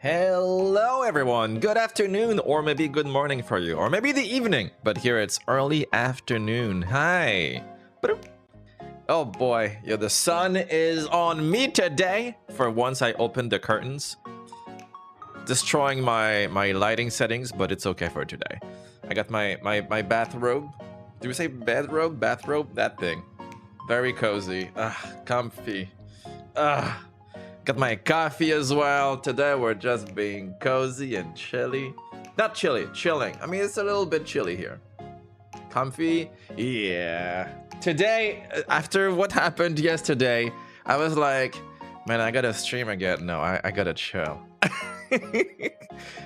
Hello everyone, good afternoon or maybe good morning for you, or maybe the evening, but here it's early afternoon. Hi. Oh boy, yeah, the sun is on me today. For once I opened the curtains, destroying my lighting settings, but it's okay for today. I got my bathrobe. Do we say bedrobe? Bathrobe? That thing. Very cozy. Comfy. Got my coffee as well. Today we're just being cozy and chilly. Not chilly, chilling. I mean, it's a little bit chilly here. Comfy? Yeah. Today, after what happened yesterday, I was like, man, I gotta stream again. No, I gotta chill.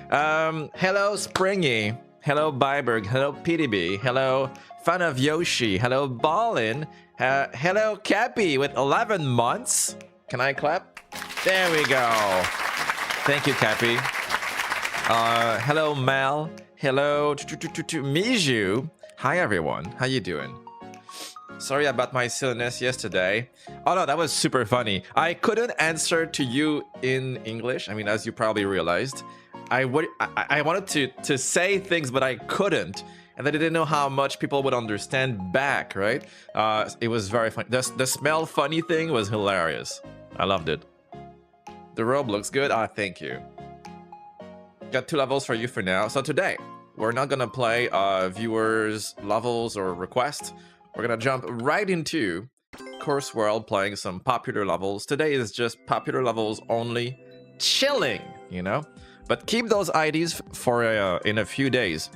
Hello, Springy. Hello, Byberg. Hello, PDB. Hello, Fan of Yoshi. Hello, Ballin. Hello, Cappy with 11 months. Can I clap? There we go. Thank you, Cappy. Hello, Mel. Hello, Miju. Hi, everyone. How you doing? Sorry about my silliness yesterday. Oh, no, that was super funny. I couldn't answer to you in English. I mean, as you probably realized. I wanted to say things, but I couldn't. And I didn't know how much people would understand back, right? It was very funny. The smell funny thing was hilarious. I loved it. The robe looks good. Thank you. Got 2 levels for you for now. So today, we're not gonna play viewers levels or requests. We're gonna jump right into Course World, playing some popular levels. Today is just popular levels only, chilling, you know? But keep those IDs for in a few days.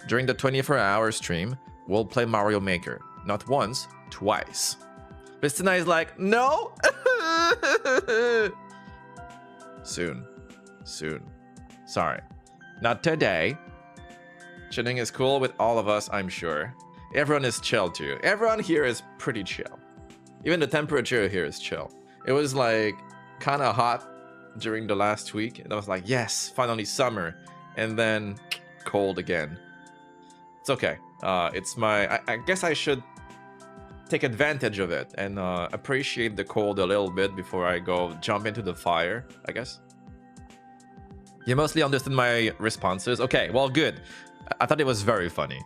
During the 24-hour stream, we'll play Mario Maker. Not once, twice. Pristina is like, no! Soon. Sorry. Not today. Chilling is cool with all of us, I'm sure. Everyone is chill too. Everyone here is pretty chill. Even the temperature here is chill. It was like kind of hot during the last week. And I was like, yes, finally summer. And then cold again. It's okay. It's my... I guess I should take advantage of it and appreciate the cold a little bit before I go jump into the fire, I guess. You mostly understood my responses. Okay, well, good. I thought it was very funny.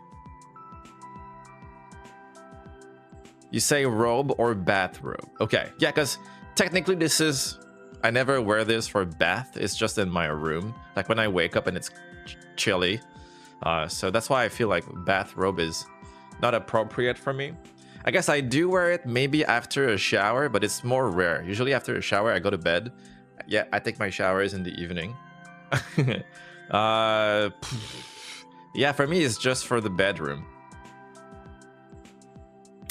You say robe or bathrobe. Okay, yeah, because technically this is... I never wear this for bath. It's just in my room. Like when I wake up and it's chilly. So that's why I feel like bathrobe is not appropriate for me. I guess I do wear it maybe after a shower, but it's more rare. Usually after a shower, I go to bed. Yeah, I take my showers in the evening. Yeah, for me, it's just for the bedroom.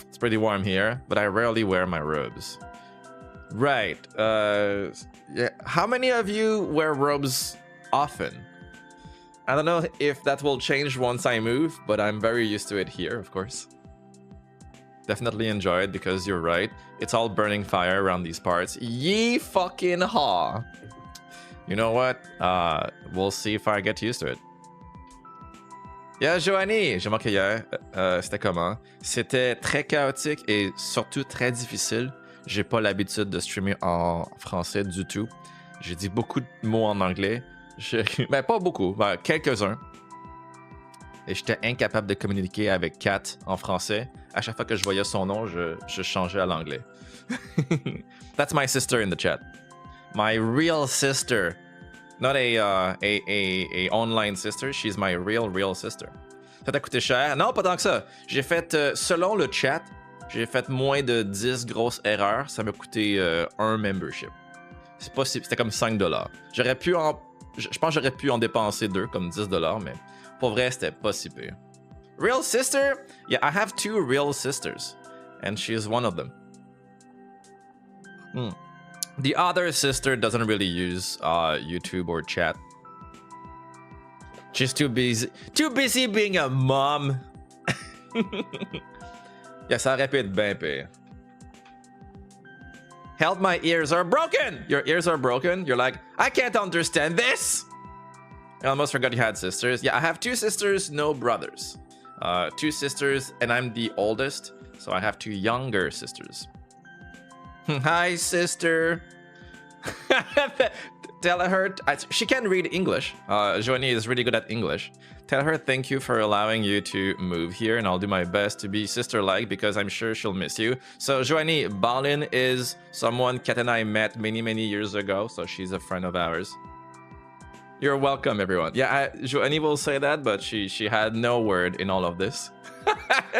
It's pretty warm here, but I rarely wear my robes. Right. Yeah. How many of you wear robes often? I don't know if that will change once I move, but I'm very used to it here, of course. Definitely enjoy it because you're right. It's all burning fire around these parts. Yee fucking haw. You know what? We'll see if I get used to it. Yeah, Joanie, j'ai manqué hier. C'était comment? C'était très chaotique et surtout très difficile. J'ai pas l'habitude de streamer en français du tout. J'ai dit beaucoup de mots en anglais. Ben, pas beaucoup, ben, quelques-uns. Et j'étais incapable de communiquer avec Kat en français. À chaque fois que je voyais son nom, je changeais à l'anglais. That's my sister in the chat. My real sister. Not a online sister. She's my real sister. Ça t'a coûté cher? Non, pas tant que ça. J'ai fait, selon le chat, j'ai fait moins de 10 grosses erreurs. Ça m'a coûté un membership. C'est pas si... C'était comme 5$. J'aurais pu en... Je pense que j'aurais pu en dépenser 2, comme 10$, mais pour vrai, c'était pas si pire. Real sister? Yeah, I have 2 real sisters, and she's one of them. The other sister doesn't really use YouTube or chat. She's too busy being a mom. Yeah, ça aurait pu être bien pire. Help, my ears are broken! Your ears are broken? You're like, I can't understand this! I almost forgot you had sisters. Yeah, I have 2 sisters, no brothers. 2 sisters, and I'm the oldest, so I have 2 younger sisters. Hi, sister. Tell her she can read English. Joanie is really good at English. Tell her thank you for allowing you to move here, and I'll do my best to be sister-like because I'm sure she'll miss you. So Joanie, Balin is someone Kat and I met many years ago, so she's a friend of ours. You're welcome, everyone. Yeah, Joanie will say that, but she had no word in all of this.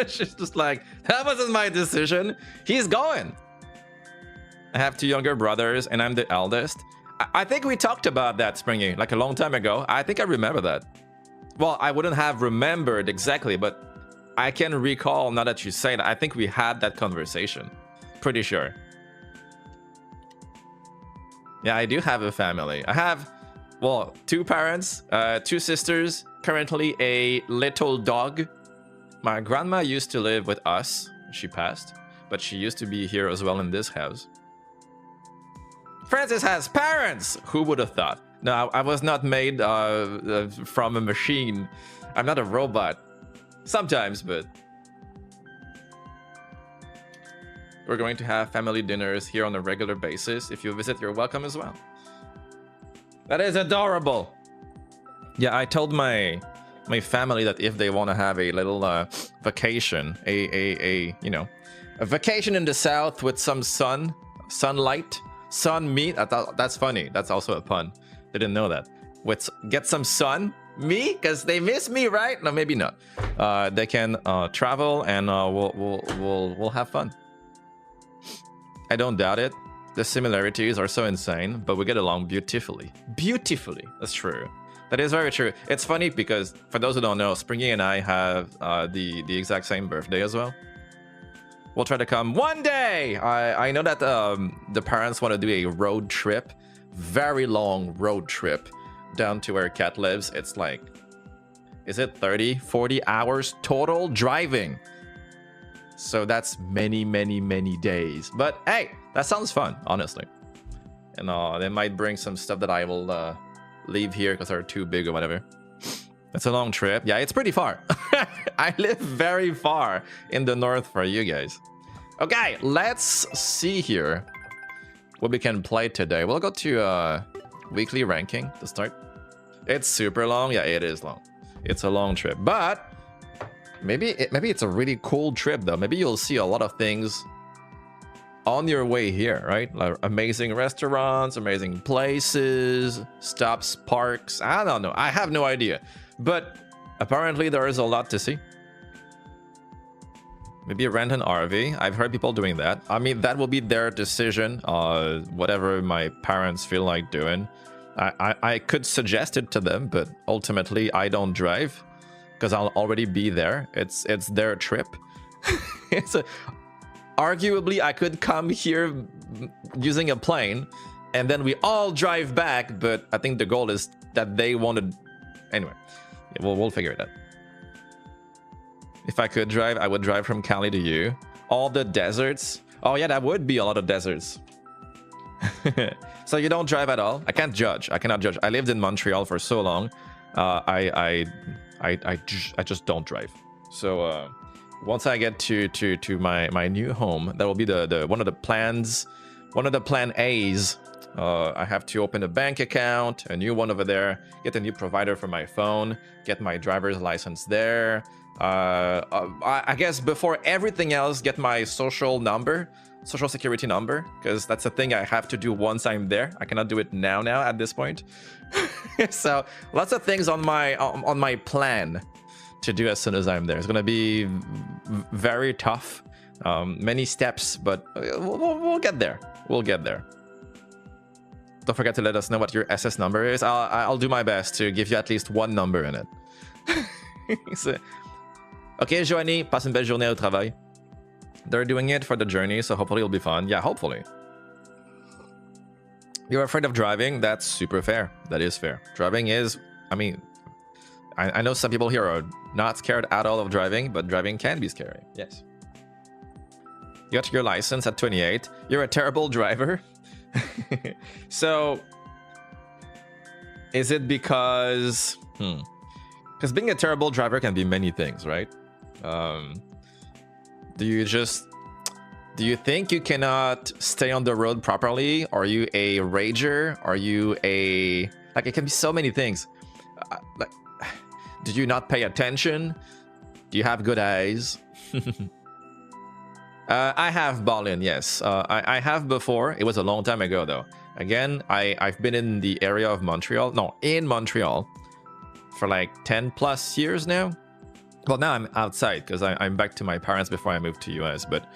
She's just like, that wasn't my decision. He's going. I have 2 younger brothers, and I'm the eldest. I think we talked about that, Springy, like a long time ago. I think I remember that. Well, I wouldn't have remembered exactly, but I can recall now that you say that. I think we had that conversation. Pretty sure. Yeah, I do have a family. I have, well, 2 parents, 2 sisters, currently a little dog. My grandma used to live with us. She passed, but she used to be here as well in this house. Francis has parents! Who would have thought? No, I was not made from a machine. I'm not a robot. Sometimes, but... We're going to have family dinners here on a regular basis. If you visit, you're welcome as well. That is adorable! Yeah, I told my family that if they want to have a little vacation, a vacation in the south with some sunlight, sun meat. That's funny. That's also a pun. Didn't know that. Get some sun, me, because they miss me, right? No, maybe not. They can travel and we'll have fun. I don't doubt it. The similarities are so insane, but we get along beautifully. Beautifully. That's true. That is very true. It's funny because for those who don't know, Springy and I have the exact same birthday as well. We'll try to come one day. I know that the parents want to do a road trip, very long road trip down to where Kat lives. It's like, is it 30, 40 hours total driving? So that's many days. But hey, that sounds fun, honestly. And they might bring some stuff that I will leave here because they're too big or whatever. It's a long trip. Yeah, it's pretty far. I live very far in the north for you guys. Okay, let's see here what we can play today. We'll go to weekly ranking to start. It's super long. Yeah, it is long. It's a long trip, but maybe it's a really cool trip though. Maybe you'll see a lot of things on your way here, right? Like amazing restaurants, amazing places, stops, parks. I don't know. I have no idea. But apparently there is a lot to see. Maybe rent an RV. I've heard people doing that. I mean, that will be their decision. Whatever my parents feel like doing. I could suggest it to them, but ultimately I don't drive because I'll already be there. It's their trip. Arguably, I could come here using a plane and then we all drive back, but I think the goal is that they wanted... Anyway, we'll figure it out. If I could drive, I would drive from Cali to you. All the deserts. Oh yeah, that would be a lot of deserts. So you don't drive at all? I can't judge. I cannot judge. I lived in Montreal for so long. I just don't drive. So once I get to my new home, that will be the one of the plans, one of the plan A's. I have to open a bank account, a new one over there, get a new provider for my phone, get my driver's license there. I guess before everything else, get my social security number, because that's a thing I have to do once I'm there. I cannot do it now at this point. So lots of things on my plan to do as soon as I'm there. It's gonna be very tough, many steps, but we'll get there. We'll get there. Don't forget to let us know what your SS number is. I'll do my best to give you at least one number in it. So, okay, Joanie, passe une belle journée au travail. They're doing it for the journey, so hopefully it'll be fun. Yeah, hopefully. You're afraid of driving? That's super fair. That is fair. Driving is, I mean, I know some people here are not scared at all of driving, but driving can be scary. Yes. You got your license at 28. You're a terrible driver. So, is it because... Because being a terrible driver can be many things, right? Do you just Do you think you cannot stay on the road properly? Are you a rager? Are you a... Like, it can be so many things. Like, did you not pay attention? Do you have good eyes? I have Ballin, yes. I have before. It was a long time ago, though. Again, I've been in the area of Montreal. No, in Montreal for like 10 plus years now. Well, now I'm outside because I'm back to my parents before I moved to US. But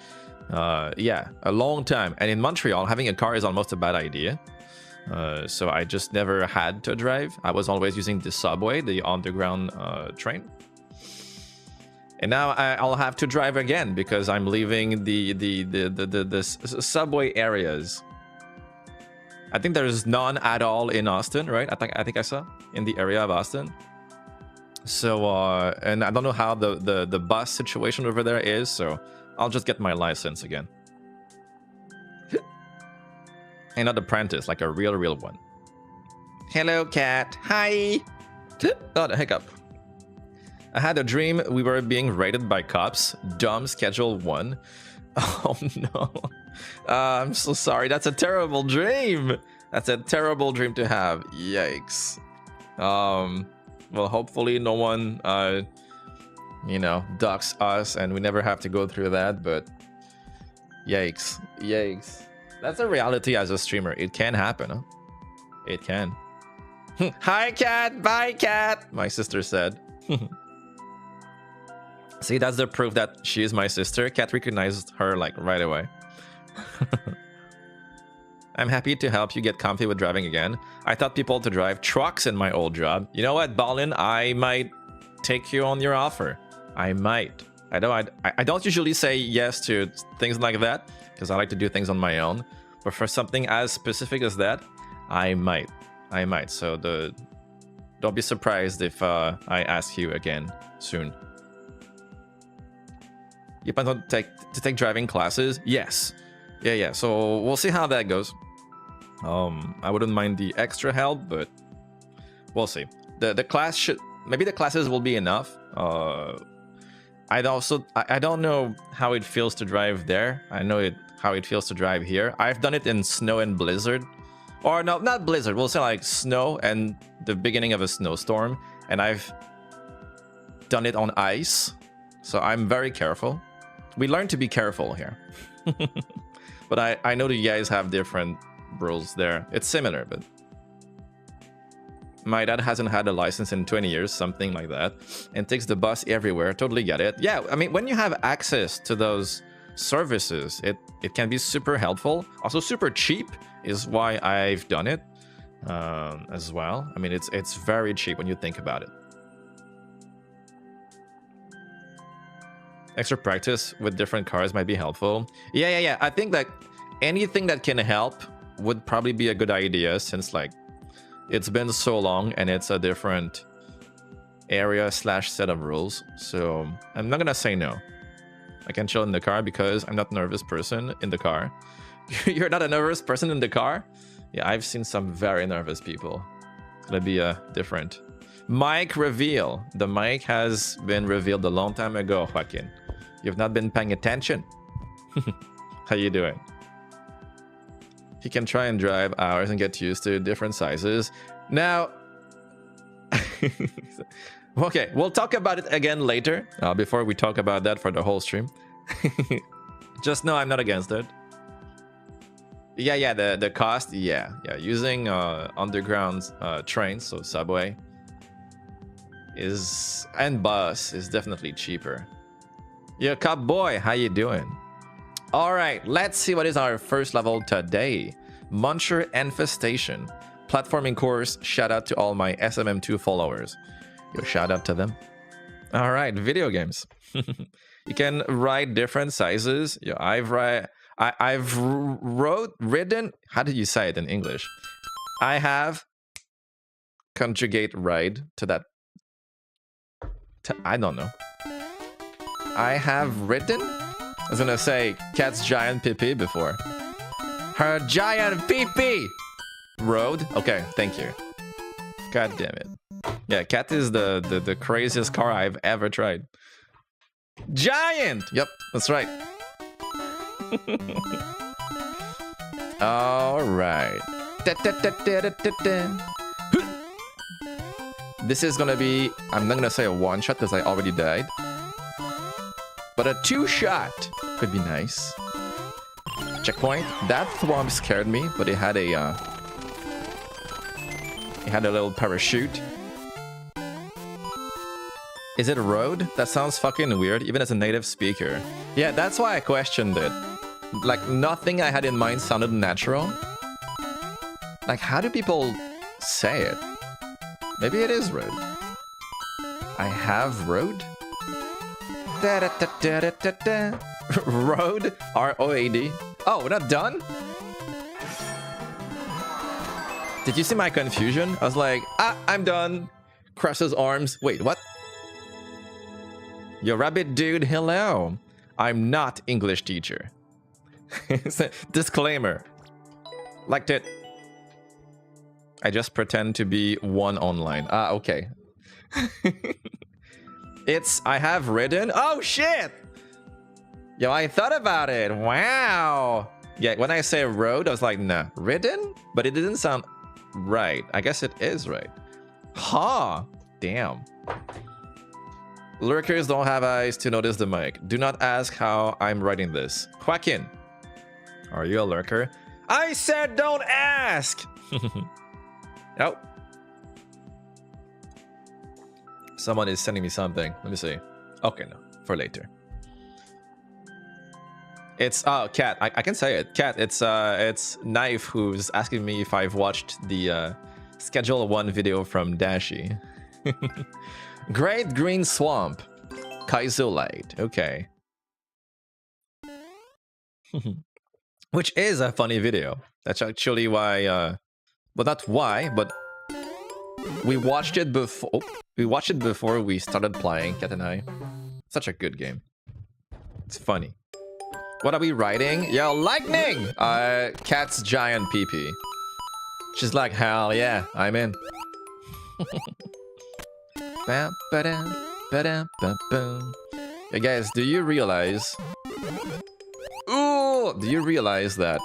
yeah, a long time. And in Montreal, having a car is almost a bad idea. So I just never had to drive. I was always using the subway, the underground train. And now I'll have to drive again because I'm leaving the subway areas. I think there's none at all in Austin, right? I think I saw in the area of Austin. So and I don't know how the bus situation over there is, so I'll just get my license again. And not apprentice, like a real one. Hello, cat. Hi. Oh, the hiccup. I had a dream we were being raided by cops. Dumb schedule 1. Oh no. I'm so sorry. That's a terrible dream. That's a terrible dream to have. Yikes. Well, hopefully no one you know, ducks us and we never have to go through that, but yikes. Yikes. That's a reality as a streamer. It can happen, huh? It can. Hi, cat. Bye, cat. My sister said. See, that's the proof that she is my sister. Cat recognized her like right away. I'm happy to help you get comfy with driving again. I taught people to drive trucks in my old job. You know what, Ballin? I might take you on your offer. I might. I don't usually say yes to things like that because I like to do things on my own. But for something as specific as that, I might. So don't be surprised if I ask you again soon. You plan to take driving classes? Yes. Yeah. So we'll see how that goes. I wouldn't mind the extra help, but we'll see. The class should, maybe the classes will be enough. I don't know how it feels to drive there. I know how it feels to drive here. I've done it in snow and blizzard, or no, not blizzard. We'll say like snow and the beginning of a snowstorm, and I've done it on ice. So I'm very careful. We learn to be careful here. But I know that you guys have different rules there. It's similar, but my dad hasn't had a license in 20 years, something like that, and takes the bus everywhere. Totally get it. Yeah, I mean, when you have access to those services, it can be super helpful. Also super cheap is why I've done it as well. I mean, it's very cheap when you think about it. Extra practice with different cars might be helpful. Yeah. I think that anything that can help would probably be a good idea, since like it's been so long and it's a different area / set of rules. So I'm not gonna say no. I can chill in the car because I'm not a nervous person in the car. You're not a nervous person in the car? Yeah, I've seen some very nervous people. It's gonna be different. Mic reveal. The mic has been revealed a long time ago, Joaquin. You've not been paying attention. How you doing? He can try and drive hours and get used to different sizes. Now, okay, we'll talk about it again later, before we talk about that for the whole stream. Just know I'm not against it. Yeah, the cost, yeah. Using underground trains, so subway, and bus is definitely cheaper. Yeah, Cop Boy, how you doing? All right, let's see what is our first level today. Muncher Infestation. Platforming course. Shout out to all my SMM2 followers. Yo, shout out to them. All right, video games. You can ride different sizes. Yeah, I've ridden. How did you say it in English? I have conjugate ride to that. I don't know. I have ridden. I was gonna say Cat's giant pee before. Her giant pee road. Okay, thank you. God damn it. Yeah, Cat is the craziest car I've ever tried. Giant. Yep, that's right. All right. This is gonna be, I'm not gonna say a one shot because I already died, but a two shot could be nice. Checkpoint. That thwomp scared me, but it had a little parachute. Is it a road? That sounds fucking weird, even as a native speaker. Yeah, that's why I questioned it. Like, nothing I had in mind sounded natural. Like, how do people say it? Maybe it is road. I have road? Da-da-da-da-da-da. Road? R-O-A-D. Oh, we're not done? Did you see my confusion? I was like, I'm done. Crosses arms. Wait, what? Yo, rabbit dude, hello. I'm not English teacher. Disclaimer. Liked it. I just pretend to be one online. Ah, okay. I have ridden. Oh, shit! Yo, I thought about it. Wow. Yeah, when I say road, I was like, nah, ridden? But it didn't sound right. I guess it is right. Huh. Damn. Lurkers don't have eyes to notice the mic. Do not ask how I'm writing this. Joaquin, are you a lurker? I said don't ask! Nope. Someone is sending me something. Let me see. Okay, no. For later. It's Cat. I can say it. Cat. It's Knife who's asking me if I've watched the Schedule 1 video from Dashi. Great Green Swamp. Kaizolite. Okay. Which is a funny video. That's actually why well, not why, but we watched it before. We watched it before we started playing, Cat and I. Such a good game. It's funny. What are we riding? Yo, lightning! Cat's giant PP. She's like, hell yeah, I'm in. Hey guys, do you realize? Ooh, do you realize that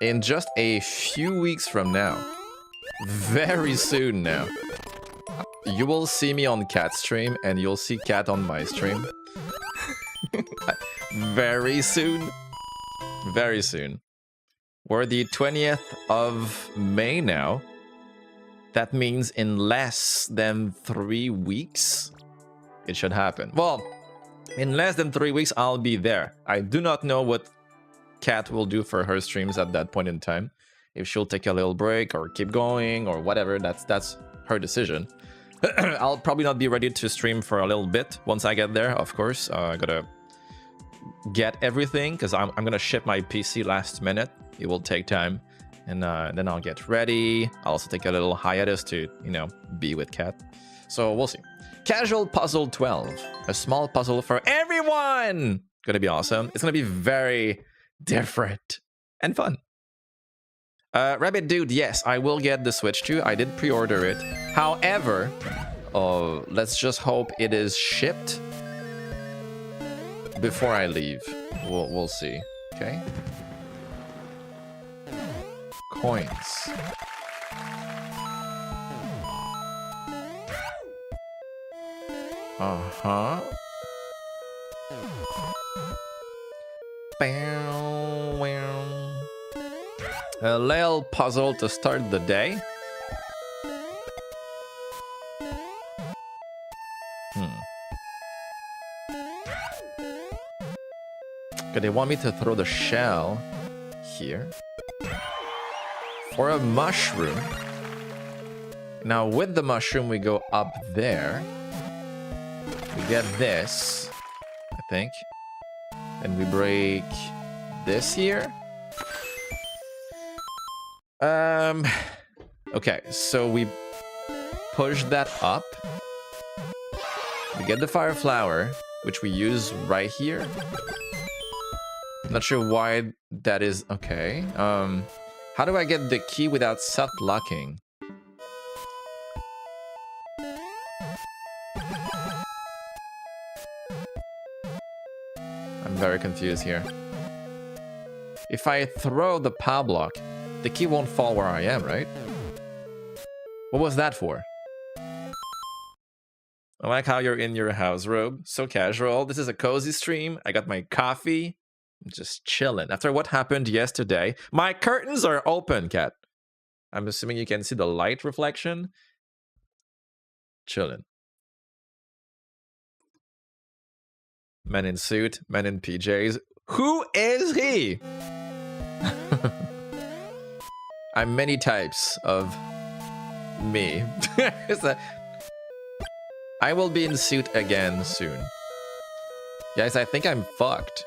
in just a few weeks from now, very soon now, you will see me on Cat's stream and you'll see Cat on my stream? Very soon. Very soon. We're the 20th of May now. That means in less than 3 weeks, it should happen. Well, in less than 3 weeks, I'll be there. I do not know what Cat will do for her streams at that point in time. If she'll take a little break or keep going or whatever, that's her decision. I'll probably not be ready to stream for a little bit once I get there, of course. I gotta get everything because I'm gonna ship my PC last minute. It will take time. And then I'll get ready. I'll also take a little hiatus to, you know, be with Cat. So we'll see. Casual Puzzle 12. A small puzzle for everyone! Gonna be awesome. It's gonna be very different and fun. Rabbit Dude, yes, I will get the Switch too. I did pre-order it. However, let's just hope it is shipped before I leave. We'll see. Okay. Coins. Uh-huh. A little puzzle to start the day. Okay, they want me to throw the shell here. For a mushroom. Now with the mushroom we go up there. We get this, I think. And we break this here. Okay, so we push that up. We get the fire flower, which we use right here. Not sure why that is. Okay. How do I get the key without soft locking? very confused here. If I throw the power block, the key won't fall where I am, right? What was that for? I like how you're in your house robe. So casual. This is a cozy stream. I got my coffee. I'm just chilling. After what happened yesterday, my curtains are open, cat. I'm assuming you can see the light reflection. Chilling. Men in suit, men in PJs. Who is he? I'm many types of me. I will be in suit again soon. Guys, I think I'm fucked.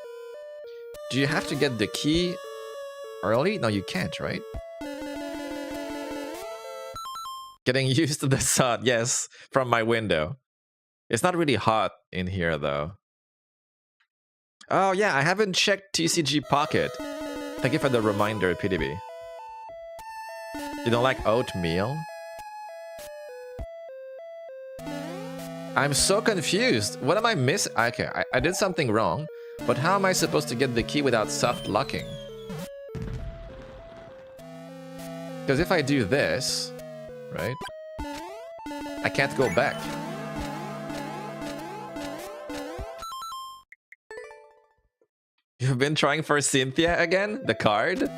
Do you have to get the key early? No, you can't, right? Getting used to the sun, yes, from my window. It's not really hot in here, though. Oh, yeah, I haven't checked TCG Pocket. Thank you for the reminder, PDB. You don't like oatmeal? I'm so confused. What am I missing? Okay, I did something wrong, but how am I supposed to get the key without soft locking? Because if I do this, right, I can't go back. You've been trying for Cynthia again? The card?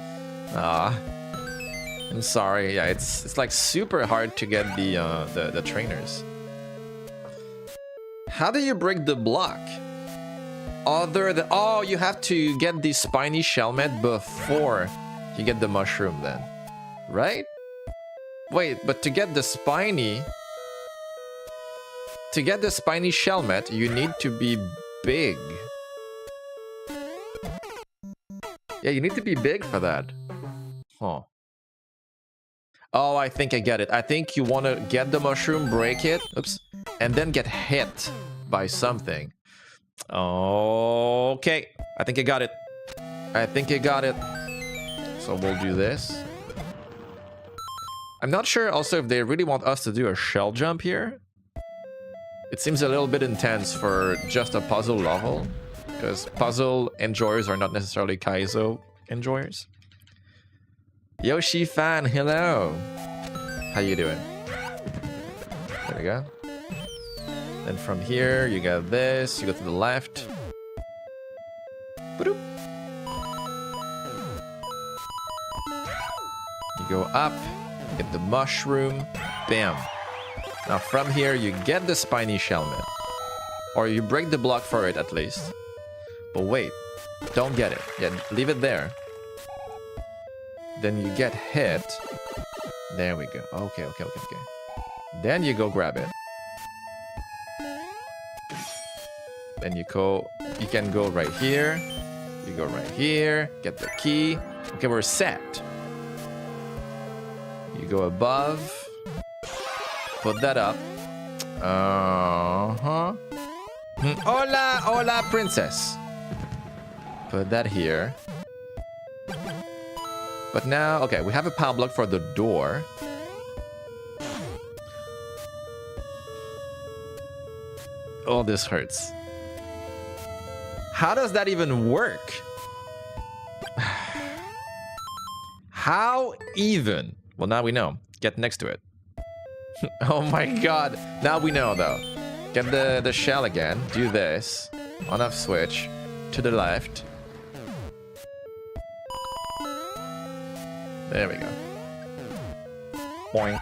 Ah, I'm sorry. Yeah, it's like super hard to get the trainers. How do you break the block? Oh, you have to get the spiny shellmet before you get the mushroom then. Right? Wait, but to get the spiny shellmet, you need to be big. Yeah, you need to be big for that. Huh. Oh, I think I get it. I think you want to get the mushroom, break it, oops, and then get hit by something. Okay, I think I got it. So we'll do this. I'm not sure also if they really want us to do a shell jump here. It seems a little bit intense for just a puzzle level, because puzzle enjoyers are not necessarily Kaizo enjoyers. Yoshi fan, hello. How you doing? There we go. Then from here, you got this. You go to the left. Ba-doop. You go up, get the mushroom, bam. Now from here, you get the spiny shellmet. Or you break the block for it at least. But wait, don't get it. Yeah, leave it there. Then you get hit. There we go. Okay. Then you go grab it. Then you can go right here. You go right here. Get the key. Okay, we're set. You go above. Put that up. Hola, princess. Put that here. But now, okay, we have a power block for the door. Oh, this hurts. How does that even work? How even? Well, now we know. Get next to it. Oh my god. Now we know, though. Get the shell again. Do this. On-off switch. To the left. There we go. Boing.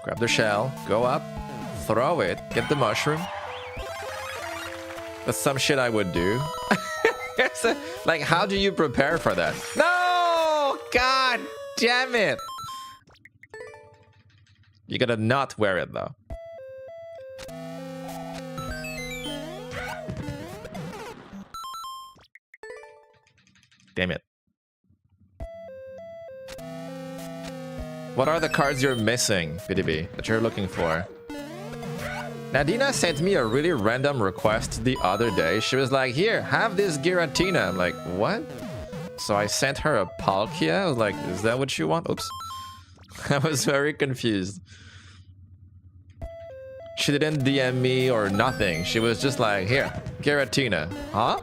Grab the shell. Go up. Throw it. Get the mushroom. That's some shit I would do. Like, how do you prepare for that? No! God damn it! You gotta not wear it, though. Damn it. What are the cards you're missing, PDB, that you're looking for? Nadina sent me a really random request the other day. She was like, here, have this Giratina. I'm like, what? So I sent her a Palkia. I was like, is that what you want? Oops. I was very confused. She didn't DM me or nothing. She was just like, here, Giratina. Huh?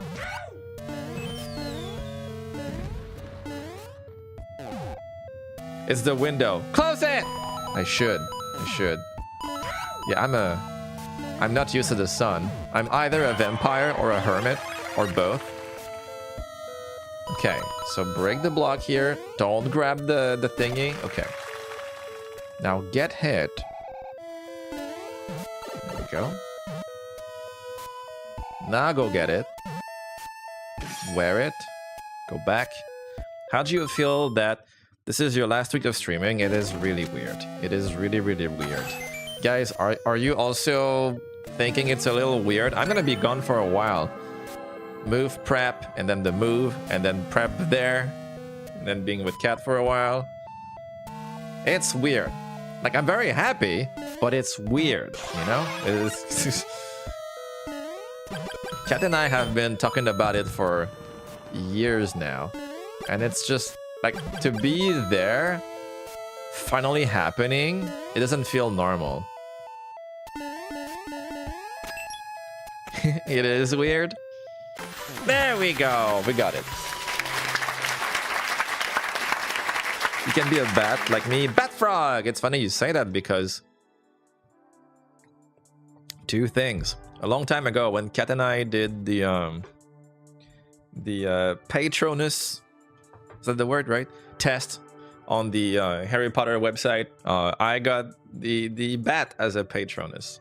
It's the window. Close it! I should. Yeah, I'm not used to the sun. I'm either a vampire or a hermit, or both. Okay, so break the block here. Don't grab the thingy. Okay. Now get hit. There we go. Now go get it. Wear it. Go back. How do you feel that this is your last week of streaming? It is really weird. It is really, really weird. Guys, are you also thinking it's a little weird? I'm gonna be gone for a while. Move prep, and then the move, and then prep there, and then being with Cat for a while. It's weird. Like, I'm very happy, but it's weird, you know? It's Cat and I have been talking about it for years now, and it's just like, to be there, finally happening, it doesn't feel normal. It is weird. There we go. We got it. You can be a bat like me. Bat frog. It's funny you say that because two things. A long time ago when Kat and I did the Patronus, is that the word, right? Test on the Harry Potter website. I got the bat as a Patronus.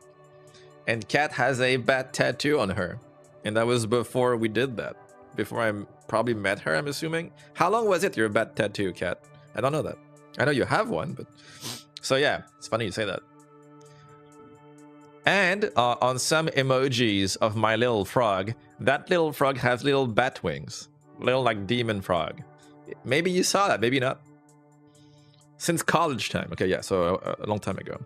And Kat has a bat tattoo on her. And that was before we did that. Before I probably met her, I'm assuming. How long was it, your bat tattoo, Kat? I don't know that. I know you have one, but... So yeah, it's funny you say that. And on some emojis of my little frog, that little frog has little bat wings. Little, like, demon frog. Maybe you saw that, maybe not. Since college time. Okay, yeah, so a long time ago.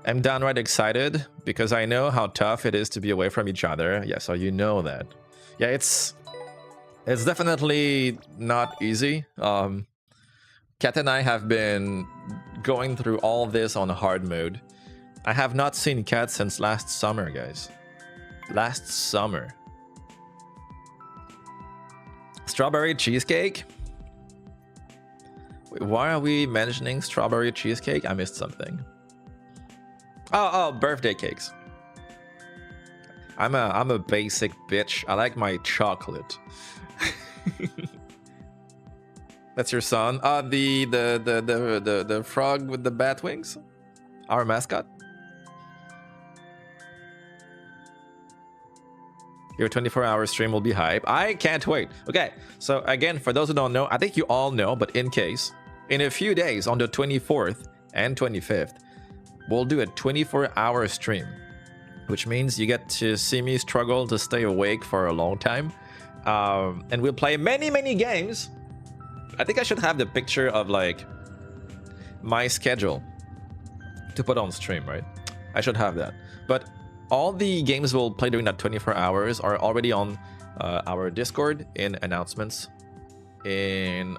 I'm downright excited because I know how tough it is to be away from each other. Yeah, so you know that. Yeah, it's definitely not easy. Kat and I have been going through all this on hard mode. I have not seen Kat since last summer, guys. Last summer. Strawberry cheesecake? Wait, why are we mentioning strawberry cheesecake? I missed something. Oh, birthday cakes. I'm a basic bitch. I like my chocolate. That's your son. The frog with the bat wings. Our mascot. Your 24-hour stream will be hype. I can't wait. Okay, so again, for those who don't know, I think you all know, but in case, in a few days, on the 24th and 25th, we'll do a 24-hour stream, which means you get to see me struggle to stay awake for a long time. And we'll play many, many games. I think I should have the picture of, like, my schedule to put on stream, right? I should have that. But all the games we'll play during that 24 hours are already on our Discord in announcements,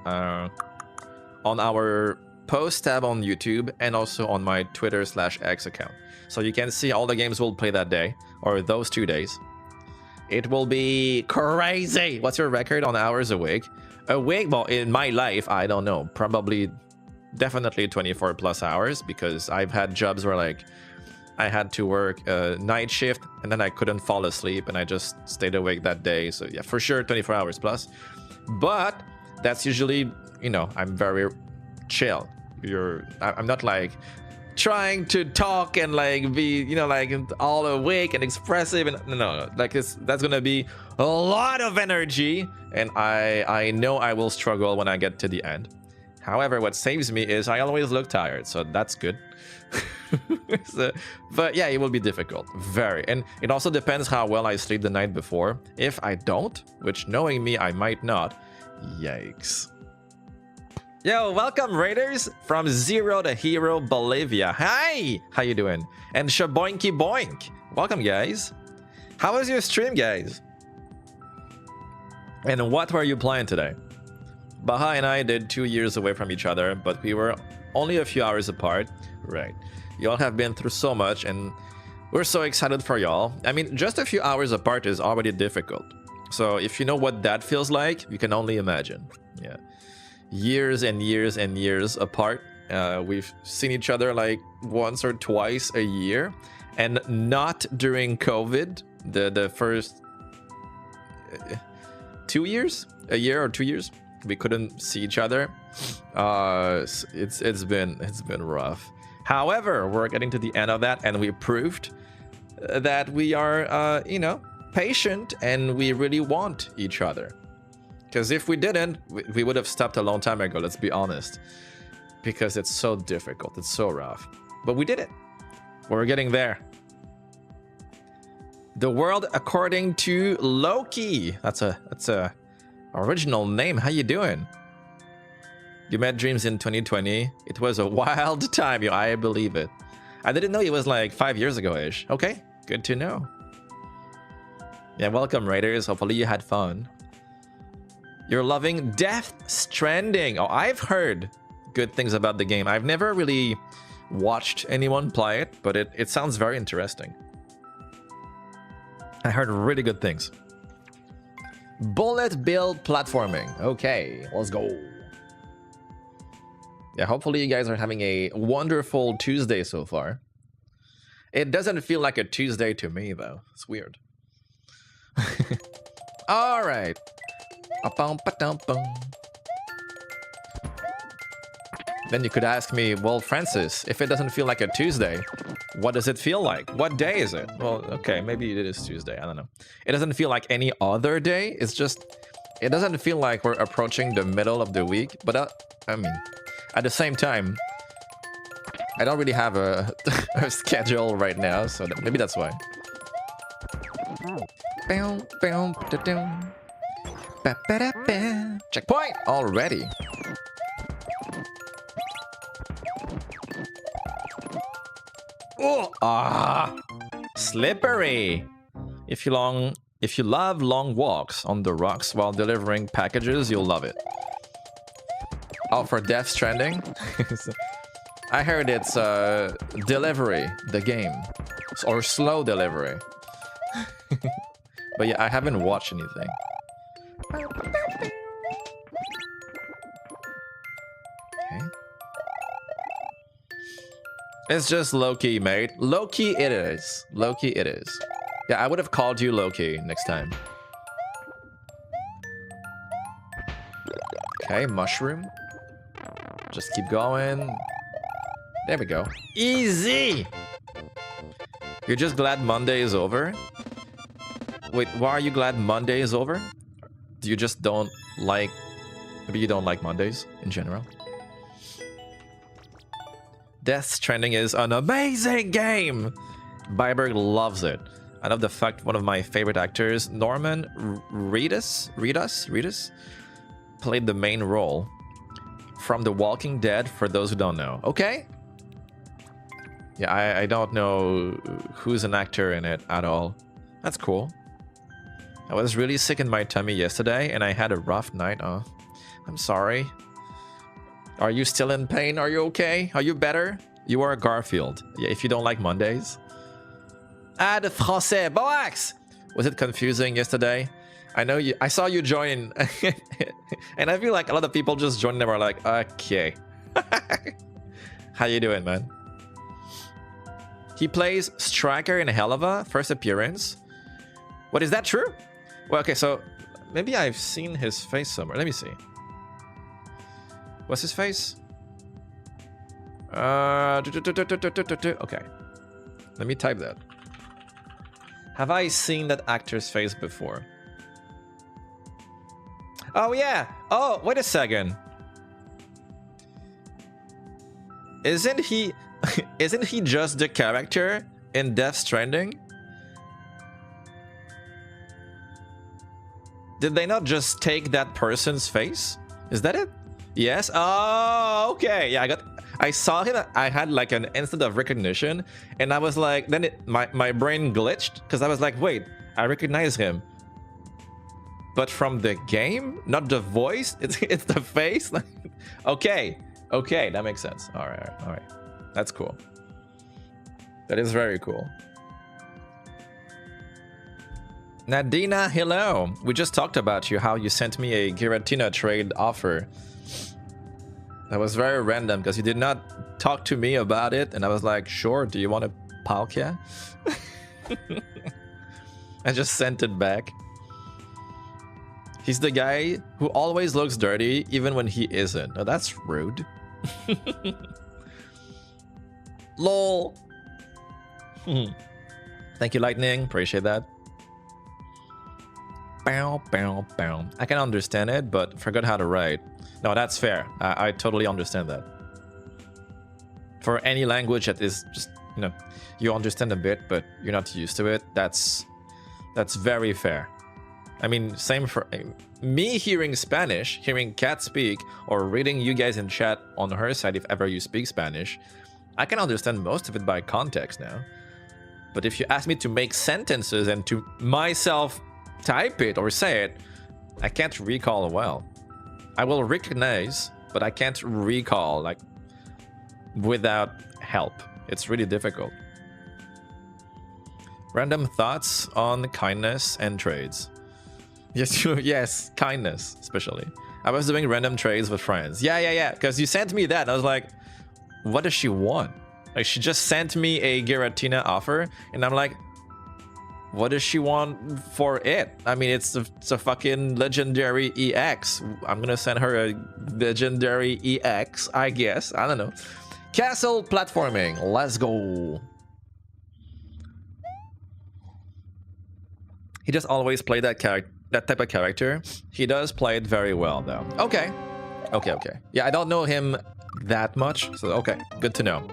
on our post tab on YouTube, and also on my Twitter/X account. So you can see all the games we'll play that day, or those 2 days. It will be crazy. What's your record on hours awake? Awake, well, in my life, I don't know. Probably, definitely 24 plus hours, because I've had jobs where, like, I had to work a night shift, and then I couldn't fall asleep, and I just stayed awake that day. So yeah, for sure, 24 hours plus. But that's usually, you know, I'm very chill. I'm not like trying to talk and like be, you know, like all awake and expressive, and no, like that's gonna be a lot of energy, and I know I will struggle when I get to the end. However, what saves me is I always look tired, so that's good. But yeah, it will be difficult, very, and it also depends how well I sleep the night before. If I don't, which knowing me, I might not, yikes. Yo, welcome Raiders from Zero to Hero Bolivia. Hi, how you doing? And Shaboinky Boink, welcome guys. How was your stream, guys? And what were you playing today? Baha and I did 2 years away from each other, but we were only a few hours apart. Right. Y'all have been through so much, and we're so excited for y'all. I mean, just a few hours apart is already difficult. So if you know what that feels like, you can only imagine. Yeah. years and years and years apart. We've seen each other like once or twice a year, and not during COVID. The first 2 years, a year or 2 years, we couldn't see each other. It's been rough. However, we're getting to the end of that, and we proved that we are, you know, patient, and we really want each other. Because if we didn't, we would have stopped a long time ago, let's be honest. Because it's so difficult, it's so rough. But we did it. We're getting there. The World According to Loki. That's a original name. How you doing? You met Dreams in 2020. It was a wild time. I believe it. I didn't know it was like 5 years ago-ish. Okay, good to know. Yeah, welcome, Raiders. Hopefully you had fun. You're loving Death Stranding. Oh, I've heard good things about the game. I've never really watched anyone play it, but it sounds very interesting. I heard really good things. Bullet bill platforming. Okay, let's go. Yeah, hopefully you guys are having a wonderful Tuesday so far. It doesn't feel like a Tuesday to me, though. It's weird. All right. Then you could ask me, well, Francis, if it doesn't feel like a Tuesday, what does it feel like? What day is it? Well, okay, maybe it is Tuesday. I don't know. It doesn't feel like any other day. It's just, it doesn't feel like we're approaching the middle of the week. But I mean, at the same time, I don't really have a, a schedule right now, so maybe that's why. Checkpoint already. Oh, slippery. If you love long walks on the rocks while delivering packages, you'll love it. Oh, for Death Stranding? I heard it's delivery, the game, or slow delivery. But yeah, I haven't watched anything. Okay. It's just low-key, mate. Low-key it is. Low-key it is. Yeah, I would have called you low-key next time. Okay, mushroom. Just keep going. There we go. Easy! You're just glad Monday is over? Wait, why are you glad Monday is over? Do you just don't like... Maybe you don't like Mondays in general? Death Stranding is an amazing game! Byberg loves it. I love the fact one of my favorite actors, Norman Reedus, played the main role from The Walking Dead, for those who don't know. Okay? Yeah, I don't know who's an actor in it at all. That's cool. I was really sick in my tummy yesterday, and I had a rough night. Oh, I'm sorry. Are you still in pain? Are you okay? Are you better? You are a Garfield. Yeah, if you don't like Mondays. Ah, de français. Boax! Was it confusing yesterday? I know you. I saw you join. And I feel like a lot of people just joined and were like, okay. How you doing, man? He plays Striker in Helava, first appearance. What, is that true? Well, okay, so maybe I've seen his face somewhere. Let me see. What's his face? Okay. Let me type that. Have I seen that actor's face before? Oh, yeah. Oh, wait a second. Isn't he just the character in Death Stranding? Did they not just take that person's face? Is that it? Yes. Oh, okay. Yeah, I saw him. I had like an instant of recognition, and I was like, then my brain glitched because I was like, wait, I recognize him, but from the game, not the voice. It's the face. Okay, that makes sense. All right. That's cool. That is very cool. Nadina, hello. We just talked about you, how you sent me a Giratina trade offer That was very random because you did not talk to me about it, and I was like, sure, do you want a palkia? I just sent it back. He's the guy who always looks dirty even when he isn't. Oh, that's rude. LOL. Thank you, Lightning. Appreciate that. Bow, bow, bow. I can understand it, but forgot how to write. No, that's fair. I totally understand that. For any language that is just, you know, you understand a bit, but you're not used to it, that's very fair. I mean, same for me hearing Spanish, hearing Kat speak, or reading you guys in chat on her side if ever you speak Spanish. I can understand most of it by context now. But if you ask me to make sentences and to myself type it or say it, I can't recall well. I will recognize, but I can't recall, like, without help. It's really difficult. Random thoughts on kindness and trades. Yes, yes, kindness, especially. I was doing random trades with friends. Yeah, because you sent me that. And I was like, what does she want? Like, she just sent me a Giratina offer, and I'm like, what does she want for it? I mean, it's a fucking legendary EX. I'm gonna send her a legendary EX, I guess. I don't know. Castle platforming. Let's go. He just always played that type of character. He does play it very well, though. Okay. Yeah, I don't know him that much, so okay, good to know.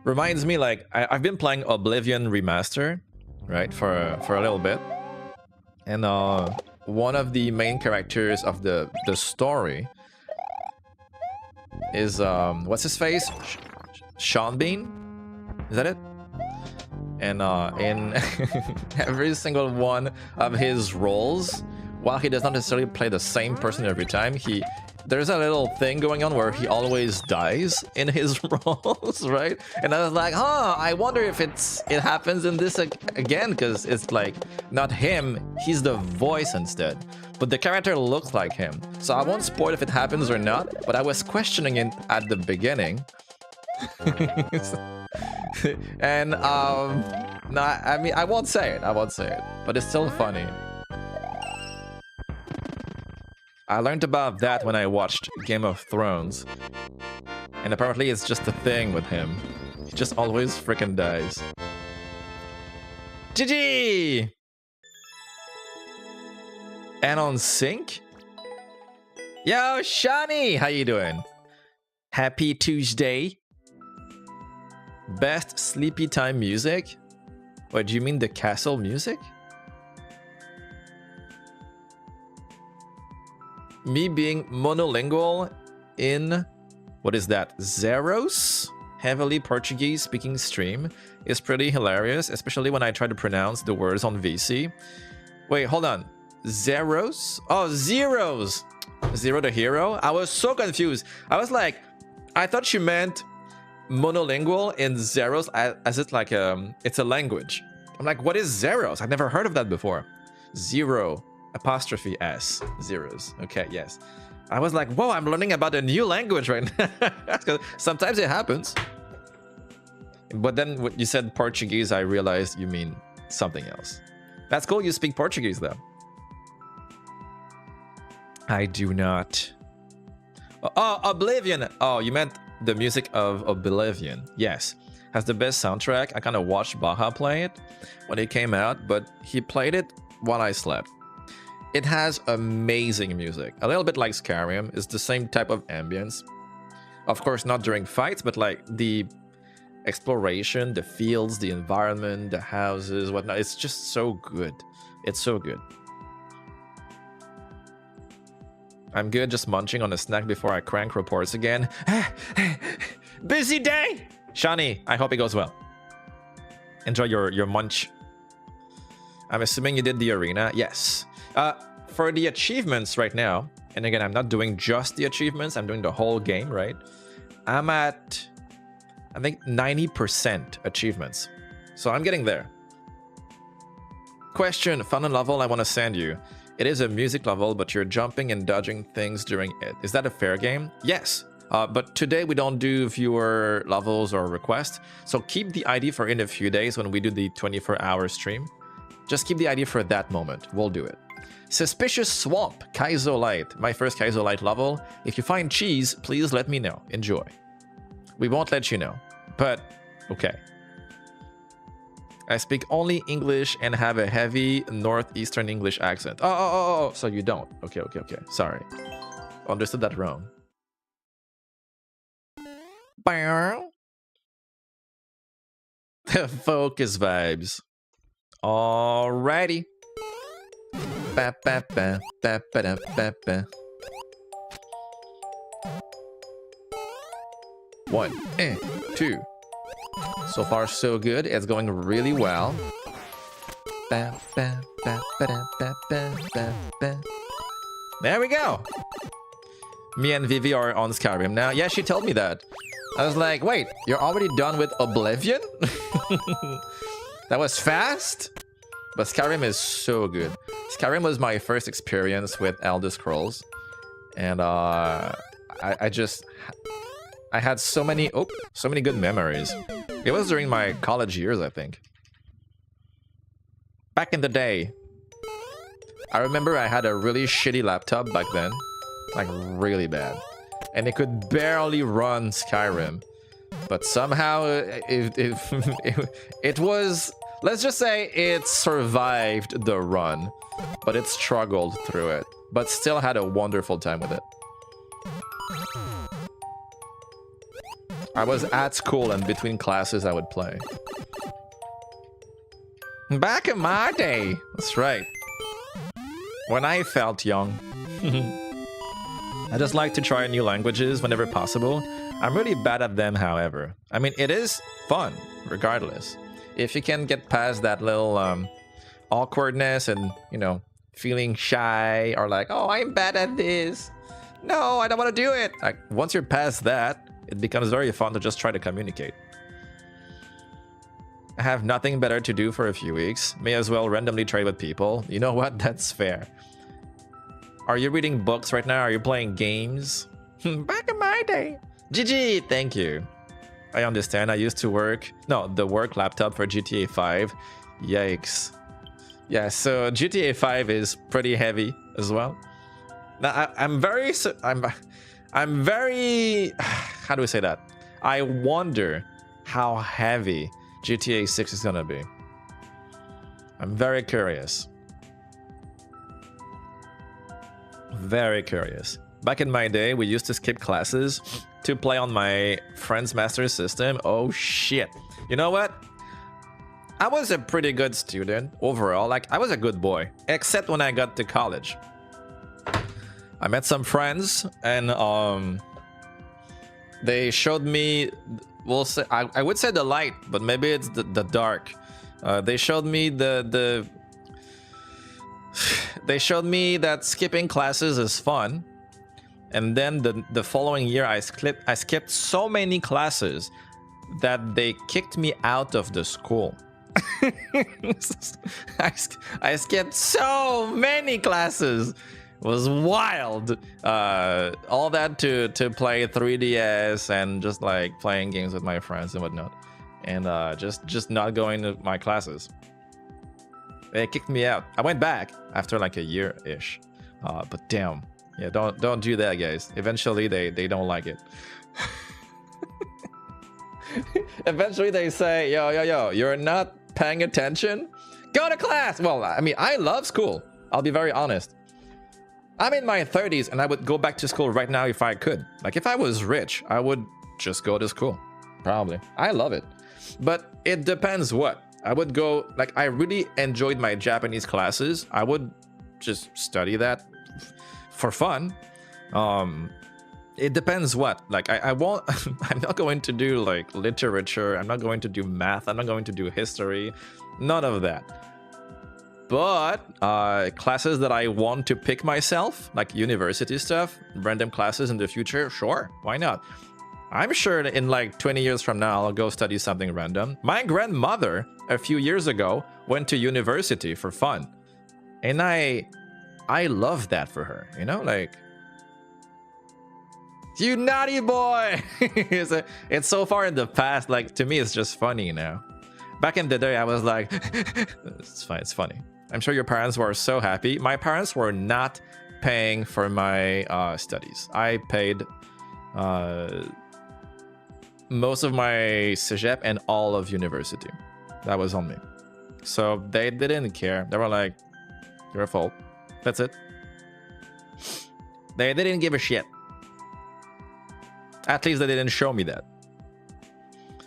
Reminds me, like, I've been playing Oblivion Remaster, right, for a little bit, and one of the main characters of the story is what's his face? Sean Bean? Is that it? And in every single one of his roles, while he does not necessarily play the same person every time, there's a little thing going on where he always dies in his roles, right? And I was like, I wonder if it happens in this again, because it's like not him, he's the voice instead. But the character looks like him. So I won't spoil if it happens or not, but I was questioning it at the beginning. And no, I mean, I won't say it, but it's still funny. I learned about that when I watched Game of Thrones, and apparently it's just a thing with him. He just always freaking dies. GG! And on sync? Yo, Shani! How you doing? Happy Tuesday. Best sleepy time music? What, do you mean the castle music? Me being monolingual in, what is that, Zeros? Heavily Portuguese speaking stream is pretty hilarious, especially when I try to pronounce the words on VC. Wait, hold on. Zeros? Oh, Zeros! Zero the hero? I was so confused. I was like, I thought you meant monolingual in Zeros as it's like it's a language. I'm like, what is Zeros? I've never heard of that before. Zero. Apostrophe S. Zeros. Okay, yes. I was like, whoa, I'm learning about a new language right now. Sometimes it happens. But then when you said Portuguese, I realized you mean something else. That's cool, you speak Portuguese though. I do not. Oh, Oblivion! Oh, you meant the music of Oblivion. Yes. Has the best soundtrack. I kind of watched Baja play it when it came out, but he played it while I slept. It has amazing music. A little bit like Skyrim. It's the same type of ambience. Of course, not during fights, but like the exploration, the fields, the environment, the houses, whatnot. It's just so good. It's so good. I'm good just munching on a snack before I crank reports again. Busy day! Shani, I hope it goes well. Enjoy your munch. I'm assuming you did the arena. Yes. For the achievements right now, and again, I'm not doing just the achievements, I'm doing the whole game, right? I'm at, I think, 90% achievements. So I'm getting there. Question, found a level I want to send you. It is a music level, but you're jumping and dodging things during it. Is that a fair game? Yes. But today we don't do viewer levels or requests. So keep the ID for in a few days when we do the 24-hour stream. Just keep the ID for that moment. We'll do it. Suspicious Swamp, Kaizolite. My first Kaizolite level. If you find cheese, please let me know. Enjoy. We won't let you know, but okay. I speak only English and have a heavy Northeastern English accent. Oh, so you don't. Okay. Sorry. Understood that wrong. Focus vibes. Alrighty. Ba, ba, ba, ba, ba, da, ba, ba. 1 and 2. So far, so good. It's going really well. Ba, ba, ba, ba, da, ba, ba, ba, ba. There we go. Me and Vivi are on Skyrim now. Yeah, she told me that. I was like, wait, you're already done with Oblivion? That was fast? But Skyrim is so good. Skyrim was my first experience with Elder Scrolls. And I had so many good memories. It was during my college years, I think. Back in the day. I remember I had a really shitty laptop back then. Like, really bad. And it could barely run Skyrim. But somehow it was... Let's just say it survived the run. But it struggled through it. But still had a wonderful time with it. I was at school and between classes I would play. Back in my day. That's right. When I felt young. I just like to try new languages whenever possible. I'm really bad at them, however. I mean, it is fun, regardless. If you can get past that little awkwardness and, you know, feeling shy or like, oh, I'm bad at this. No, I don't want to do it. Like, once you're past that, it becomes very fun to just try to communicate. I have nothing better to do for a few weeks. May as well randomly trade with people. You know what? That's fair. Are you reading books right now? Are you playing games? Back in my day. GG, thank you. I understand. I used to work... No, the work laptop for GTA 5. Yikes. Yeah, so GTA 5 is pretty heavy as well. Now, I'm very... How do we say that? I wonder how heavy GTA 6 is gonna be. I'm very curious. Very curious. Back in my day, we used to skip classes to play on my friend's master system. Oh shit. You know what? I was a pretty good student overall. Like, I was a good boy. Except when I got to college. I met some friends and they showed me, we'll say, I would say the light, but maybe it's the dark. They showed me they showed me that skipping classes is fun. And then the following year I skipped so many classes that they kicked me out of the school. I skipped so many classes. It was wild. All that to play 3DS and just like playing games with my friends and whatnot, and just not going to my classes. They kicked me out. I went back after like a year-ish, but damn, yeah, don't do that, guys. Eventually they don't like it. Eventually they say, yo, you're not paying attention. Go to class. Well, I mean, I love school. I'll be very honest. I'm in my 30s and I would go back to school right now if I could. Like, if I was rich, I would just go to school. Probably. I love it. But it depends what. I would go, like, I really enjoyed my Japanese classes. I would just study that for fun. It depends what. Like, I won't, I'm not going to do like literature. I'm not going to do math. I'm not going to do history. None of that. But classes that I want to pick myself, like university stuff, random classes in the future, sure, why not? I'm sure that in like 20 years from now, I'll go study something random. My grandmother, a few years ago, went to university for fun. And I love that for her, you know? Like, You naughty boy! It's so far in the past. Like, to me, it's just funny now. Back in the day, I was like, it's fine. It's funny. I'm sure your parents were so happy. My parents were not paying for my studies. I paid most of my cégep and all of university. That was on me. So they didn't care. They were like, your fault. That's it. They didn't give a shit. At least they didn't show me that.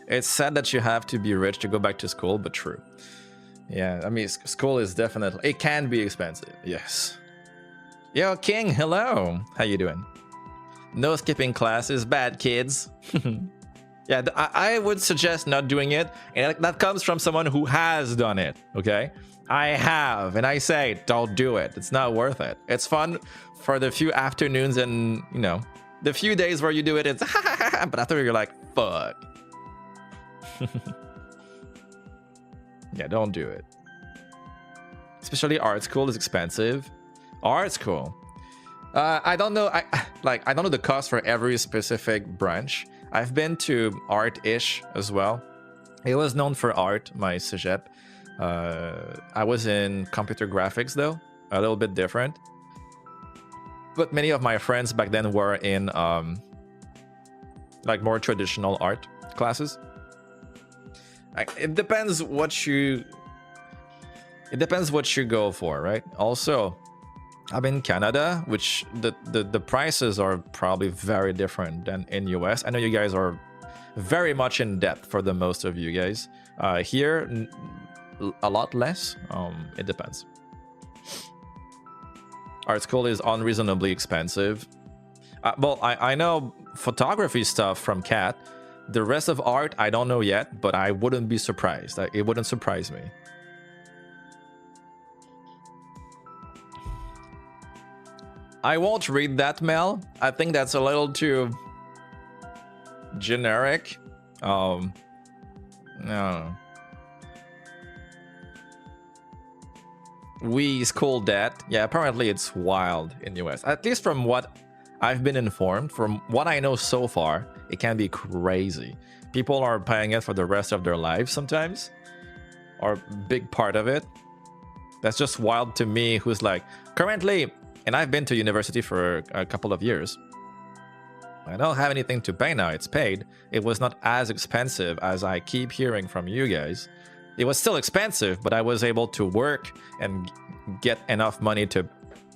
It's sad that you have to be rich to go back to school, but true. Yeah, I mean, school is definitely... It can be expensive, yes. Yo, King, hello. How you doing? No skipping classes, bad kids. Yeah, I would suggest not doing it. And that comes from someone who has done it, okay? I have, and I say, don't do it. It's not worth it. It's fun for the few afternoons and, you know, the few days where you do it, it's but after you're like, fuck. Yeah, don't do it. Especially art school is expensive. Art school. I don't know. I don't know the cost for every specific branch. I've been to art-ish as well. It was known for art, my cégep. I was in computer graphics though, a little bit different. But many of my friends back then were in like more traditional art classes. It depends what you go for, right? Also, I'm in Canada, which the prices are probably very different than in US. I know you guys are very much in depth for the most of you guys. Here, a lot less. It depends. Art school is unreasonably expensive. Well, I know photography stuff from Kat. The rest of art, I don't know yet, but I wouldn't be surprised. It wouldn't surprise me. I won't read that, Mel. I think that's a little too generic. No. We school debt. Yeah, apparently it's wild in US. At least from what I've been informed, from what I know so far, it can be crazy. People are paying it for the rest of their lives sometimes, or a big part of it. That's just wild to me, who's like, currently, and I've been to university for a couple of years. I don't have anything to pay now, it's paid. It was not as expensive as I keep hearing from you guys. It was still expensive, but I was able to work and get enough money to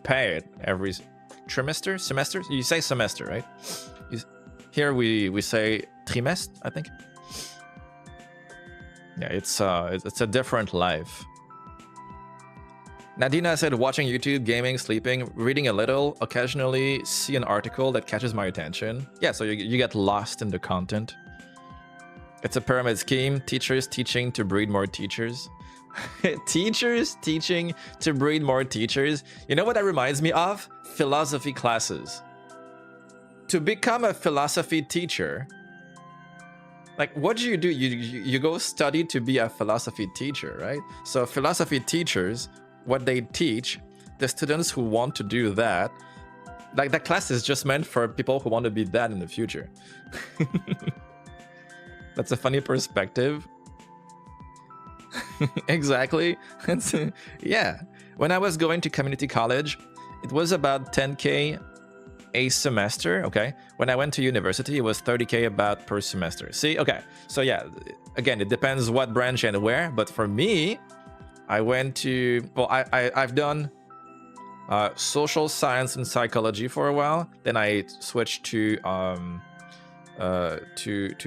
pay it every trimester? Semester? You say semester, right? Here we say trimestre, I think. Yeah, it's a different life. Nadina said, watching YouTube, gaming, sleeping, reading a little, occasionally see an article that catches my attention. Yeah, so you get lost in the content. It's a pyramid scheme. Teachers teaching to breed more teachers. Teachers teaching to breed more teachers. You know what that reminds me of? Philosophy classes. To become a philosophy teacher, like, what do? You go study to be a philosophy teacher, right? So philosophy teachers, what they teach, the students who want to do that, like, that class is just meant for people who want to be that in the future. That's a funny perspective. Exactly. Yeah. When I was going to community college, it was about 10K a semester. Okay. When I went to university, it was 30K about per semester. See? Okay. So yeah, again, it depends what branch and where. But for me, I went to, well, I've done social science and psychology for a while. Then I switched to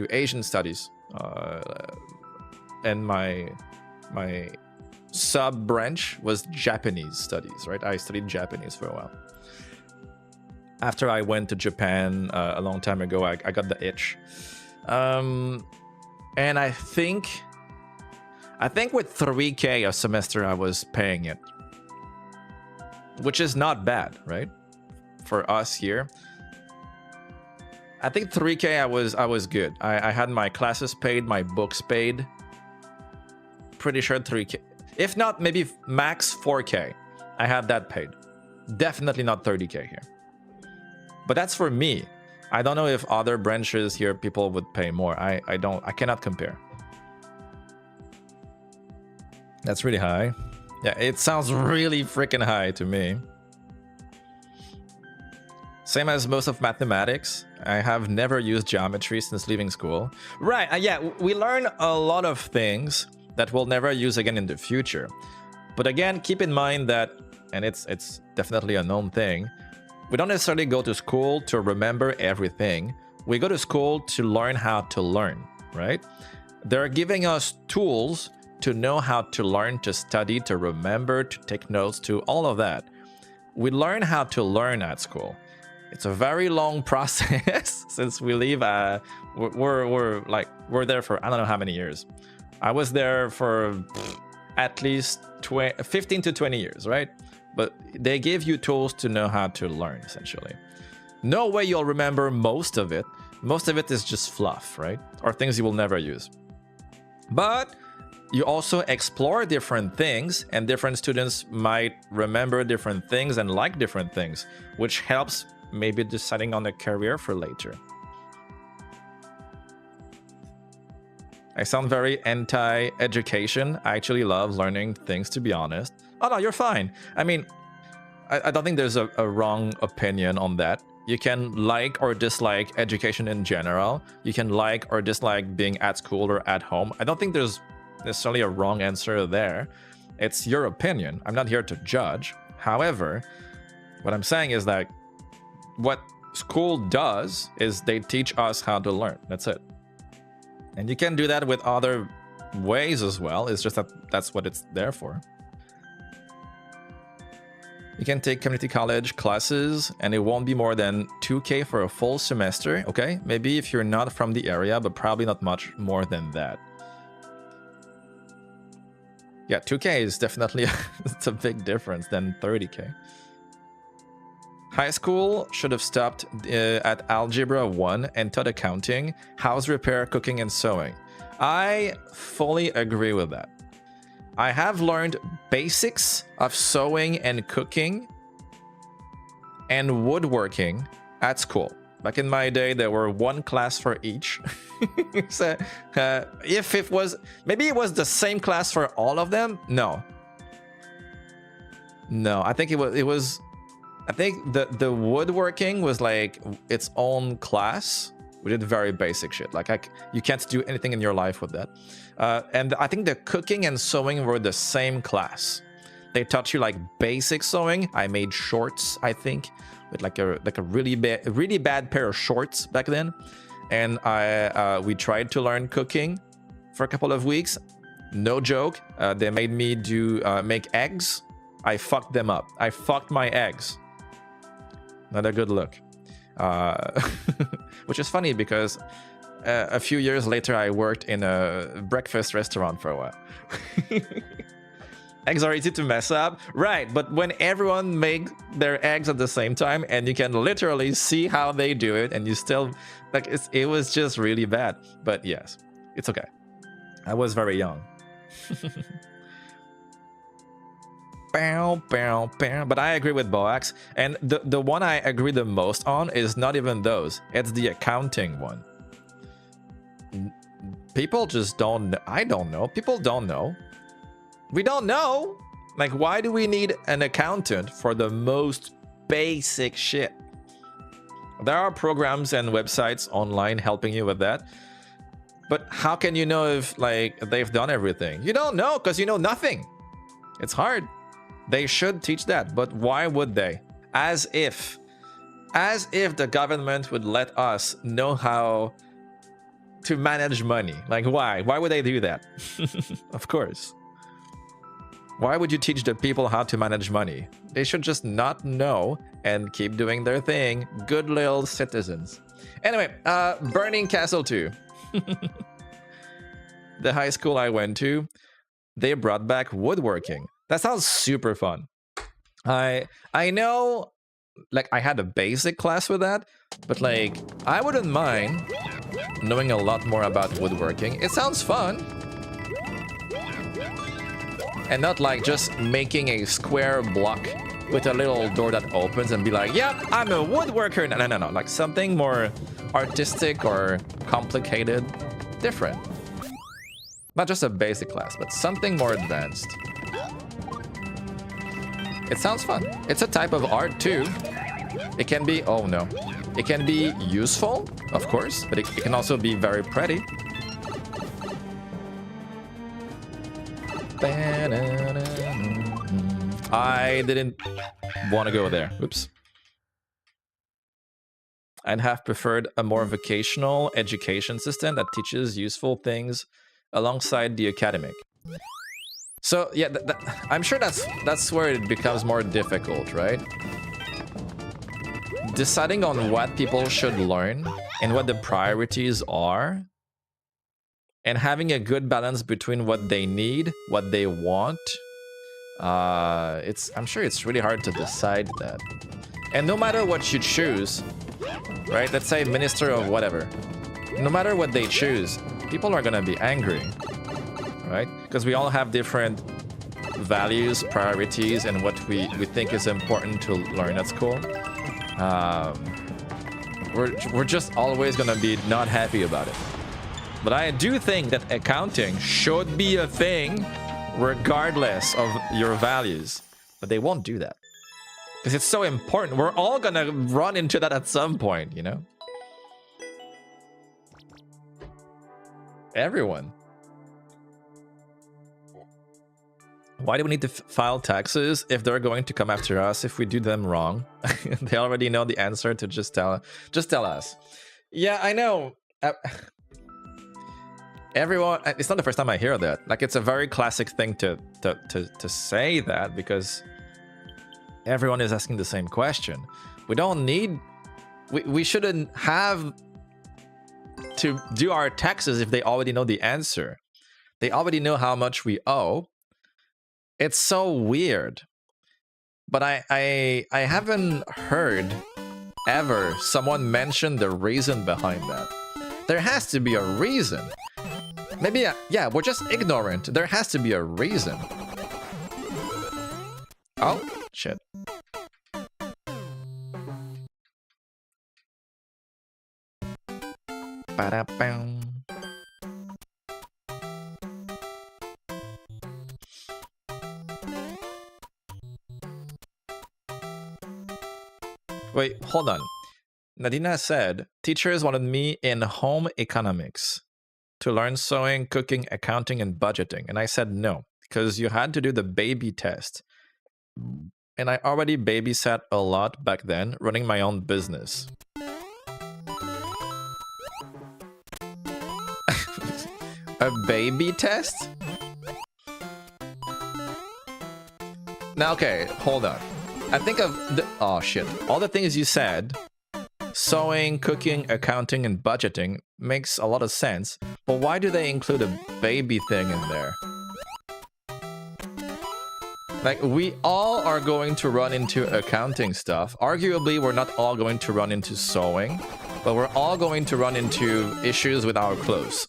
Asian studies, and my sub branch was Japanese studies, right? I studied Japanese for a while. After I went to Japan a long time ago, I got the itch, and I think with 3K a semester I was paying it, which is not bad, right? For us here, I think 3K I was good. I had my classes paid, my books paid. Pretty sure 3K. If not, maybe max 4K. I had that paid. Definitely not 30K here. But that's for me. I don't know if other branches here people would pay more. I cannot compare. That's really high. Yeah, it sounds really freaking high to me. Same as most of mathematics. I have never used geometry since leaving school. Right, yeah, we learn a lot of things that we'll never use again in the future. But again, keep in mind that, and it's definitely a known thing, we don't necessarily go to school to remember everything. We go to school to learn how to learn, right? They're giving us tools to know how to learn, to study, to remember, to take notes, to all of that. We learn how to learn at school. It's a very long process since we leave. We're there for I don't know how many years. I was there for at least 15 to 20 years, right? But they give you tools to know how to learn, essentially. No way you'll remember most of it. Most of it is just fluff, right? Or things you will never use. But you also explore different things, and different students might remember different things and like different things, which helps maybe deciding on a career for later. I sound very anti-education. I actually love learning things, to be honest. Oh no, you're fine. I mean, I don't think there's a wrong opinion on that. You can like or dislike education in general. You can like or dislike being at school or at home. I don't think there's necessarily a wrong answer there. It's your opinion. I'm not here to judge. However, what I'm saying is that what school does is they teach us how to learn. That's it. And you can do that with other ways as well. It's just that that's what it's there for. You can take community college classes and it won't be more than 2K for a full semester, okay? Maybe if you're not from the area, but probably not much more than that. Yeah, 2K is definitely it's a big difference than 30K. High school should have stopped at Algebra 1 and taught accounting, house repair, cooking, and sewing. I fully agree with that. I have learned basics of sewing and cooking and woodworking at school. Back in my day, there were one class for each. So, if it was, maybe it was the same class for all of them. No, I think it was. I think the woodworking was like its own class. We did very basic shit. Like you can't do anything in your life with that. And I think the cooking and sewing were the same class. They taught you like basic sewing. I made shorts, I think, with like a really bad pair of shorts back then. And we tried to learn cooking for a couple of weeks. No joke. They made me make eggs. I fucked them up. I fucked my eggs. Not a good look. Which is funny because a few years later I worked in a breakfast restaurant for a while. Eggs are easy to mess up, right? But when everyone makes their eggs at the same time and you can literally see how they do it and you still like it was just really bad. But yes, it's okay. I was very young. But I agree with Boax, and the one I agree the most on is not even those. It's the accounting one. People just don't. I don't know. People don't know. We don't know. Like, why do we need an accountant for the most basic shit? There are programs and websites online helping you with that. But how can you know if like they've done everything? You don't know because you know nothing. It's hard. They should teach that, but why would they? As if the government would let us know how to manage money. Like, why? Why would they do that? Of course. Why would you teach the people how to manage money? They should just not know and keep doing their thing. Good little citizens. Anyway, Burning Castle 2. The high school I went to, they brought back woodworking. That sounds super fun. I know, like, I had a basic class with that, but like, I wouldn't mind knowing a lot more about woodworking. It sounds fun. And not like just making a square block with a little door that opens and be like, yep, I'm a woodworker. No. Like something more artistic or complicated, different. Not just a basic class, but something more advanced. It sounds fun. It's a type of art too. It can be, oh no. It can be useful, of course, but it can also be very pretty. I didn't want to go there. Oops. I'd have preferred a more vocational education system that teaches useful things alongside the academic. So yeah, I'm sure that's where it becomes more difficult, right? Deciding on what people should learn and what the priorities are, and having a good balance between what they need, what they want. I'm sure it's really hard to decide that. And no matter what you choose, right? Let's say minister of whatever. No matter what they choose, people are gonna be angry, right? Because we all have different values, priorities, and what we think is important to learn at school. We're just always gonna be not happy about it. But I do think that accounting should be a thing regardless of your values. But they won't do that. Because it's so important. We're all gonna run into that at some point, you know? Everyone. Why do we need to file taxes if they're going to come after us if we do them wrong? They already know the answer to just tell us. Yeah, I know. Everyone, it's not the first time I hear that. Like, it's a very classic thing to say that, because everyone is asking the same question. We don't need, we shouldn't have to do our taxes if they already know the answer. They already know how much we owe. It's so weird. But I haven't heard ever someone mention the reason behind that. There has to be a reason. Maybe, yeah, we're just ignorant. There has to be a reason. Oh, shit. Ba-da-bow. Wait, hold on. Nadina said, teachers wanted me in home economics to learn sewing, cooking, accounting, and budgeting. And I said no, because you had to do the baby test. And I already babysat a lot back then, running my own business. A baby test? Now, okay, hold on. I think of the... Oh, shit. All the things you said, sewing, cooking, accounting, and budgeting, makes a lot of sense. But why do they include a baby thing in there? Like, we all are going to run into accounting stuff. Arguably, we're not all going to run into sewing, but we're all going to run into issues with our clothes.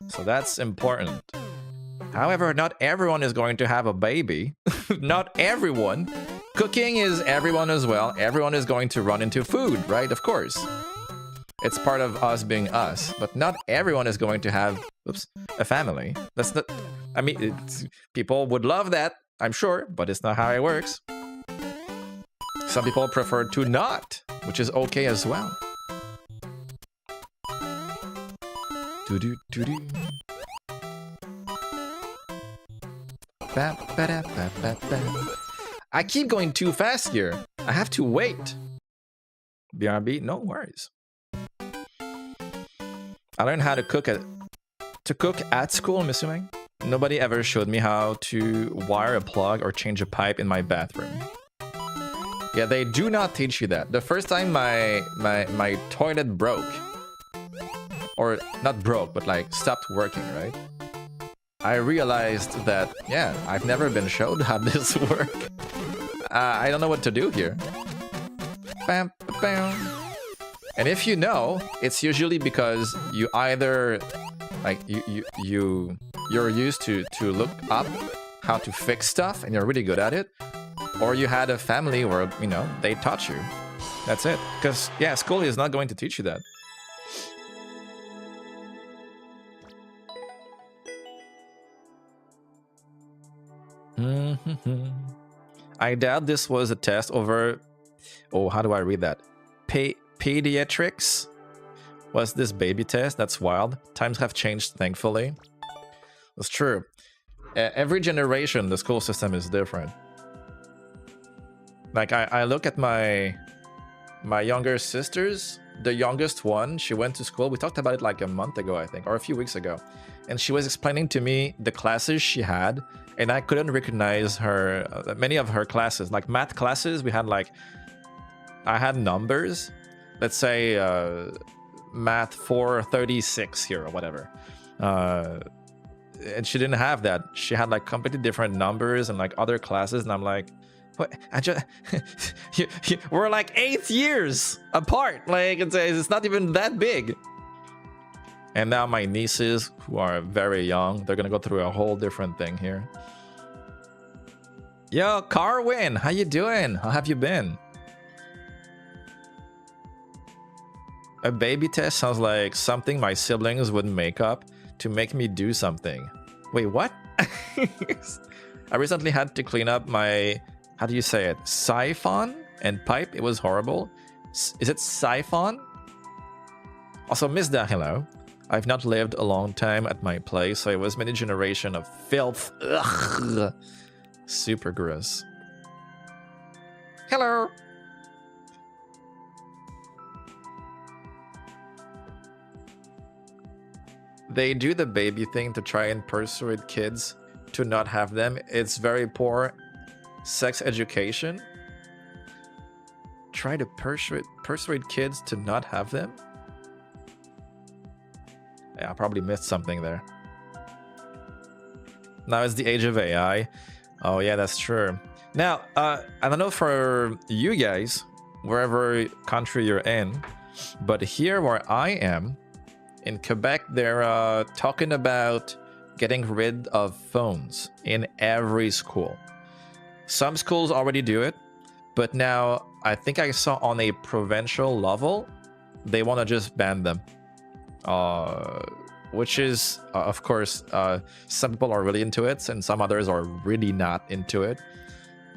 So that's important. However, not everyone is going to have a baby. Not everyone. Cooking is everyone as well. Everyone is going to run into food, right? Of course. It's part of us being us. But not everyone is going to have, oops, a family. That's not... I mean, people would love that, I'm sure, but it's not how it works. Some people prefer to not, which is okay as well. Do-do-do-do. Ba-ba-da-ba-ba-ba. I keep going too fast here. I have to wait. BRB, no worries. I learned how to cook at school, I'm assuming. Nobody ever showed me how to wire a plug or change a pipe in my bathroom. Yeah, they do not teach you that. The first time my toilet broke, or not broke, but like stopped working, right? I realized that, yeah, I've never been showed how this works. I don't know what to do here. Bam, bam. And if you know, it's usually because you either, like, you're used to look up how to fix stuff and you're really good at it, or you had a family where, you know, they taught you. That's it. Because, yeah, school is not going to teach you that. I doubt this was a test over... Oh, how do I read that? Pediatrics? Was this baby test? That's wild. Times have changed, thankfully. That's true. Every generation, the school system is different. Like, I look at my younger sisters. The youngest one, she went to school. We talked about it like a month ago, I think, or a few weeks ago. And she was explaining to me the classes she had, and I couldn't recognize her, many of her classes. Like math classes, we had like, I had numbers. Let's say math 436 here or whatever. And she didn't have that. She had like completely different numbers and like other classes, and I'm like, what? I just we're like 8 years apart. Like it's not even that big. And now my nieces, who are very young, they're gonna go through a whole different thing here. Yo, Carwin, how you doing? How have you been? A baby test sounds like something my siblings would make up to make me do something. Wait, what? I recently had to clean up my, how do you say it? Siphon and pipe. It was horrible. Is it siphon? Also, Miss Da, hello. I've not lived a long time at my place, so it was many generation of filth. Ugh. Super gross. Hello. They do the baby thing to try and persuade kids to not have them. It's very poor sex education. Try to persuade kids to not have them? Yeah, I probably missed something there. Now it's the age of AI. Oh yeah, that's true. Now, I don't know for you guys, wherever country you're in, but here where I am, in Quebec, they're talking about getting rid of phones in every school. Some schools already do it, but now I think I saw on a provincial level, they want to just ban them. Which is, of course, some people are really into it and some others are really not into it.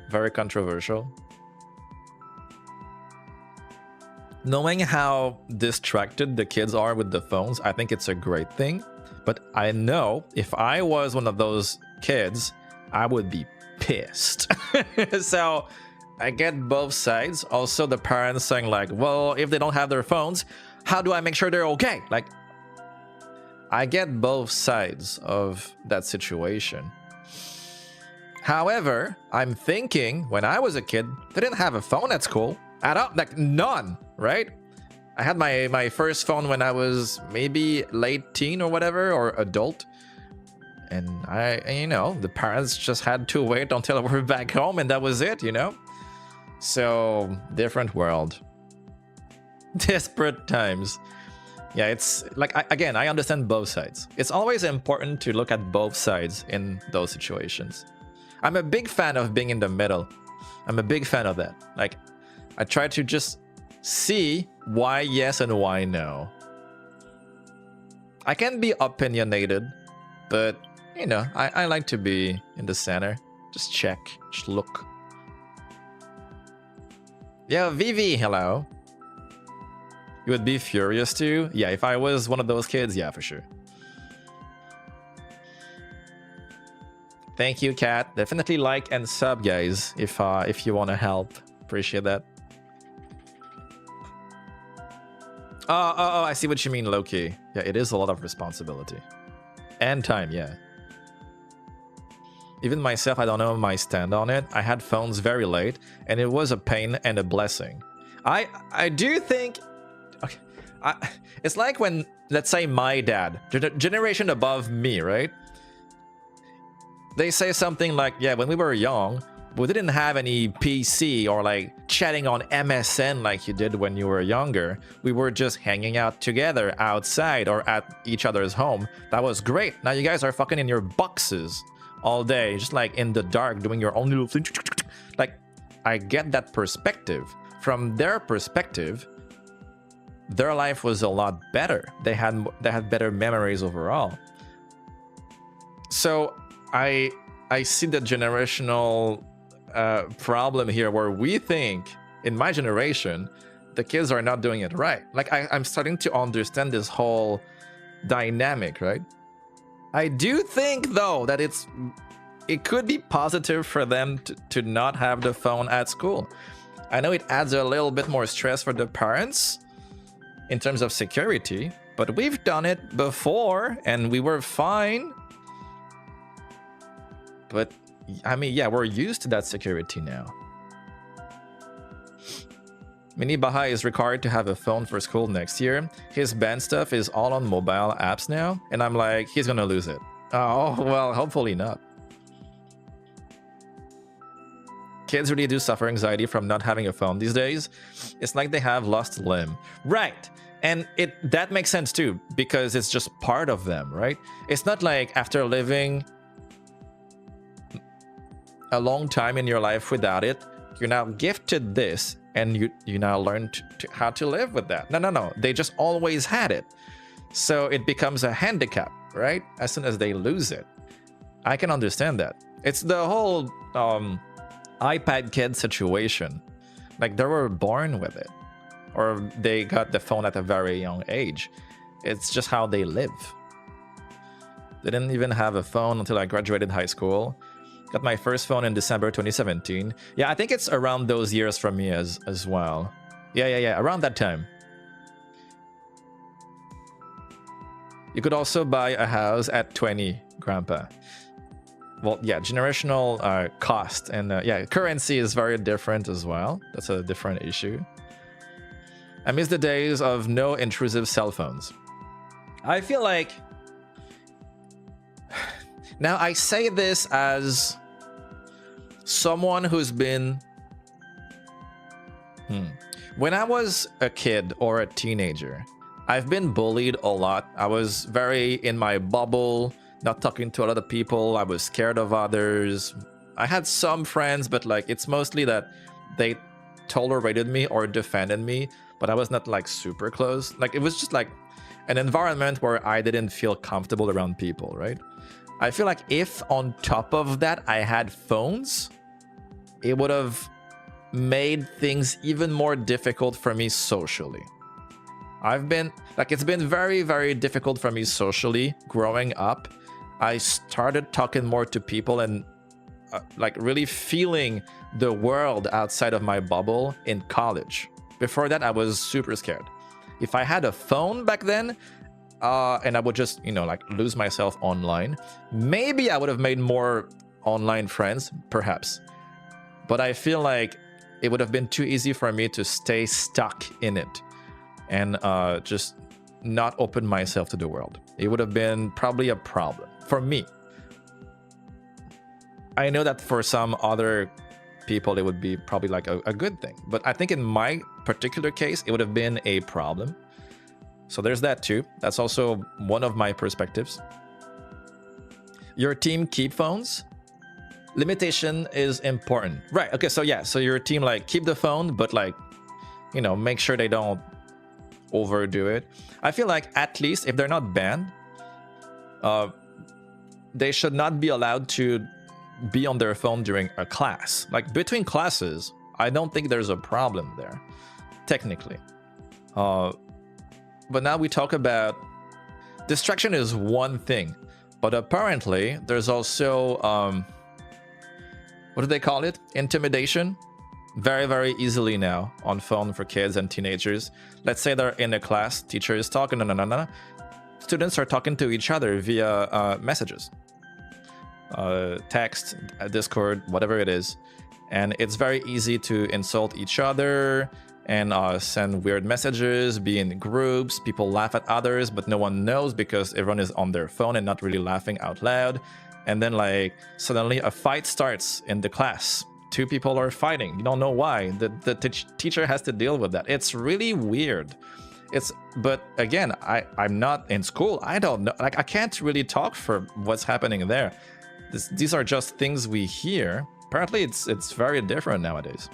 Very controversial. Knowing how distracted the kids are with the phones, I think it's a great thing. But I know if I was one of those kids, I would be pissed. So I get both sides. Also, the parents saying like, well, if they don't have their phones, how do I make sure they're okay? Like, I get both sides of that situation. However, I'm thinking when I was a kid, they didn't have a phone at school at all, like none, right? I had my first phone when I was maybe late teen or whatever, or adult. And you know, the parents just had to wait until we were back home and that was it, you know? So, different world. Desperate times. Yeah, it's like, again, I understand both sides. It's always important to look at both sides in those situations. I'm a big fan of being in the middle. I'm a big fan of that. Like, I try to just see why yes and why no. I can be opinionated, but, you know, I like to be in the center. Just check, just look. Yeah, Vivi, hello. You would be furious too? Yeah, if I was one of those kids, yeah, for sure. Thank you, Kat. Definitely like and sub, guys, if you want to help. Appreciate that. Oh, I see what you mean, Loki. Yeah, it is a lot of responsibility. And time, yeah. Even myself, I don't know my stand on it. I had phones very late, and it was a pain and a blessing. I do think... Okay, it's like when, let's say, my dad, generation above me, right? They say something like, yeah, when we were young, we didn't have any PC or like chatting on MSN like you did when you were younger. We were just hanging out together outside or at each other's home. That was great. Now you guys are fucking in your boxes. all day, just like in the dark doing your own little thing. Like, I get that perspective. From their perspective, their life was a lot better. They had better memories overall. So I see the generational problem here, where we think, in my generation, the kids are not doing it right. Like, I'm starting to understand this whole dynamic, right? I do think, though, that it could be positive for them to not have the phone at school. I know it adds a little bit more stress for the parents in terms of security, but we've done it before and we were fine. But I mean, yeah, we're used to that security now. Mini Baha is required to have a phone for school next year. His band stuff is all on mobile apps now, and I'm like, he's gonna lose it. Oh, well, hopefully not. Kids really do suffer anxiety from not having a phone these days. It's like they have lost a limb. Right. And that makes sense too, because it's just part of them, right? It's not like after living a long time in your life without it, you're now gifted this and you now learn how to live with that. No. They just always had it. So it becomes a handicap, right? As soon as they lose it. I can understand that. It's the whole iPad kid situation. Like, they were born with it, or they got the phone at a very young age. It's just how they live. They didn't even have a phone until I graduated high school. Got my first phone in December 2017. Yeah, I think it's around those years for me as well. Yeah, around that time. You could also buy a house at 20, Grandpa. Well, yeah, generational cost and yeah, currency is very different as well. That's a different issue. I miss the days of no intrusive cell phones. I feel like... Now, I say this as someone who's been... When I was a kid or a teenager, I've been bullied a lot. I was very in my bubble, not talking to a lot of people. I was scared of others. I had some friends, but like, it's mostly that they tolerated me or defended me, but I was not like super close. Like, it was just like an environment where I didn't feel comfortable around people, right? I feel like if on top of that I had phones, it would have made things even more difficult for me socially. It's been very, very difficult for me socially growing up. I started talking more to people and like really feeling the world outside of my bubble in college. Before that, I was super scared. If I had a phone back then, and I would just, like lose myself online, maybe I would have made more online friends, perhaps. But I feel like it would have been too easy for me to stay stuck in it and just not open myself to the world. It would have been probably a problem for me. I know that for some other people, it would be probably like a good thing. But I think in my particular case, it would have been a problem. So there's that too. That's also one of my perspectives. Your team keep phones? Limitation is important. Right, okay, so yeah, so your team like keep the phone, but like, make sure they don't overdo it. I feel like at least if they're not banned, they should not be allowed to be on their phone during a class. Like between classes, I don't think there's a problem there, technically. But now we talk about distraction is one thing, but apparently there's also, what do they call it? Intimidation. Very, very easily now on phone for kids and teenagers. Let's say they're in a class, teacher is talking, students are talking to each other via messages, text, Discord, whatever it is. And it's very easy to insult each other and send weird messages, be in groups, people laugh at others, but no one knows because everyone is on their phone and not really laughing out loud. And then like suddenly a fight starts in the class. Two people are fighting. You don't know why. The teacher has to deal with that. It's really weird. But again, I'm not in school. I don't know. Like, I can't really talk for what's happening there. These are just things we hear. Apparently, it's very different nowadays.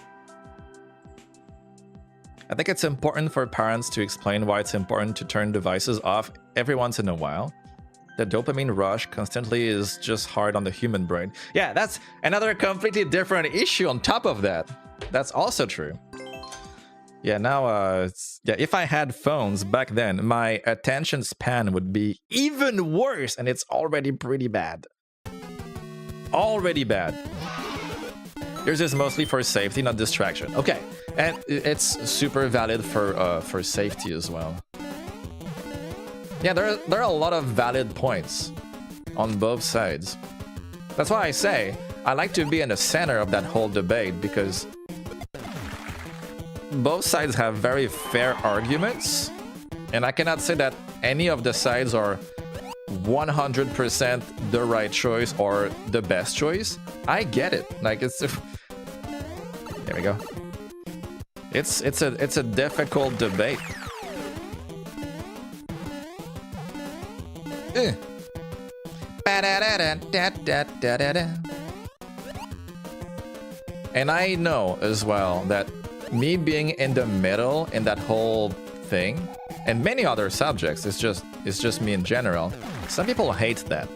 I think it's important for parents to explain why it's important to turn devices off every once in a while. The dopamine rush constantly is just hard on the human brain. Yeah, that's another completely different issue on top of that. That's also true. Yeah, now, yeah, if I had phones back then, my attention span would be even worse, and it's already pretty bad. Already bad. Yours is mostly for safety, not distraction. Okay, and it's super valid for safety as well. Yeah, there are a lot of valid points on both sides. That's why I say I like to be in the center of that whole debate, because both sides have very fair arguments, and I cannot say that any of the sides are 100% the right choice or the best choice. I get it. Like, it's there we go. It's a difficult debate. And I know as well that me being in the middle in that whole thing, and many other subjects, it's just me in general. Some people hate that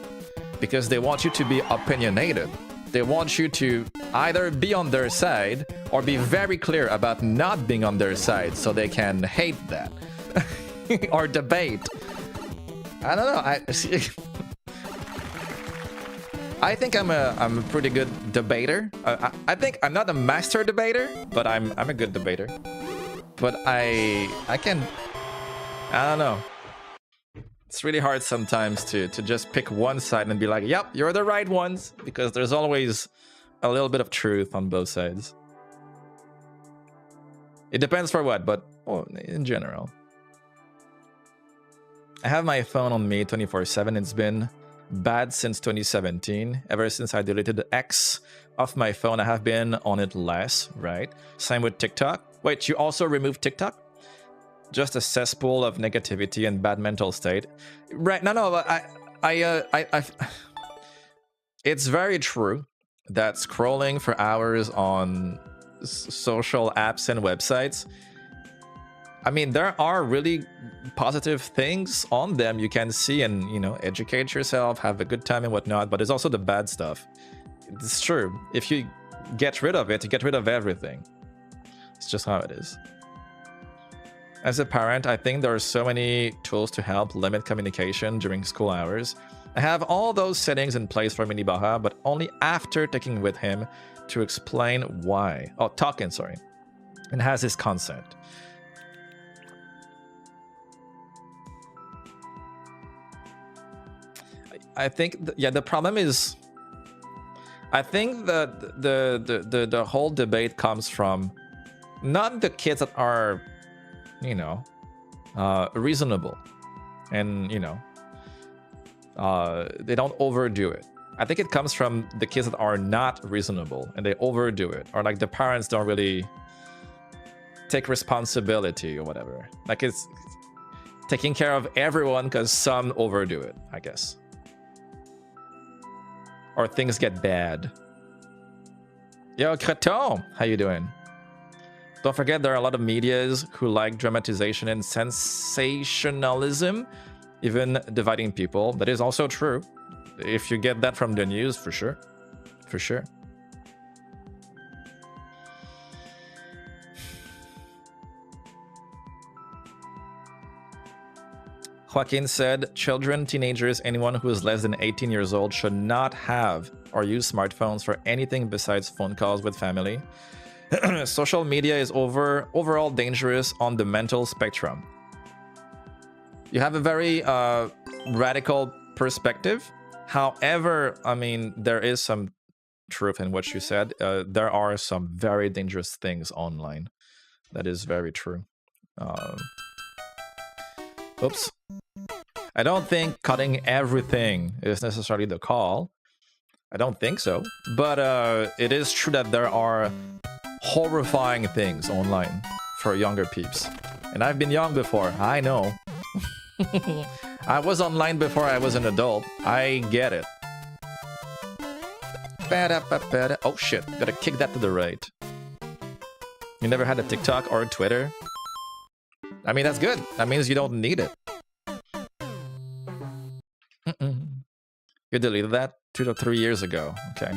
because they want you to be opinionated. They want you to either be on their side or be very clear about not being on their side so they can hate that or debate. I don't know. I think I'm a pretty good debater. I think I'm not a master debater, but I'm a good debater. But I don't know. It's really hard sometimes to just pick one side and be like, yep, you're the right ones, because there's always a little bit of truth on both sides. It depends for what, but in general. I have my phone on me 24/7. It's been bad since 2017. Ever since I deleted the X off my phone, I have been on it less, right? Same with TikTok. Wait, you also removed TikTok? Just a cesspool of negativity and bad mental state. Right, no, it's very true that scrolling for hours on social apps and websites, I mean, there are really positive things on them you can see and, you know, educate yourself, have a good time and whatnot, but there's also the bad stuff. It's true. If you get rid of it, you get rid of everything. It's just how it is. As a parent, I think there are so many tools to help limit communication during school hours. I have all those settings in place for Mini Baha, but only after talking with him to explain why. Oh, talking, sorry. And has his consent. I think, yeah, the problem is, I think that the whole debate comes from not the kids that are, you know, reasonable, and, you know, they don't overdo it. I think it comes from the kids that are not reasonable and they overdo it, or like the parents don't really take responsibility or whatever. Like, it's taking care of everyone because some overdo it, I guess. Or things get bad. Yo, Creton, how you doing? Don't forget, there are a lot of medias who like dramatization and sensationalism, even dividing people. That is also true. If you get that from the news, for sure. For sure. Joaquin said, children, teenagers, anyone who is less than 18 years old should not have or use smartphones for anything besides phone calls with family. Social media is overall dangerous on the mental spectrum. You have a very radical perspective. However, I mean, there is some truth in what you said. There are some very dangerous things online. That is very true. Oops. I don't think cutting everything is necessarily the call. I don't think so. But it is true that there are horrifying things online for younger peeps. And I've been young before, I know. I was online before I was an adult. I get it. Oh shit, gotta kick that to the right. You never had a TikTok or a Twitter? I mean, that's good. That means you don't need it. You deleted that 2 to 3 years ago. Okay.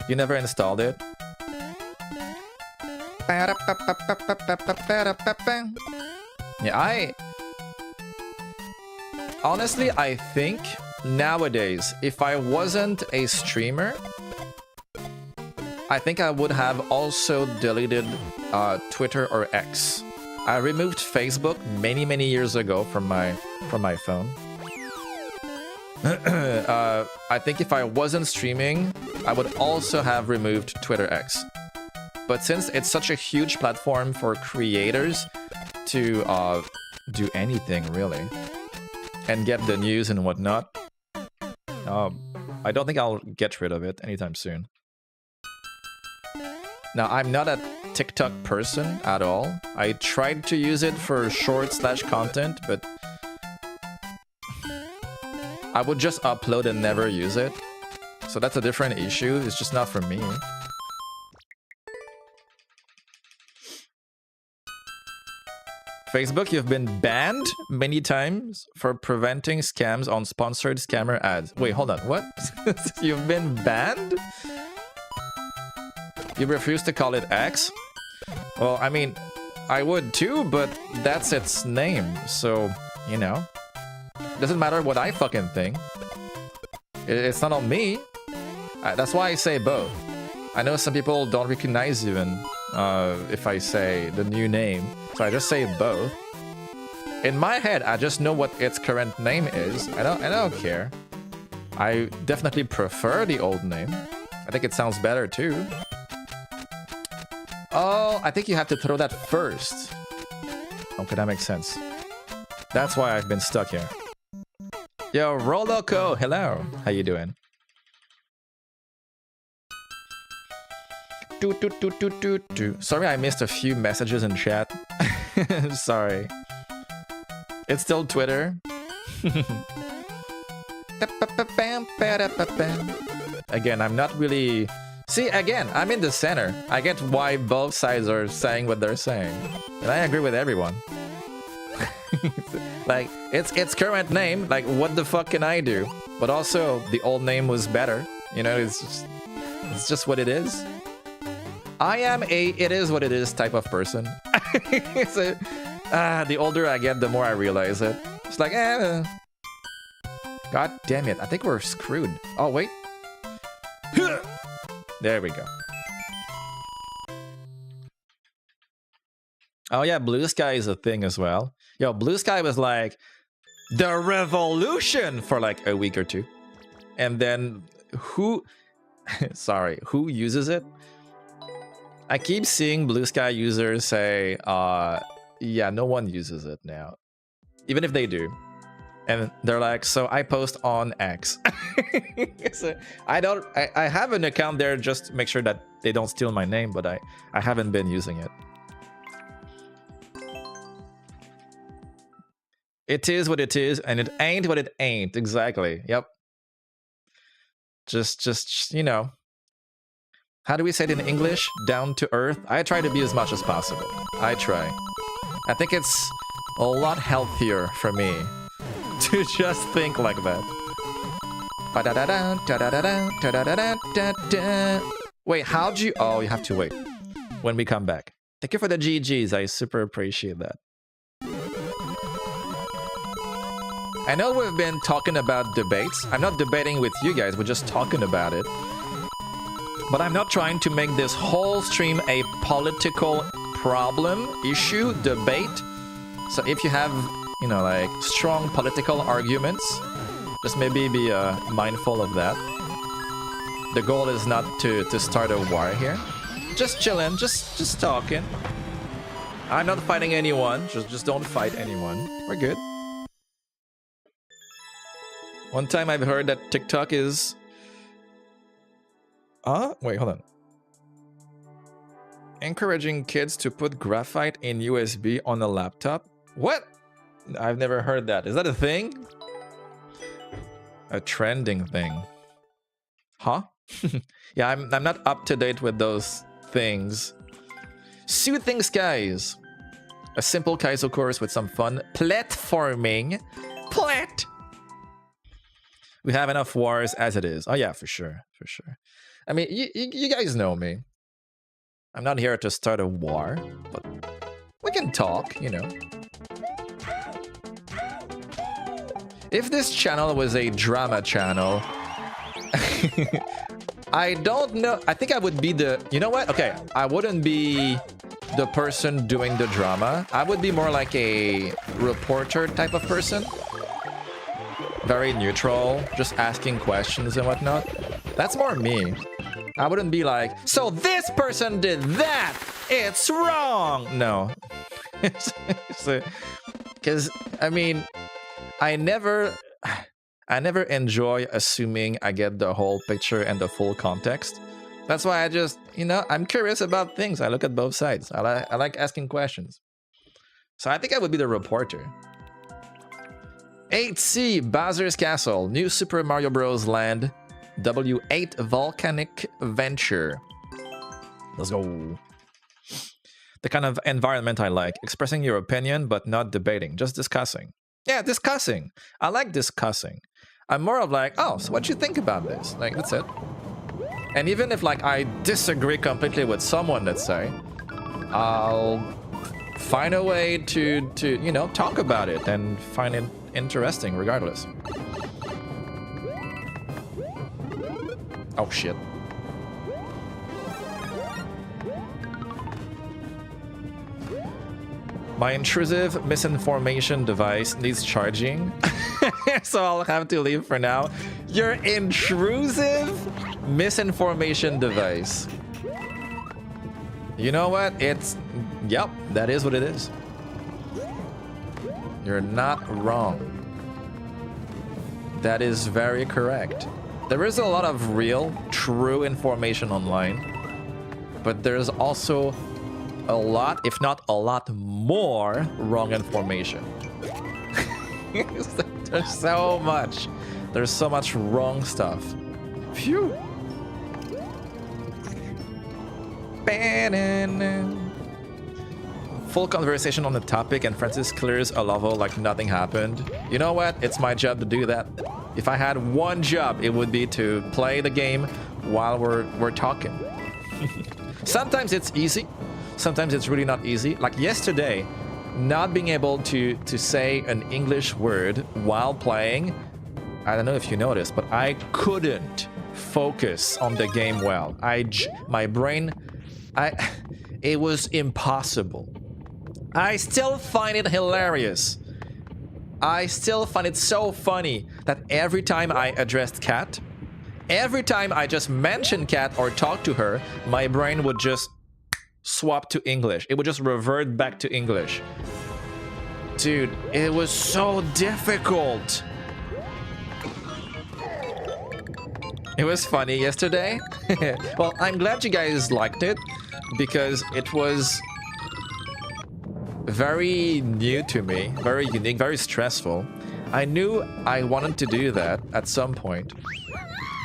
You never installed it? Yeah, honestly, I think nowadays, if I wasn't a streamer, I think I would have also deleted Twitter or X. I removed Facebook many years ago from my phone. I think if I wasn't streaming, I would also have removed Twitter X. But since it's such a huge platform for creators to do anything really and get the news and whatnot, I don't think I'll get rid of it anytime soon. Now, I'm not a TikTok person at all. I tried to use it for short/content, but I would just upload and never use it. So that's a different issue. It's just not for me. Facebook, you've been banned many times for preventing scams on sponsored scammer ads. Wait, hold on. What? You've been banned? You refuse to call it X? Well, I mean, I would too, but that's its name. So, you know. Doesn't matter what I fucking think. It's not on me. That's why I say both. I know some people don't recognize even if I say the new name. So I just say both. In my head, I just know what its current name is. I don't care. I definitely prefer the old name. I think it sounds better too. Oh, I think you have to throw that first. Okay, that makes sense. That's why I've been stuck here. Yo, Roloco, hello. How you doing? Sorry, I missed a few messages in chat. Sorry. It's still Twitter. Again, I'm not really... See, again, I'm in the center. I get why both sides are saying what they're saying. And I agree with everyone. Like, its current name, like, what the fuck can I do? But also, the old name was better. You know, it's just what it is. I am a it is what it is type of person. So, the older I get, the more I realize it. It's like, God damn it, I think we're screwed. Oh, wait. There we go. Oh yeah, Blue Sky is a thing as well. Yo, Blue Sky was like the revolution for like a week or two. And then who... Sorry, who uses it? I keep seeing Blue Sky users say, yeah, no one uses it now. Even if they do. And they're like, so I post on X. So I have an account there just to make sure that they don't steal my name, but I haven't been using it. It is what it is, and it ain't what it ain't. Exactly. Yep. Just, you know. How do we say it in English? Down to earth? I try to be as much as possible. I try. I think it's a lot healthier for me to just think like that. Wait, how'd you... Oh, you have to wait when we come back. Thank you for the GGs. I super appreciate that. I know we've been talking about debates. I'm not debating with you guys. We're just talking about it. But I'm not trying to make this whole stream a political problem, issue, debate. So if you have, you know, like strong political arguments, just maybe be mindful of that. The goal is not to start a war here. Just chilling, just talking. I'm not fighting anyone. Just don't fight anyone. We're good. One time I've heard that TikTok is... Wait, hold on. Encouraging kids to put graphite in USB on a laptop? What? I've never heard that. Is that a thing? A trending thing. Huh? Yeah, I'm not up to date with those things. Soothing Skies. A simple Kaizo course with some fun platforming. Plat! We have enough wars as it is. Oh yeah, for sure, for sure. I mean, you guys know me. I'm not here to start a war, but we can talk, you know. If this channel was a drama channel, I don't know. I think I would be the... You know what? Okay, I wouldn't be the person doing the drama. I would be more like a reporter type of person. Very neutral, just asking questions and whatnot. That's more me. I wouldn't be like, so this person did that! It's wrong! No. Because, I mean, I never enjoy assuming I get the whole picture and the full context. That's why I just, you know, I'm curious about things. I look at both sides. I like asking questions. So I think I would be the reporter. 8C, Bowser's Castle, New Super Mario Bros. Land, W8 Volcanic Venture. Let's go. The kind of environment I like. Expressing your opinion, but not debating. Just discussing. Yeah, discussing. I like discussing. I'm more of like, oh, so what you think about this? Like, that's it. And even if, like, I disagree completely with someone, let's say, I'll find a way to you know, talk about it and find it interesting regardless. Oh, shit. My intrusive misinformation device needs charging, so I'll have to leave for now. Your intrusive misinformation device. You know what? It's... Yep, that is what it is. You're not wrong. That is very correct. There is a lot of real, true information online, but there's also a lot, if not a lot more, wrong information. There's so much. There's so much wrong stuff. Phew. Full conversation on the topic and Francis clears a level like nothing happened. You know what? It's my job to do that. If I had one job, it would be to play the game while we're talking. Sometimes it's easy. Sometimes it's really not easy. Like yesterday, not being able to say an English word while playing. I don't know if you noticed, but I couldn't focus on the game well. My brain, it was impossible. I still find it hilarious. I still find it so funny that every time I addressed Kat, every time I just mentioned Kat or talk to her, my brain would just swap to English. It would just revert back to English. Dude, it was so difficult. It was funny yesterday. Well, I'm glad you guys liked it because it was very new to me, very unique, very stressful. I knew I wanted to do that at some point.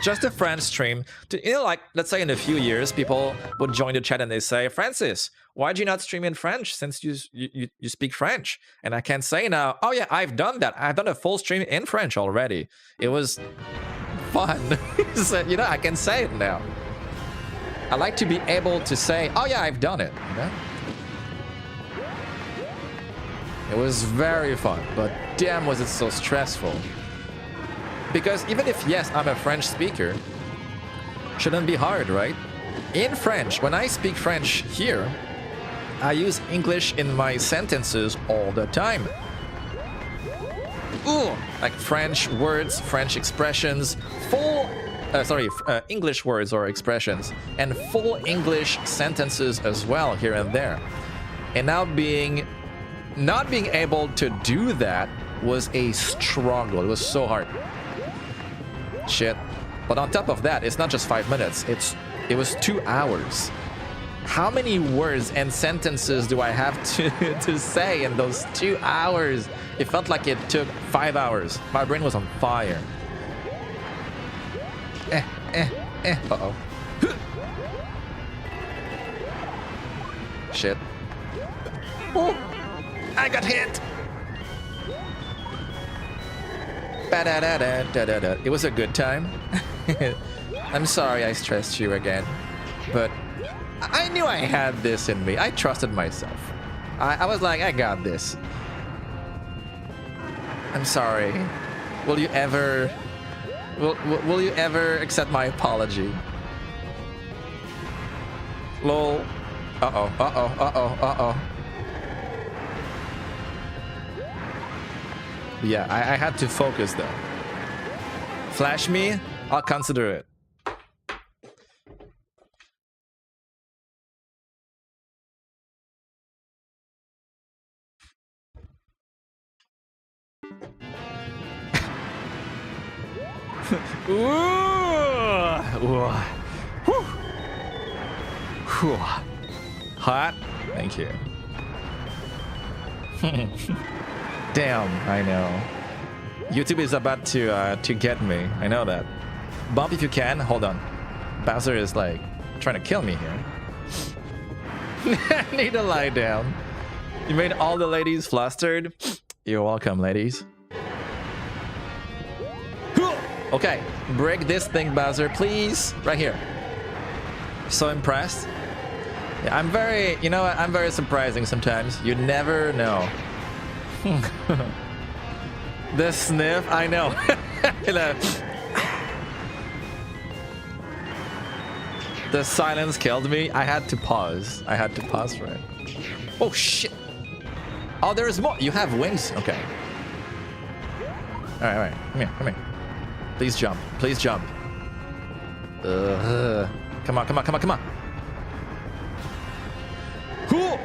Just a French stream. You know, like, let's say in a few years, people would join the chat and they say, Francis, why'd you not stream in French since you speak French? And I can say now, oh yeah, I've done that. I've done a full stream in French already. It was fun. So, you know, I can say it now. I like to be able to say, oh yeah, I've done it. You know? It was very fun, but damn was it so stressful. Because even if, yes, I'm a French speaker, shouldn't be hard, right? In French, when I speak French here, I use English in my sentences all the time. Ooh, like French words, French expressions, English words or expressions, and full English sentences as well here and there. And now not being able to do that was a struggle. It was so hard. Shit. But on top of that, it's not just 5 minutes. It was 2 hours. How many words and sentences do I have to say in those 2 hours? It felt like it took 5 hours. My brain was on fire. Uh-oh. Shit. Oh, I got hit. Ba-da-da-da-da-da-da. It was a good time. I'm sorry I stressed you again, but I knew I had this in me. I trusted myself. I was like, I got this. I'm sorry. Will you ever... Will you ever accept my apology? Lol. Uh-oh, uh-oh, uh-oh, uh-oh. Yeah, I had to focus though. Flash me? I'll consider it. Ooh. Whew. Whew. Hot? Thank you. Damn, I know. YouTube is about to get me. I know that. Bump if you can. Hold on. Bowser is like trying to kill me here. I need to lie down. You made all the ladies flustered. You're welcome, ladies. Okay, break this thing, Bowser, please. Right here. So impressed. Yeah, I'm very, you know what? I'm very surprising sometimes. You never know. The sniff, I know. The silence killed me. I had to pause. I had to pause for it. Oh shit. Oh, there's more. You have wings. Okay. All right. Come here. Come here. Please jump. Please jump. Come on. Come on. Come on. Come on. Cool.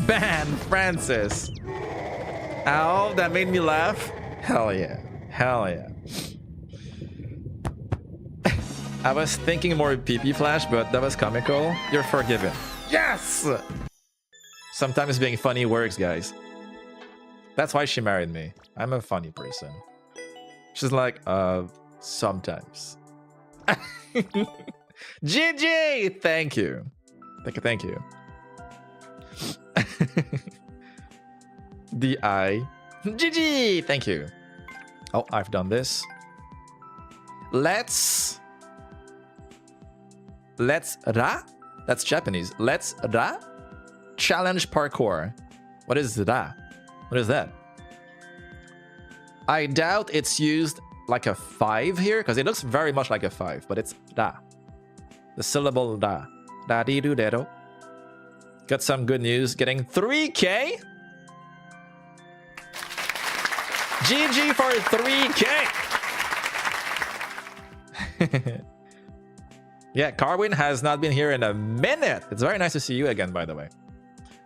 Ban Francis. Ow, that made me laugh. Hell yeah. Hell yeah. I was thinking more PP Flash, but that was comical. You're forgiven. Yes! Sometimes being funny works, guys. That's why she married me. I'm a funny person. She's like, sometimes. GG! Thank you. Thank you. DI. GG! Thank you. Oh, I've done this. Let's ra? That's Japanese. Let's ra? Challenge parkour. What is ra? What is that? I doubt it's used like a 5 here, because it looks very much like a 5, but it's ra. The syllable ra. Da-dee-doo-de-do. Got some good news. Getting 3K? GG for 3K! Yeah, Carwin has not been here in a minute. It's very nice to see you again, by the way.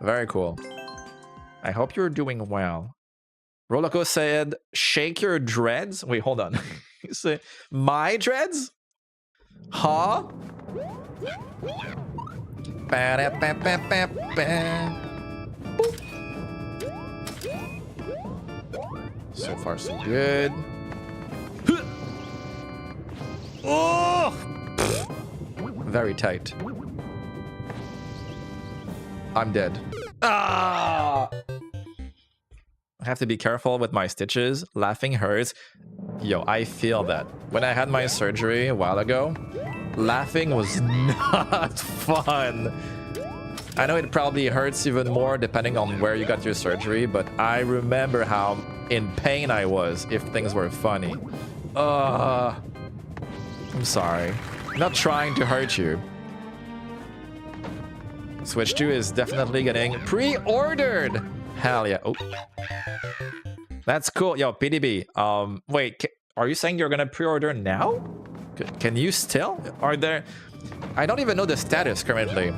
Very cool. I hope you're doing well. Roloko said, shake your dreads. Wait, hold on. You say, my dreads? Huh? So far, so good. Oh! Very tight. I'm dead. Ah! I have to be careful with my stitches. Laughing hurts. Yo, I feel that. When I had my surgery a while ago, laughing was not fun. I know it probably hurts even more depending on where you got your surgery, but I remember how in pain I was if things were funny. I'm sorry. I'm not trying to hurt you. Switch 2 is definitely getting pre-ordered. Hell yeah. Oh. That's cool. Yo, PDB. Wait, are you saying you're gonna pre-order now? Can you still? Are there... I don't even know the status currently.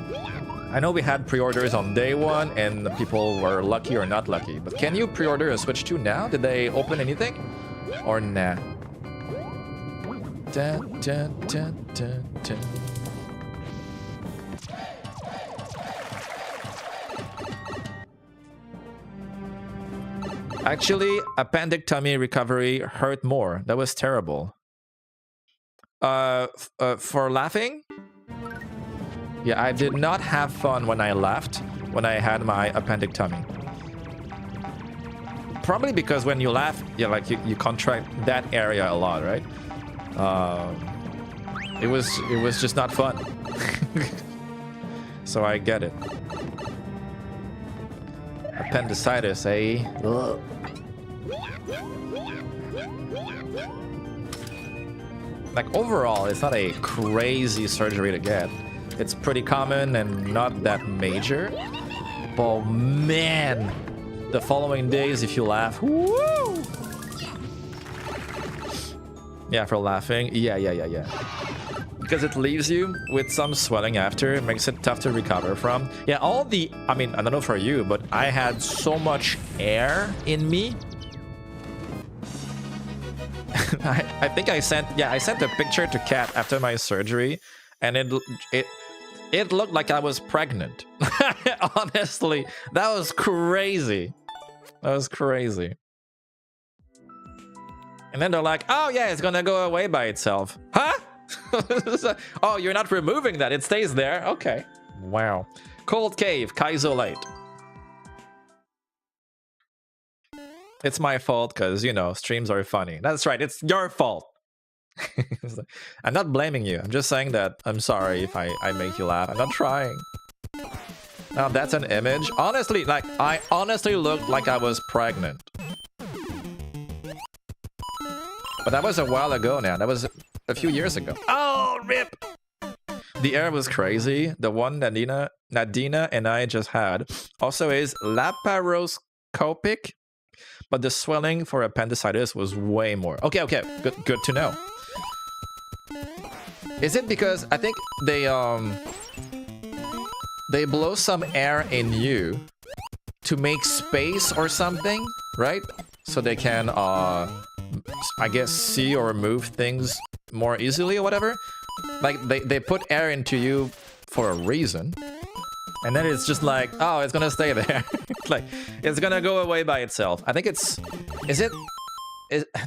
I know we had pre-orders on day 1 and people were lucky or not lucky. But can you pre-order a Switch 2 now? Did they open anything? Or nah? Dun, dun, dun, dun, dun. Actually, appendectomy recovery hurt more. That was terrible. For laughing? Yeah, I did not have fun when I laughed when I had my appendectomy. Probably because when you laugh, yeah, like you contract that area a lot, right? It was just not fun. So I get it. Appendicitis, eh? Ugh. Like overall, it's not a crazy surgery to get. It's pretty common and not that major. But man, the following days, if you laugh, woo! Yeah, for laughing, yeah. Because it leaves you with some swelling after. It makes it tough to recover from. Yeah, I mean, I don't know for you, but I had so much air in me. I think I sent a picture to Kat after my surgery, and it looked like I was pregnant. Honestly, that was crazy. That was crazy. And then they're like, oh yeah, it's gonna go away by itself. Huh? Oh, you're not removing that. It stays there. Okay. Wow. Cold Cave, Kaisolite. It's my fault because, you know, streams are funny. That's right. It's your fault. I'm not blaming you. I'm just saying that I'm sorry if I make you laugh. I'm not trying. Now, that's an image. Honestly, like, I honestly looked like I was pregnant. But that was a while ago now. That was a few years ago. Oh, rip! The air was crazy. The one Nadina and I just had also is laparoscopic, but the swelling for appendicitis was way more. Okay, good to know. Is it because I think they blow some air in you to make space or something, right? So they can I guess see or move things more easily or whatever. Like they put air into you for a reason. And then it's just like, oh, it's gonna stay there. Like, it's gonna go away by itself. I think it's...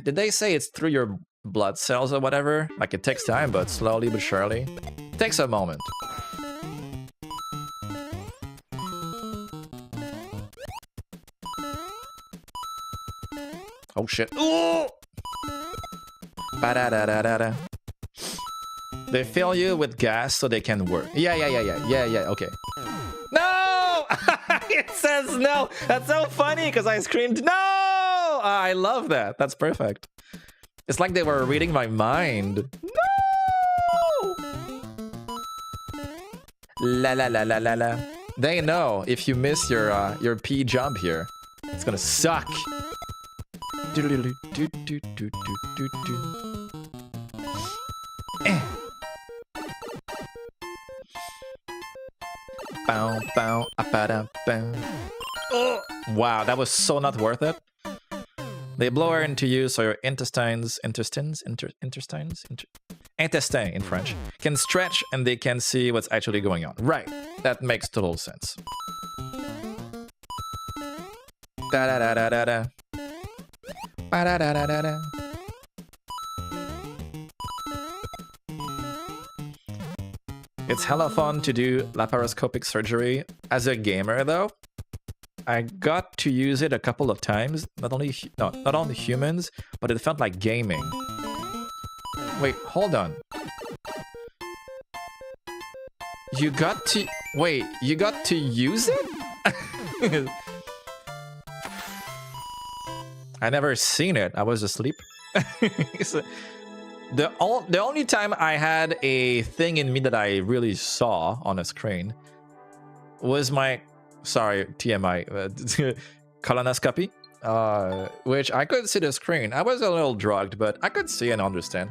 Did they say it's through your blood cells or whatever? Like, it takes time, but slowly but surely. It takes a moment. Oh, shit. Ooh! Ba-da-da-da-da-da. They fill you with gas so they can work. Yeah, okay. No! It says no! That's so funny because I screamed no! I love that. That's perfect. It's like they were reading my mind. No! La la la la la la. They know if you miss your P jump here, it's gonna suck. Bow, bow, bow. Oh, wow, that was so not worth it. They blow air into you so your intestine in French, can stretch and they can see what's actually going on. Right, that makes total sense. Da-da-da-da-da-da. Ba-da-da-da-da-da. It's hella fun to do laparoscopic surgery. As a gamer, though, I got to use it a couple of times. Not only humans, but it felt like gaming. Wait, hold on. You got to... Wait, you got to use it? I never seen it. I was asleep. So, the only time I had a thing in me that I really saw on a screen was my... Sorry, TMI. Colonoscopy. Which I could see the screen. I was a little drugged, but I could see and understand.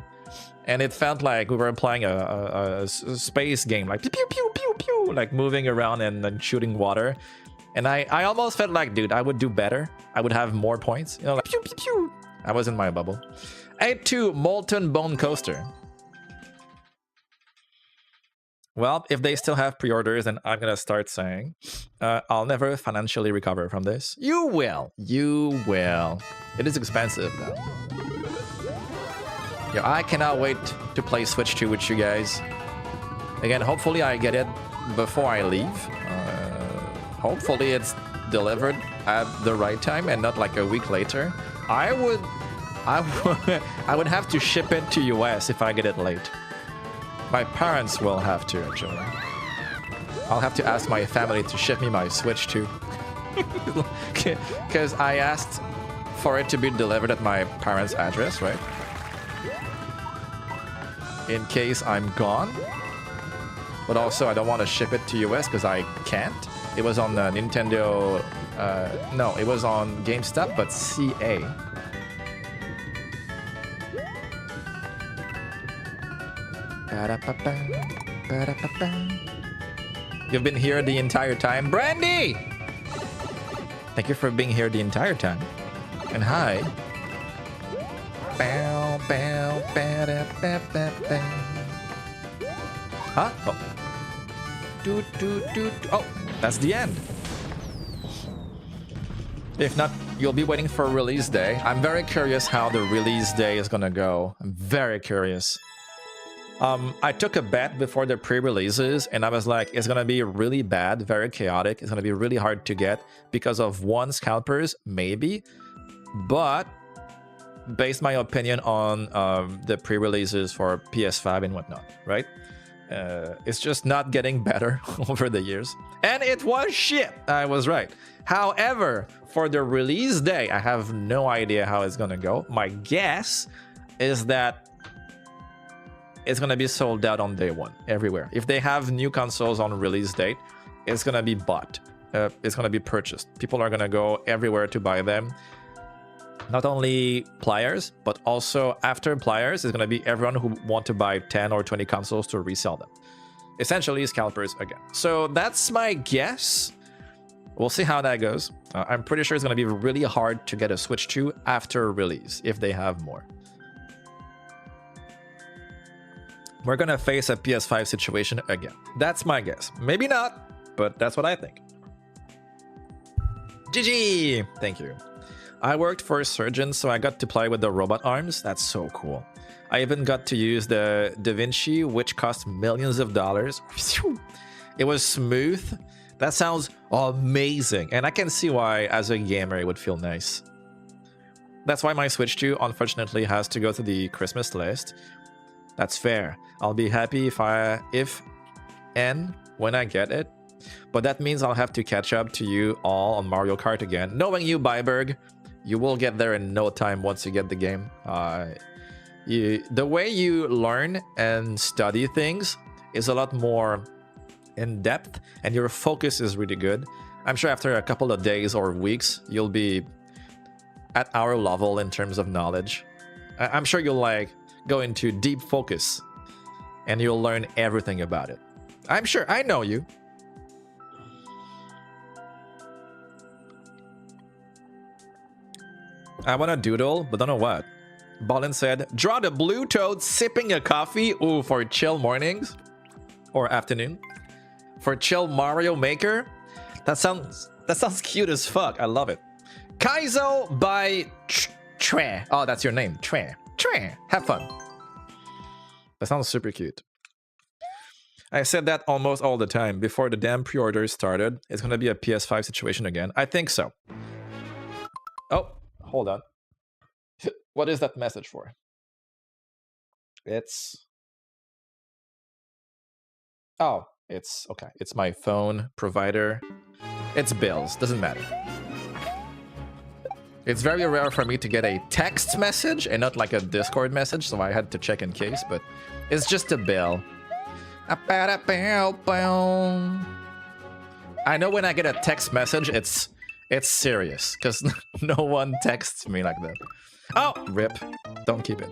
And it felt like we were playing a space game. Like, pew, pew, pew, pew. Like, moving around and shooting water. And I almost felt like, dude, I would do better. I would have more points. You know, like, pew, pew, pew. I was in my bubble. 8-2 Molten Bone Coaster. Well, if they still have pre-orders, then I'm gonna start saying, I'll never financially recover from this. You will. You will. It is expensive, though. Yeah, I cannot wait to play Switch 2 with you guys. Again, hopefully I get it before I leave. Hopefully it's delivered at the right time and not like a week later. I would have to ship it to US if I get it late. My parents will have to, actually. I'll have to ask my family to ship me my Switch 2. Because I asked for it to be delivered at my parents' address, right? In case I'm gone. But also, I don't want to ship it to US because I can't. It was on Nintendo... no, it was on GameStop, but CA. You've been here the entire time. Brandy! Thank you for being here the entire time. And hi. Huh? Oh. Oh, that's the end. If not, you'll be waiting for release day. I'm very curious how the release day is gonna go. I'm very curious. I took a bet before the pre-releases, and I was like, it's gonna be really bad, very chaotic. It's gonna be really hard to get because of one scalpers, maybe. But based my opinion on the pre-releases for PS5 and whatnot, right? It's just not getting better over the years. And it was shit. I was right. However, for the release day, I have no idea how it's gonna go. My guess is that it's gonna be sold out on day one everywhere. If they have new consoles on release date, it's gonna be bought. It's gonna be purchased. People are gonna go everywhere to buy them. Not only players, but also after players, it's gonna be everyone who want to buy 10 or 20 consoles to resell them. Essentially, scalpers again. So that's my guess. We'll see how that goes. I'm pretty sure it's gonna be really hard to get a Switch 2 after release if they have more. We're gonna face a PS5 situation again. That's my guess. Maybe not, but that's what I think. GG! Thank you. I worked for a surgeon, so I got to play with the robot arms. That's so cool. I even got to use the Da Vinci, which cost millions of dollars. It was smooth. That sounds amazing. And I can see why, as a gamer, it would feel nice. That's why my Switch 2, unfortunately, has to go to the Christmas list. That's fair. I'll be happy if and when I get it. But that means I'll have to catch up to you all on Mario Kart again. Knowing you, Byberg, you will get there in no time once you get the game. The way you learn and study things is a lot more in depth, and your focus is really good. I'm sure after a couple of days or weeks, you'll be at our level in terms of knowledge. I'm sure you'll like go into deep focus and you'll learn everything about it. I'm sure. I know you. I want to doodle, but don't know what. Ballin said, draw the blue toad sipping a coffee. Ooh, for chill mornings or afternoon. For chill Mario Maker. That sounds cute as fuck. I love it. Kaizo by Tre. Oh, that's your name. Tre. Have fun. That sounds super cute. I said that almost all the time. Before the damn pre-orders started, it's gonna be a PS5 situation again. I think so. Oh, hold on. What is that message for? Oh, it's okay. It's my phone provider. It's bills. Doesn't matter. It's very rare for me to get a text message and not like a Discord message, so I had to check in case, but it's just a bill. I know when I get a text message, it's serious, because no one texts me like that. Oh, rip. Don't keep it.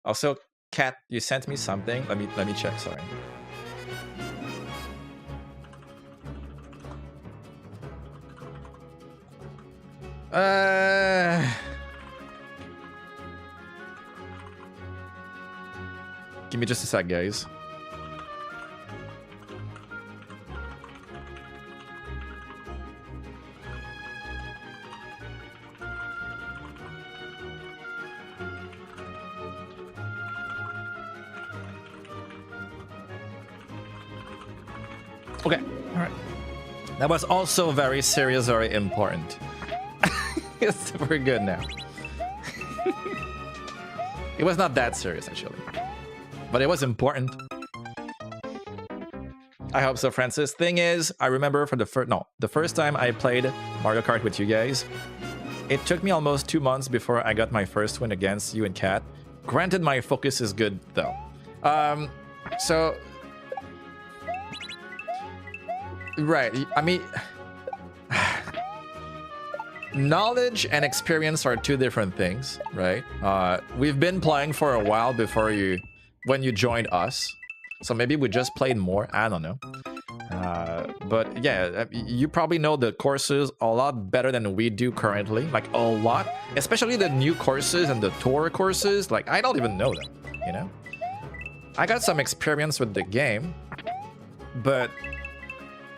Also, Kat, you sent me something. Let me check, sorry. Give me just a sec, guys. Okay, all right. That was also very serious, very important. It's super good now. It was not that serious, actually. But it was important. I hope so, Francis. Thing is, I remember for the first time I played Mario Kart with you guys, it took me almost 2 months before I got my first win against you and Kat. Granted, my focus is good, though. So... Right, I mean... Knowledge and experience are two different things, right? We've been playing for a while before when you joined us. So maybe we just played more, I don't know. But yeah, you probably know the courses a lot better than we do currently. Like, a lot. Especially the new courses and the tour courses. Like, I don't even know them, you know? I got some experience with the game. But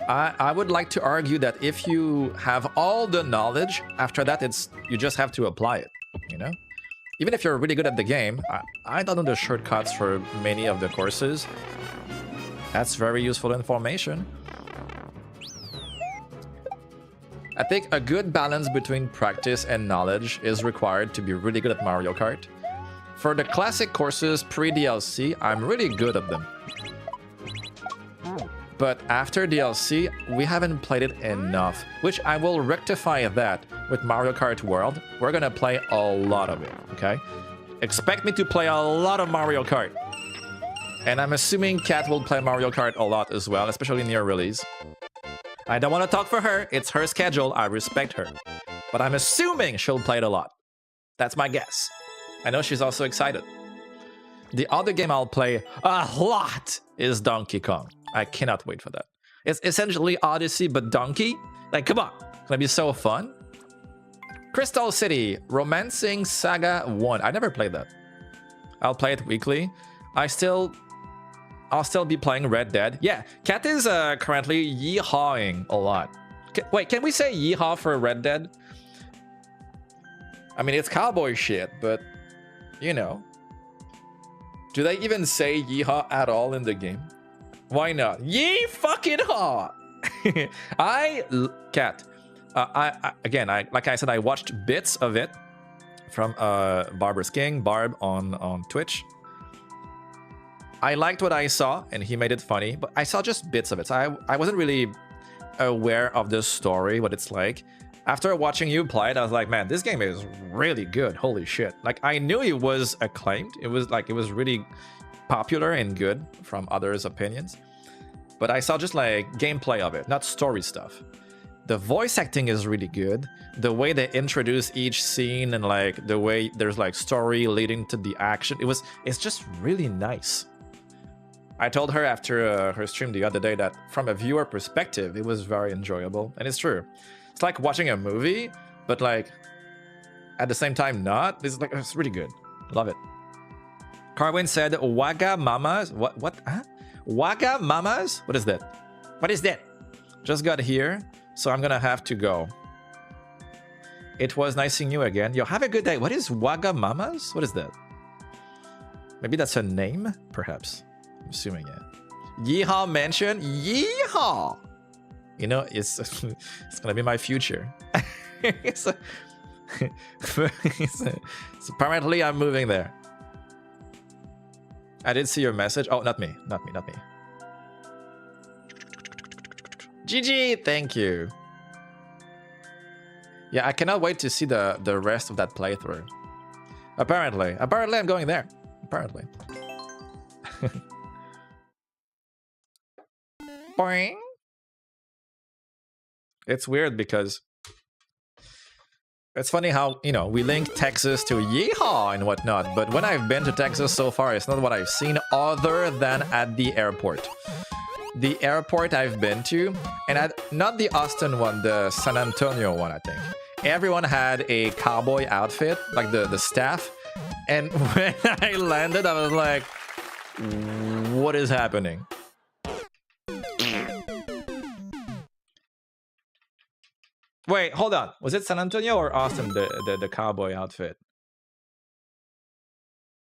I would like to argue that if you have all the knowledge, after that, you just have to apply it, you know? Even if you're really good at the game, I don't know the shortcuts for many of the courses. That's very useful information. I think a good balance between practice and knowledge is required to be really good at Mario Kart. For the classic courses pre-DLC, I'm really good at them. But after DLC, we haven't played it enough, which I will rectify that with Mario Kart World. We're gonna play a lot of it, okay? Expect me to play a lot of Mario Kart. And I'm assuming Kat will play Mario Kart a lot as well, especially near release. I don't want to talk for her, it's her schedule, I respect her. But I'm assuming she'll play it a lot. That's my guess. I know she's also excited. The other game I'll play a lot is Donkey Kong. I cannot wait for that. It's essentially Odyssey, but Donkey? Like, come on. It's gonna be so fun. Crystal City, Romancing Saga 1. I never played that. I'll play it weekly. I'll still be playing Red Dead. Yeah, Kat is currently yeehawing a lot. Wait, can we say yeehaw for Red Dead? I mean, it's cowboy shit, but, you know. Do they even say yeehaw at all in the game? Why not? Yee fucking haw! Kat, again, like I said, I watched bits of it from Barber's King, Barb on Twitch. I liked what I saw, and he made it funny, but I saw just bits of it. So I wasn't really aware of the story, what it's like. After watching you play it, I was like, man, this game is really good. Holy shit. Like, I knew it was acclaimed. It was really popular and good from others' opinions. But I saw just like gameplay of it, not story stuff. The voice acting is really good. The way they introduce each scene and like the way there's like story leading to the action, it's just really nice. I told her after her stream the other day that from a viewer perspective, it was very enjoyable. And it's true. It's like watching a movie, but like at the same time not. It's really good. Love it. Carwin said, Waga Mamas? What? Huh? Waga Mamas? What is that? What is that? Just got here, so I'm gonna have to go. It was nice seeing you again. Yo, have a good day. What is Waga Mamas? What is that? Maybe that's a name, perhaps. I'm assuming it. Yeehaw Mansion? Yeehaw! You know, it's gonna be my future. So apparently I'm moving there. I did see your message. Oh, not me. GG, thank you. Yeah, I cannot wait to see the rest of that playthrough. Apparently I'm going there. Apparently. Boing. It's weird because it's funny how, you know, we link Texas to yeehaw and whatnot, but when I've been to Texas so far, it's not what I've seen other than at the airport. The airport I've been to, and not the Austin one, the San Antonio one, I think. Everyone had a cowboy outfit, like the staff, and when I landed, I was like, what is happening? Wait, hold on. Was it San Antonio or Austin, the cowboy outfit?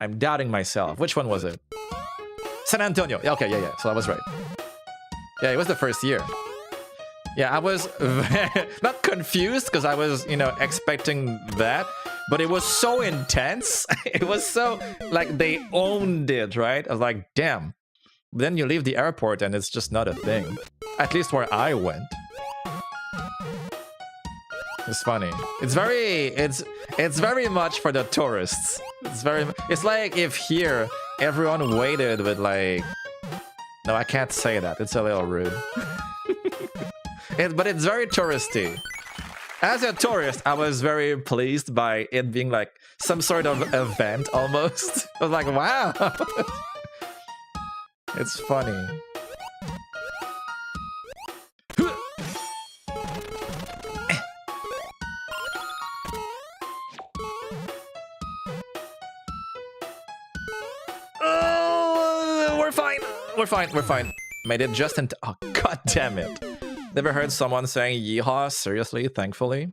I'm doubting myself. Which one was it? San Antonio. Okay, yeah. So I was right. Yeah, it was the first year. Yeah, I was not confused because I was, you know, expecting that, but it was so intense. It was so like they owned it, right? I was like, damn. Then you leave the airport and it's just not a thing. At least where I went. It's funny. It's very much for the tourists. It's like if here everyone waited with like. No, I can't say that. It's a little rude. But it's very touristy. As a tourist, I was very pleased by it being like some sort of event almost. I was like, wow. It's funny. Oh, we're fine. We're fine. Made it just in oh, god damn it. Never heard someone saying yeehaw seriously, thankfully.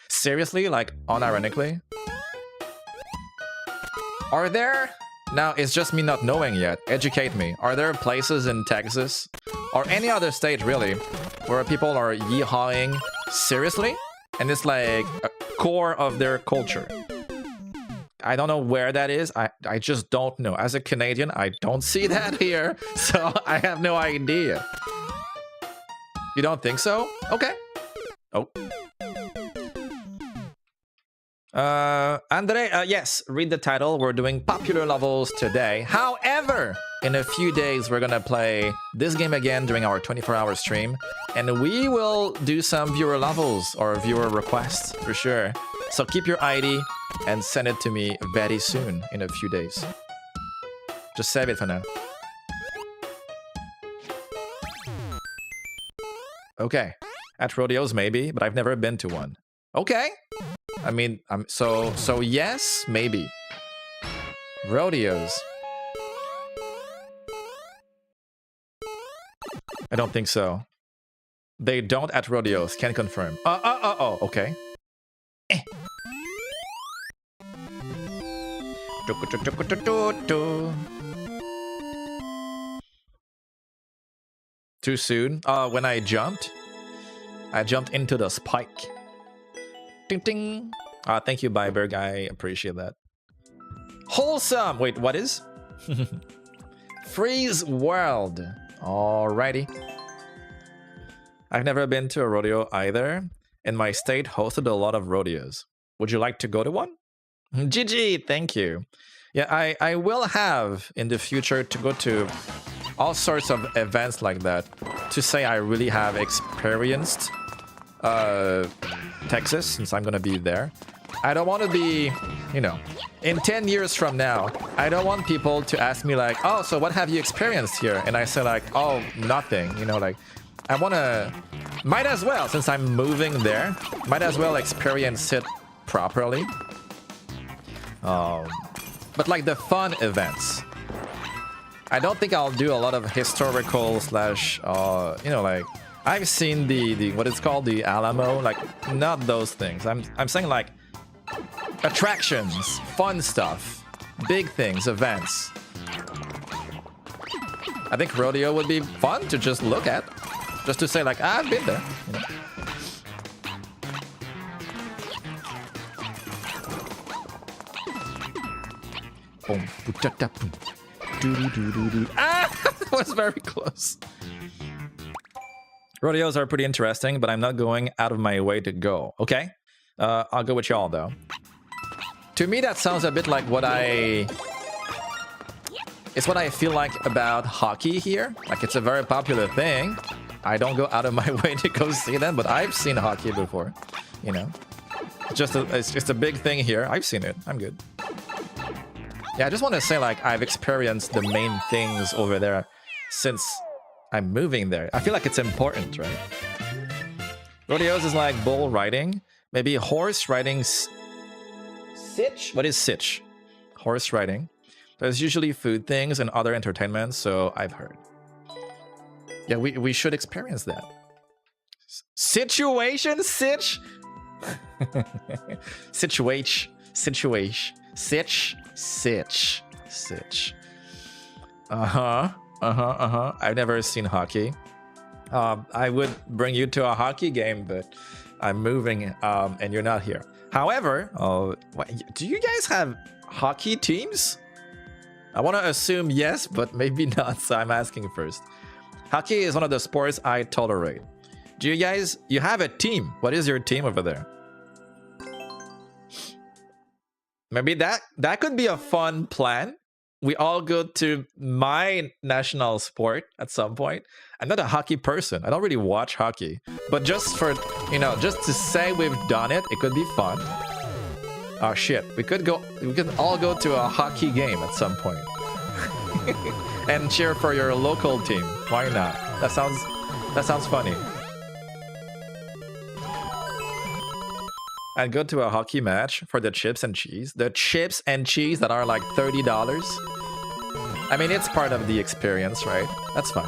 Seriously, like unironically. Are there? Now, it's just me not knowing yet. Educate me. Are there places in Texas, or any other state really, where people are yeehawing seriously? And it's like a core of their culture. I don't know where that is. I just don't know. As a Canadian, I don't see that here, so I have no idea. You don't think so? Okay. Oh. Andre, yes, read the title. We're doing popular levels today. However, in a few days, we're gonna play this game again during our 24-hour stream. And we will do some viewer levels or viewer requests for sure. So keep your ID and send it to me very soon in a few days. Just save it for now. Okay. At rodeos maybe, but I've never been to one. Okay. I mean, so yes, maybe. Rodeos. I don't think so. They don't at rodeos, can confirm. Oh, okay. Too soon? When I jumped into the spike. Ding ding. Thank you, Byberg. I appreciate that. Wholesome. Wait, what is? Freeze World. Alrighty. I've never been to a rodeo either, and my state hosted a lot of rodeos. Would you like to go to one? GG, thank you. Yeah, I will have in the future to go to all sorts of events like that to say I really have experienced Texas, since I'm gonna be there. I don't want to be, you know, in 10 years from now, I don't want people to ask me like, oh, so what have you experienced here? And I say like, oh, nothing, you know, like, I want to, might as well, since I'm moving there, might as well experience it properly. But like the fun events, I don't think I'll do a lot of historical slash, you know, like, I've seen the what it's called, the Alamo, like, not those things. I'm saying like attractions, fun stuff, big things, events. I think rodeo would be fun to just look at, just to say like, I've been there, you know? Boom, boom, boom. Ah, that was very close. Rodeos are pretty interesting, but I'm not going out of my way to go. Okay, I'll go with y'all though. To me, that sounds a bit like what it's what I feel like about hockey here. Like, it's a very popular thing. I don't go out of my way to go see them, but I've seen hockey before. You know, it's just a big thing here. I've seen it. I'm good. Yeah, I just want to say like I've experienced the main things over there since I'm moving there. I feel like it's important, right? Rodeos is like bull riding, maybe horse riding. Sitch? What is sitch? Horse riding. There's usually food things and other entertainment, so I've heard. Yeah, we should experience that. Situation? Sitch? Situation. Sitch. I've never seen hockey. I would bring you to a hockey game, but I'm moving, and you're not here. However, do you guys have hockey teams? I want to assume yes, but maybe not, so I'm asking first. Hockey is one of the sports I tolerate. Do you guys, you have a team? What is your team over there? Maybe that could be a fun plan. We all go to my national sport at some point. I'm not a hockey person. I don't really watch hockey. But just for, you know, just to say we've done it, it could be fun. Oh shit, we could all go to a hockey game at some point. And cheer for your local team. Why not? That sounds funny. I'd go to a hockey match for the chips and cheese. The chips and cheese that are like $30. I mean, it's part of the experience, right? That's fine.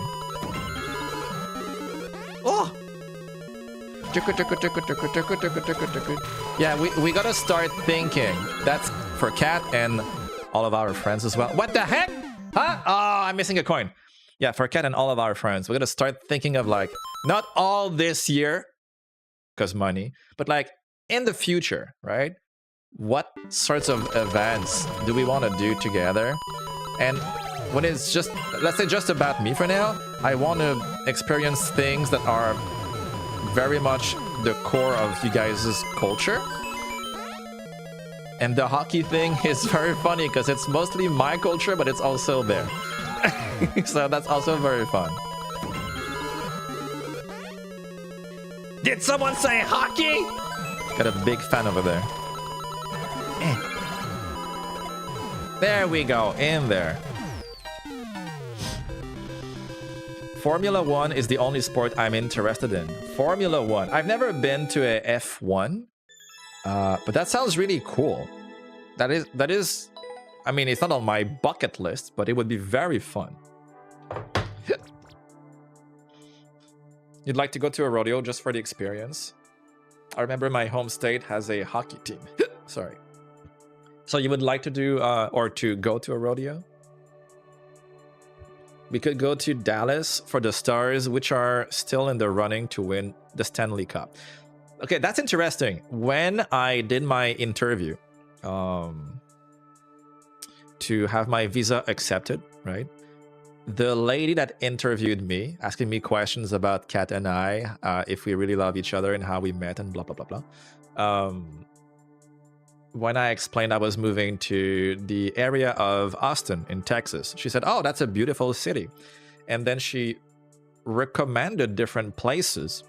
Oh! Yeah, we gotta start thinking. That's for Cat and all of our friends as well. What the heck? Huh? Oh, I'm missing a coin. Yeah, for Cat and all of our friends. We're gonna start thinking of like, not all this year, because money, but like in the future, right? What sorts of events do we want to do together? And when it's just, let's say just about me for now, I want to experience things that are very much the core of you guys' culture. And the hockey thing is very funny because it's mostly my culture, but it's also there. So that's also very fun. Did someone say hockey? Got a big fan over there. There we go, in there. Formula 1 is the only sport I'm interested in. Formula 1. I've never been to a F1, but that sounds really cool. That is, I mean, it's not on my bucket list, but it would be very fun. You'd like to go to a rodeo just for the experience? I remember my home state has a hockey team. Sorry. So you would like to do, or to go to a rodeo? We could go to Dallas for the Stars, which are still in the running to win the Stanley Cup. Okay, that's interesting. When I did my interview to have my visa accepted, right? The lady that interviewed me, asking me questions about Kat and I, if we really love each other and how we met and blah, blah, blah, blah. When I explained I was moving to the area of Austin in Texas, she said, "Oh, that's a beautiful city." And then she recommended different places.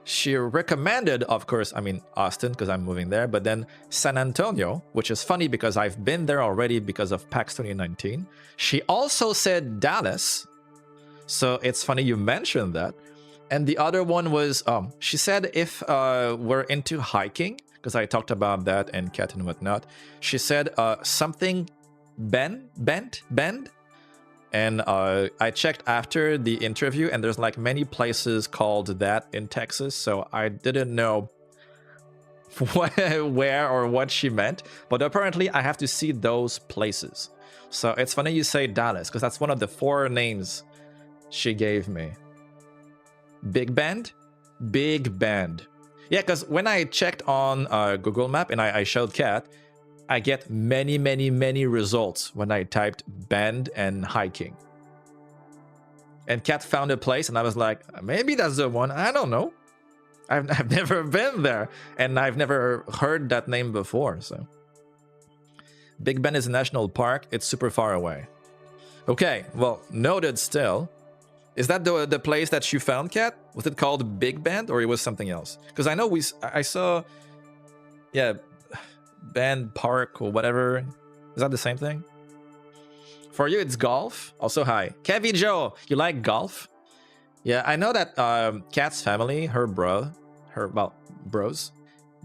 She recommended, of course, I mean, Austin, because I'm moving there, but then San Antonio, which is funny because I've been there already because of PAX 2019. She also said Dallas. So it's funny you mentioned that. And the other one was, she said if we're into hiking, because I talked about that and Cat and whatnot, she said something Bend. And I checked after the interview, and there's like many places called that in Texas, so I didn't know where or what she meant, but apparently I have to see those places. So it's funny you say Dallas, because that's one of the 4 names she gave me. Big Bend? Big Bend. Yeah, because when I checked on Google Map and I showed Kat, I get many results when I typed Bend and hiking. And Kat found a place and I was like, maybe that's the one. I don't know. I've never been there and I've never heard that name before. So Big Bend is a national park. It's super far away. Okay, well, noted still. Is that the place that you found, Kat? Was it called Big Bend or it was something else? Because I know I saw, yeah, Bend Park or whatever. Is that the same thing? For you, it's golf. Also, hi. Kevy Joe, you like golf? Yeah, I know that Kat's family, her bros,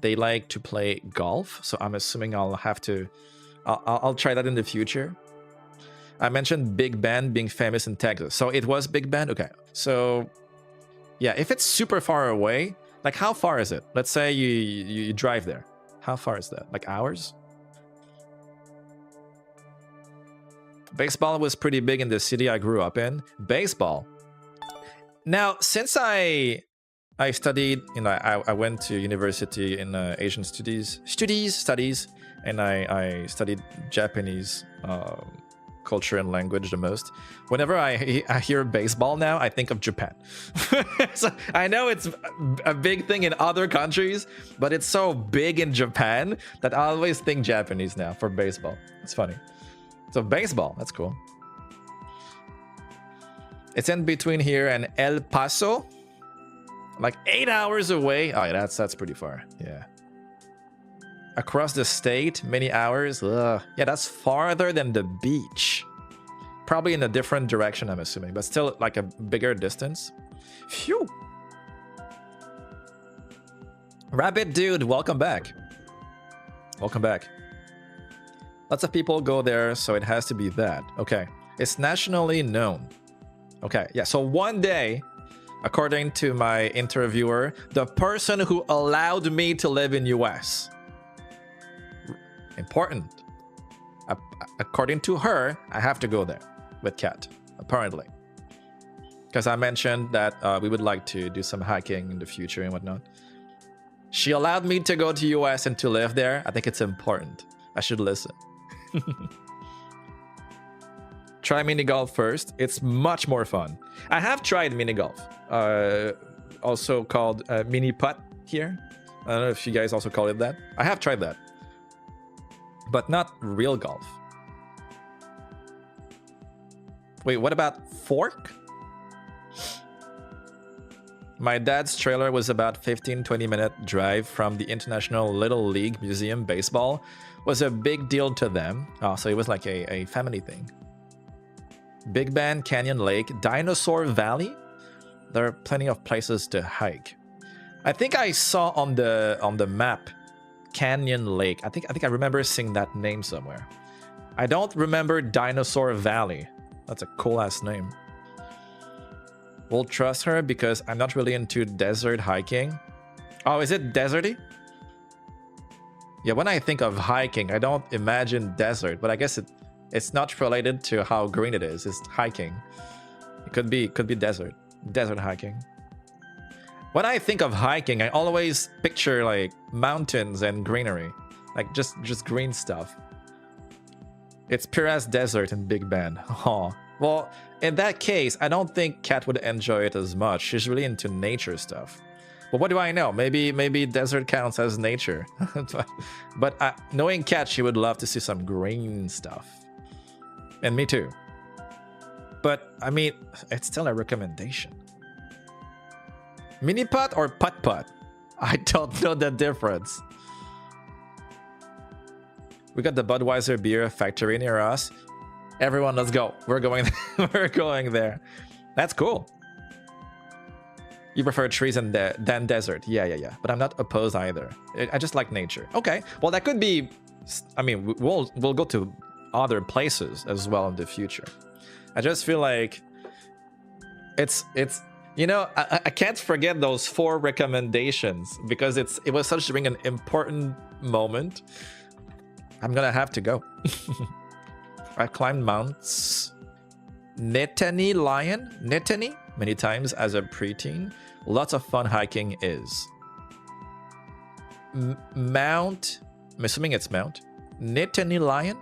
they like to play golf. So I'm assuming I'll have to, I'll try that in the future. I mentioned Big Bend being famous in Texas. So it was Big Bend? Okay. So, yeah, if it's super far away, like how far is it? Let's say you drive there. How far is that? Like hours? Baseball was pretty big in the city I grew up in. Baseball? Now, since I studied, I went to university in Asian studies, and I studied Japanese culture and language the most. Whenever I hear baseball now, I think of Japan. So I know it's a big thing in other countries, but it's so big in Japan that I always think Japanese now for baseball. It's funny. So baseball, that's cool. It's in between here and El Paso. Like 8 hours away. Oh, yeah, that's pretty far. Yeah. Across the state, many hours. Ugh. Yeah, that's farther than the beach. Probably in a different direction, I'm assuming, but still like a bigger distance. Phew. Rabbit Dude, welcome back. Welcome back. Lots of people go there, so it has to be that. Okay. It's nationally known. Okay, yeah, so one day, according to my interviewer, the person who allowed me to live in US. Important. According to her, I have to go there with Kat, apparently. Because I mentioned that we would like to do some hiking in the future and whatnot. She allowed me to go to US and to live there. I think it's important. I should listen. Try mini golf first. It's much more fun. I have tried mini golf, also called mini putt here. I don't know if you guys also call it that. I have tried that, but not real golf. Wait, what about fork? My dad's trailer was about 15-20 minute drive from the International Little League Museum. Baseball was a big deal to them. Oh, so it was like a family thing. Big Bend, Canyon Lake, Dinosaur Valley. There are plenty of places to hike. I think I saw on the map Canyon Lake. I think I remember seeing that name somewhere. I don't remember Dinosaur Valley. That's a cool ass name. We'll trust her because I'm not really into desert hiking. Oh, is it deserty? Yeah, when I think of hiking, I don't imagine desert, but I guess it's not related to how green it is. It's hiking. It could be desert hiking. When I think of hiking, I always picture like mountains and greenery, like just green stuff. It's pure as desert in Big Bend. Oh, well, in that case, I don't think Kat would enjoy it as much. She's really into nature stuff. But what do I know? Maybe desert counts as nature. But knowing Kat, she would love to see some green stuff. And me too. But, I mean, it's still a recommendation. Mini putt or putt-putt? I don't know the difference. We got the Budweiser beer factory near us. Everyone, let's go. We're going there. That's cool. You prefer trees than desert. Yeah. But I'm not opposed either. I just like nature. Okay. Well, that could be... I mean, we'll go to other places as well in the future. I just feel like it's you know, I can't forget those 4 recommendations because it was such during an important moment. I'm gonna have to go. I climbed Mounts Nittany Lion many times as a preteen. Lots of fun hiking is Mount. I'm assuming it's Mount Nittany Lion.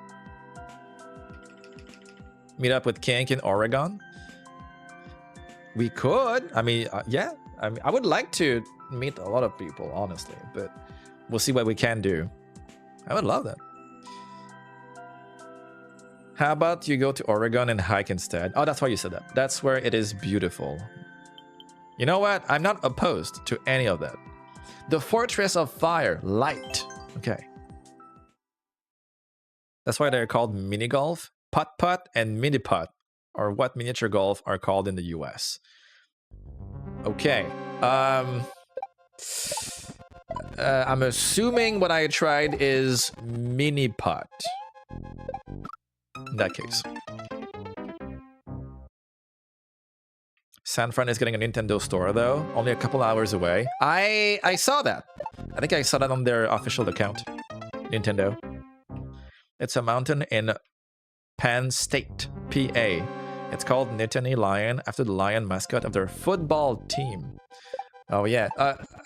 Meet up with Kink in Oregon. We could. I mean, yeah. I mean, I would like to meet a lot of people, honestly, but we'll see what we can do. I would love that. How about you go to Oregon and hike instead? Oh, that's why you said that. That's where it is beautiful. You know what? I'm not opposed to any of that. The Fortress of Fire, light. Okay. That's why they're called mini golf. Putt-putt and mini-putt are what miniature golf are called in the US. Okay. I'm assuming what I tried is mini-putt. In that case. San Fran is getting a Nintendo store, though. Only a couple hours away. I saw that. I think I saw that on their official account. Nintendo. It's a mountain in Penn State, PA. It's called Nittany Lion after the lion mascot of their football team. Oh yeah,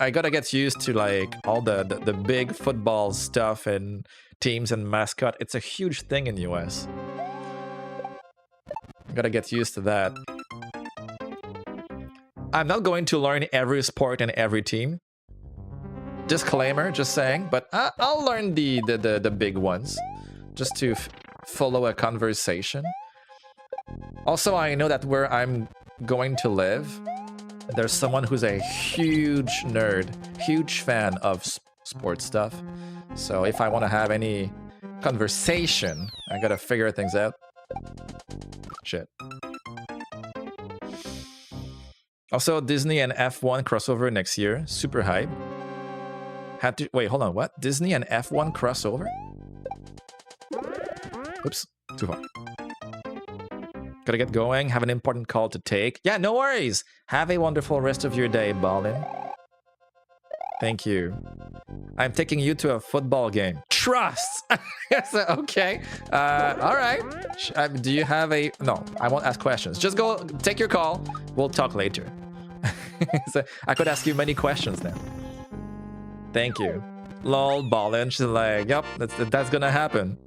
I gotta get used to like all the big football stuff and teams and mascot. It's a huge thing in US. I gotta get used to that. I'm not going to learn every sport and every team. Disclaimer, just saying, but I'll learn the big ones just to follow a conversation. Also, I know that where I'm going to live, there's someone who's a huge nerd, huge fan of sports stuff. So if I want to have any conversation, I gotta figure things out. Shit. Also, Disney and F1 crossover next year. Super hype. Had to wait, hold on, what? Disney and F1 crossover? Oops, too far. Gotta get going, have an important call to take. Yeah, no worries. Have a wonderful rest of your day, Ballin. Thank you. I'm taking you to a football game. Trust! Yes, okay. All right. Do you have a... No, I won't ask questions. Just go, take your call. We'll talk later. So I could ask you many questions now. Thank you. Lol, Ballin. She's like, yep, that's gonna happen.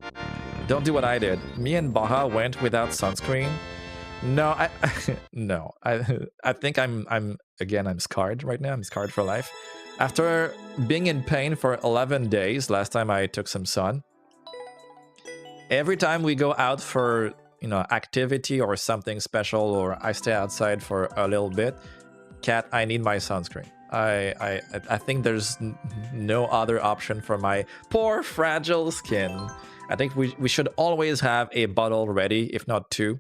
Don't do what I did. Me and Baha went without sunscreen. No, no. I think I'm scarred right now. I'm scarred for life. After being in pain for 11 days, last time I took some sun. Every time we go out for, you know, activity or something special, or I stay outside for a little bit, Cat, I need my sunscreen. I think there's no other option for my poor fragile skin. I think we should always have a bottle ready, if not two,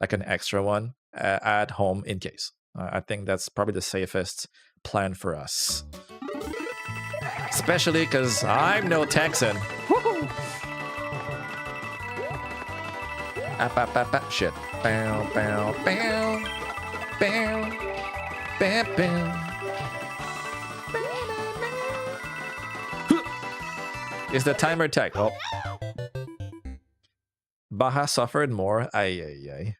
like an extra one at home in case. I think that's probably the safest plan for us. Especially because I'm no Texan. Woohoo! Shit. Bow, bow, bow. Bow. Bow, bow. Is the timer tight? Oh. Baha suffered more. Ay.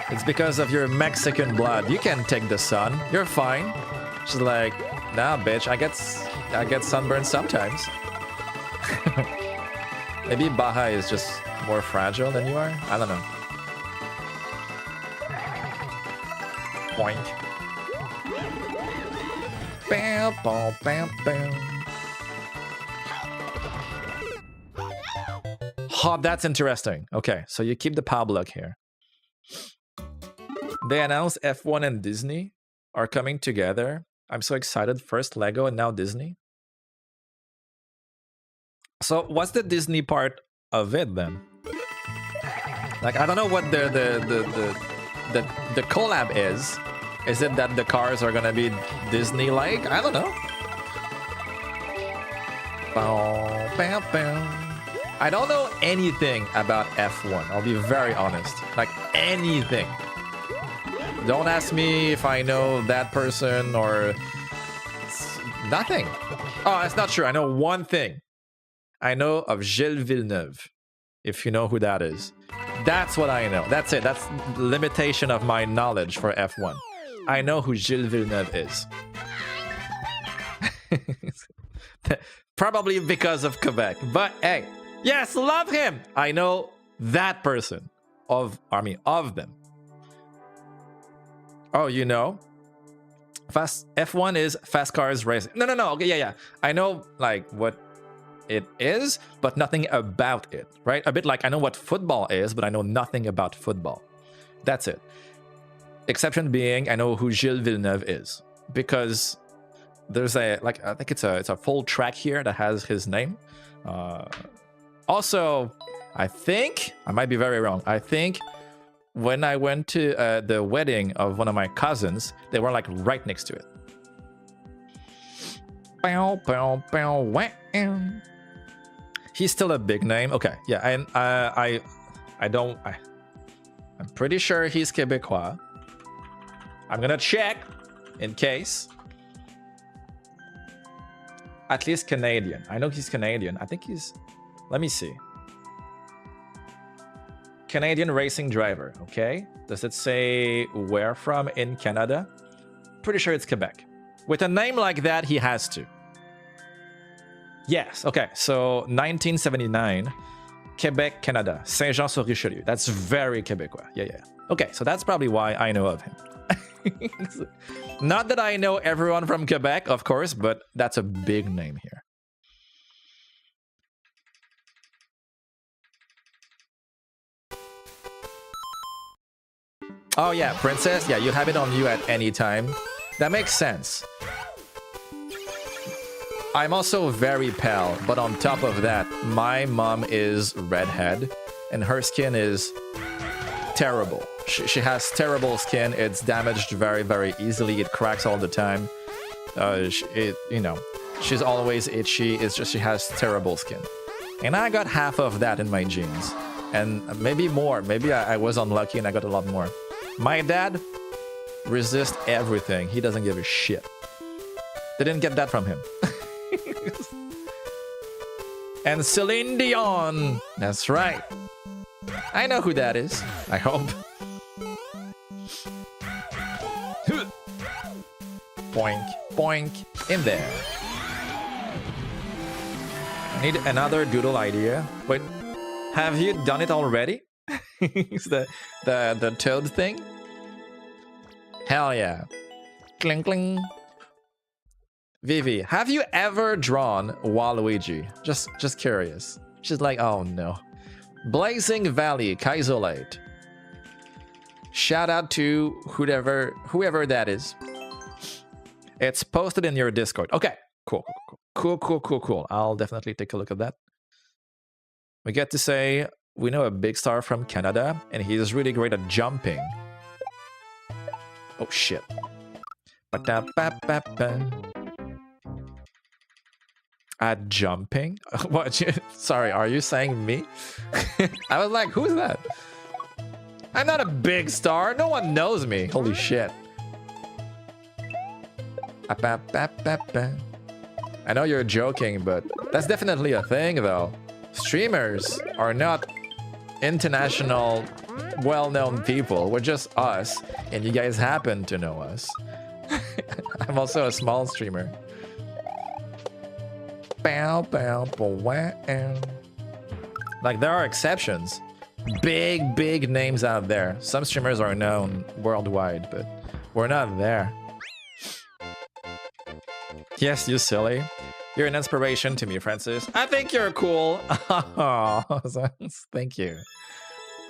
It's because of your Mexican blood. You can take the sun. You're fine. She's like, nah, bitch. I get sunburned sometimes. Maybe Baha is just more fragile than you are. I don't know. Boink. Bam, bam, bam, bam. Oh, that's interesting. Okay, so you keep the public here. They announced F1 and Disney are coming together. I'm so excited. First Lego and now Disney. So what's the Disney part of it then? Like, I don't know what the collab is. Is it that the cars are gonna be Disney-like? I don't know. Bow, bow, bow. I don't know anything about F1. I'll be very honest. Like, anything. Don't ask me if I know that person or... Nothing. Oh, that's not true. I know one thing. I know of Gilles Villeneuve, if you know who that is. That's what I know. That's it. That's the limitation of my knowledge for F1. I know who Gilles Villeneuve is. Probably because of Quebec. But hey, yes, love him. I know that person. Of them. Oh, you know? F1 is fast cars racing. No. Okay, yeah. I know, like, what it is, but nothing about it, right? A bit like I know what football is, but I know nothing about football. That's it. Exception being, I know who Gilles Villeneuve is. Because there's a, like, I think it's a full track here that has his name. Also, I think, I might be very wrong, I think when I went to the wedding of one of my cousins, they were like right next to it. He's still a big name. Okay, yeah, I'm pretty sure he's Quebecois. I'm gonna check in case. At least Canadian. I know he's Canadian. I think he's, let me see. Canadian racing driver. Okay. Does it say where from in Canada? Pretty sure it's Quebec. With a name like that, he has to. Yes. Okay. So 1979, Quebec, Canada, Saint-Jean-sur-Richelieu. That's very Quebecois. Yeah, yeah. Okay. So that's probably why I know of him. Not that I know everyone from Quebec, of course, but that's a big name here. Oh yeah, princess. Yeah, you have it on you at any time. That makes sense. I'm also very pale, but on top of that, my mom is redhead, and her skin is terrible. She has terrible skin. It's damaged very, very easily. It cracks all the time. She's always itchy. It's just she has terrible skin. And I got half of that in my genes. And maybe more. Maybe I was unlucky and I got a lot more. My dad resists everything. He doesn't give a shit. They didn't get that from him. And Celine Dion. That's right. I know who that is. I hope. Boink, boink, in there. I need another doodle idea. Wait, have you done it already? Is the toad thing? Hell yeah. Cling, cling. Vivi, have you ever drawn Waluigi? Just curious. She's like, oh no. Blazing Valley, Kaisolite. Shout out to whoever that is. It's posted in your Discord. Okay, cool. I'll definitely take a look at that. We get to say we know a big star from Canada, and he's really great at jumping. Oh shit. At jumping? What? Sorry, are you saying me? I was like, who's that? I'm not a big star. No one knows me. Holy shit. I know you're joking, but that's definitely a thing, though. Streamers are not international, well-known people. We're just us, and you guys happen to know us. I'm also a small streamer. Like, there are exceptions. Big names out there. Some streamers are known worldwide, but we're not there. Yes, you silly. You're an inspiration to me, Francis. I think you're cool. Thank you.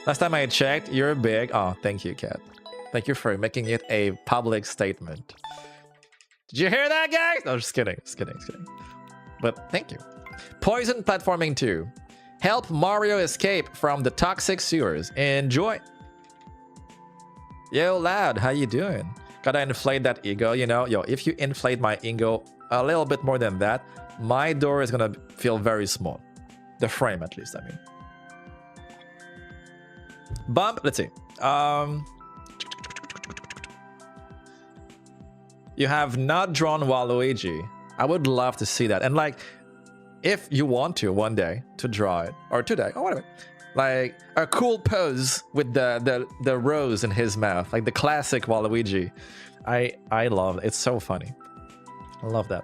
Last time I checked, you're big. Oh, thank you, Kat. Thank you for making it a public statement. Did you hear that, guys? No, just kidding. But thank you. Poison platforming 2. Help Mario escape from the toxic sewers. Enjoy. Yo, lad, how you doing? Gotta inflate that ego, you know? Yo, if you inflate my ego a little bit more than that, my door is gonna feel very small. The frame, at least, I mean. Bump, let's see. You have not drawn Waluigi. I would love to see that. And like, if you want to one day to draw it, or today, or whatever, like a cool pose with the rose in his mouth, like the classic Waluigi. I love it. It's so funny. I love that.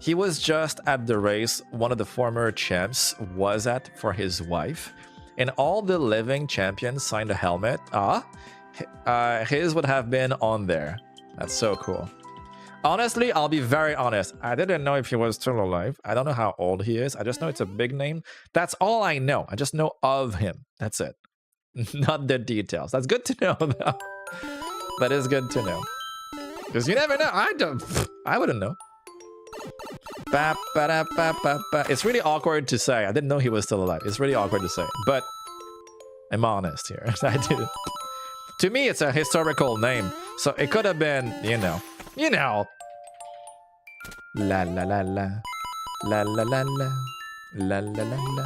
He was just at the race one of the former champs was at for his wife, and all the living champions signed a helmet. His would have been on there. That's so cool. Honestly, I'll be very honest. I didn't know if he was still alive. I don't know how old he is. I just know it's a big name. That's all I know. I just know of him. That's it. Not the details. That's good to know, though. That is good to know. Because you never know. I wouldn't know. It's really awkward to say. I didn't know he was still alive. It's really awkward to say. But I'm honest here. I didn't. To me, it's a historical name. So it could have been, you know. La la la la. La la la la. La la la la.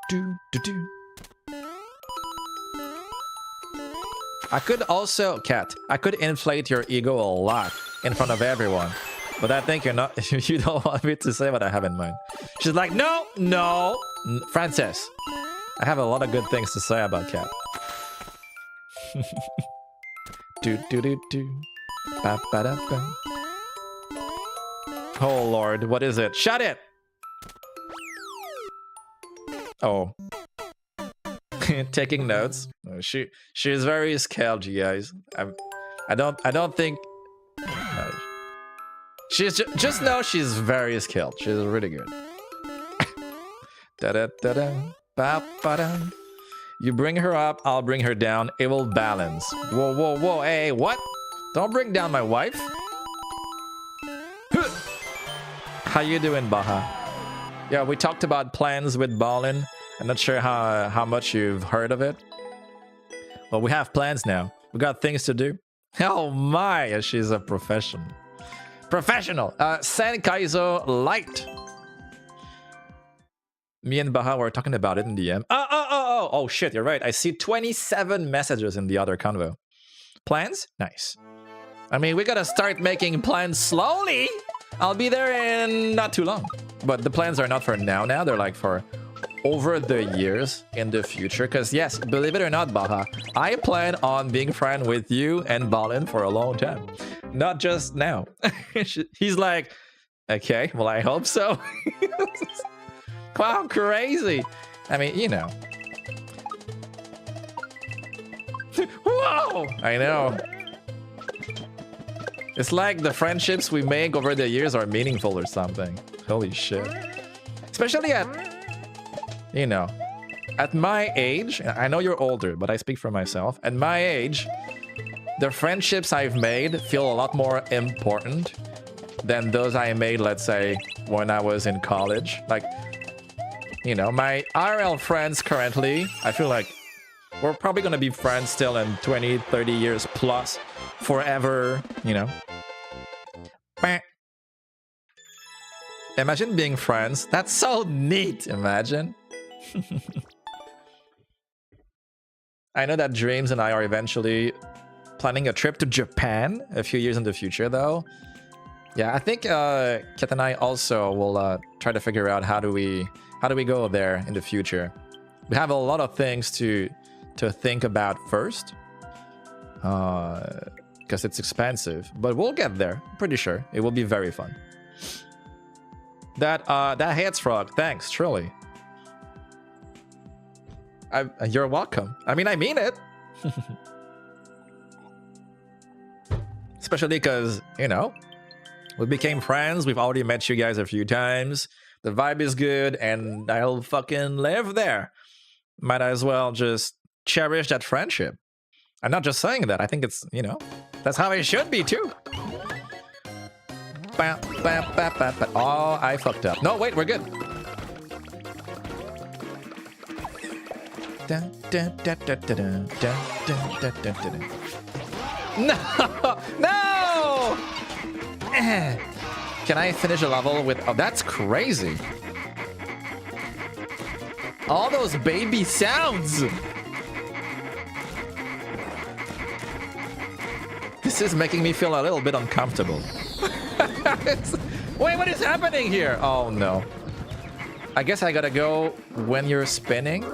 Do do do. I could also, Kat, I could inflate your ego a lot in front of everyone. But I think you're not. You don't want me to say what I have in mind. She's like, no, no, Frances. I have a lot of good things to say about Cat. Do do do do. Ba ba da ba. Oh Lord, what is it? Shut it! Oh. Taking notes. She is very scared, you guys. I don't think. She's just know she's very skilled. She's really good. Da da da da. Ba ba da. You bring her up, I'll bring her down. It will balance. Whoa whoa whoa! Hey, what? Don't bring down my wife. How you doing, Baha? Yeah, we talked about plans with Ballin. I'm not sure how much you've heard of it. Well, we have plans now. We got things to do. Oh my, she's a professional. Professional! Senkaizo Light! Me and Baha were talking about it in DM. Oh, shit, you're right. I see 27 messages in the other convo. Plans? Nice. I mean, we gotta start making plans slowly! I'll be there in not too long. But the plans are not for now, they're like for over the years in the future. Because yes, believe it or not, Baha, I plan on being friend with you and Balin for a long time. Not just now. He's like, okay, well, I hope so. Wow, crazy. I mean, you know. Whoa! I know. It's like the friendships we make over the years are meaningful or something. Holy shit. Especially at, you know, at my age, I know you're older, but I speak for myself. At my age, the friendships I've made feel a lot more important than those I made, let's say, when I was in college. Like, you know, my IRL friends currently, I feel like we're probably gonna be friends still in 20, 30 years plus, forever, you know. Imagine being friends. That's so neat, imagine. I know that Dreams and I are eventually planning a trip to Japan a few years in the future, though. Yeah, I think Kat and I also will try to figure out how do we go there in the future. We have a lot of things to think about first, because it's expensive, but we'll get there. I'm pretty sure it will be very fun. That hits Frog. Thanks, truly. You're welcome. I mean it. Especially because, you know, we became friends. We've already met you guys a few times. The vibe is good, and I'll fucking live there. Might as well just cherish that friendship. I'm not just saying that. I think it's, you know, that's how it should be too. Oh, I fucked up. No, wait, we're good. No! No! Can I finish a level with... Oh, that's crazy. All those baby sounds. This is making me feel a little bit uncomfortable. Wait, what is happening here? Oh, no. I guess I gotta go when you're spinning.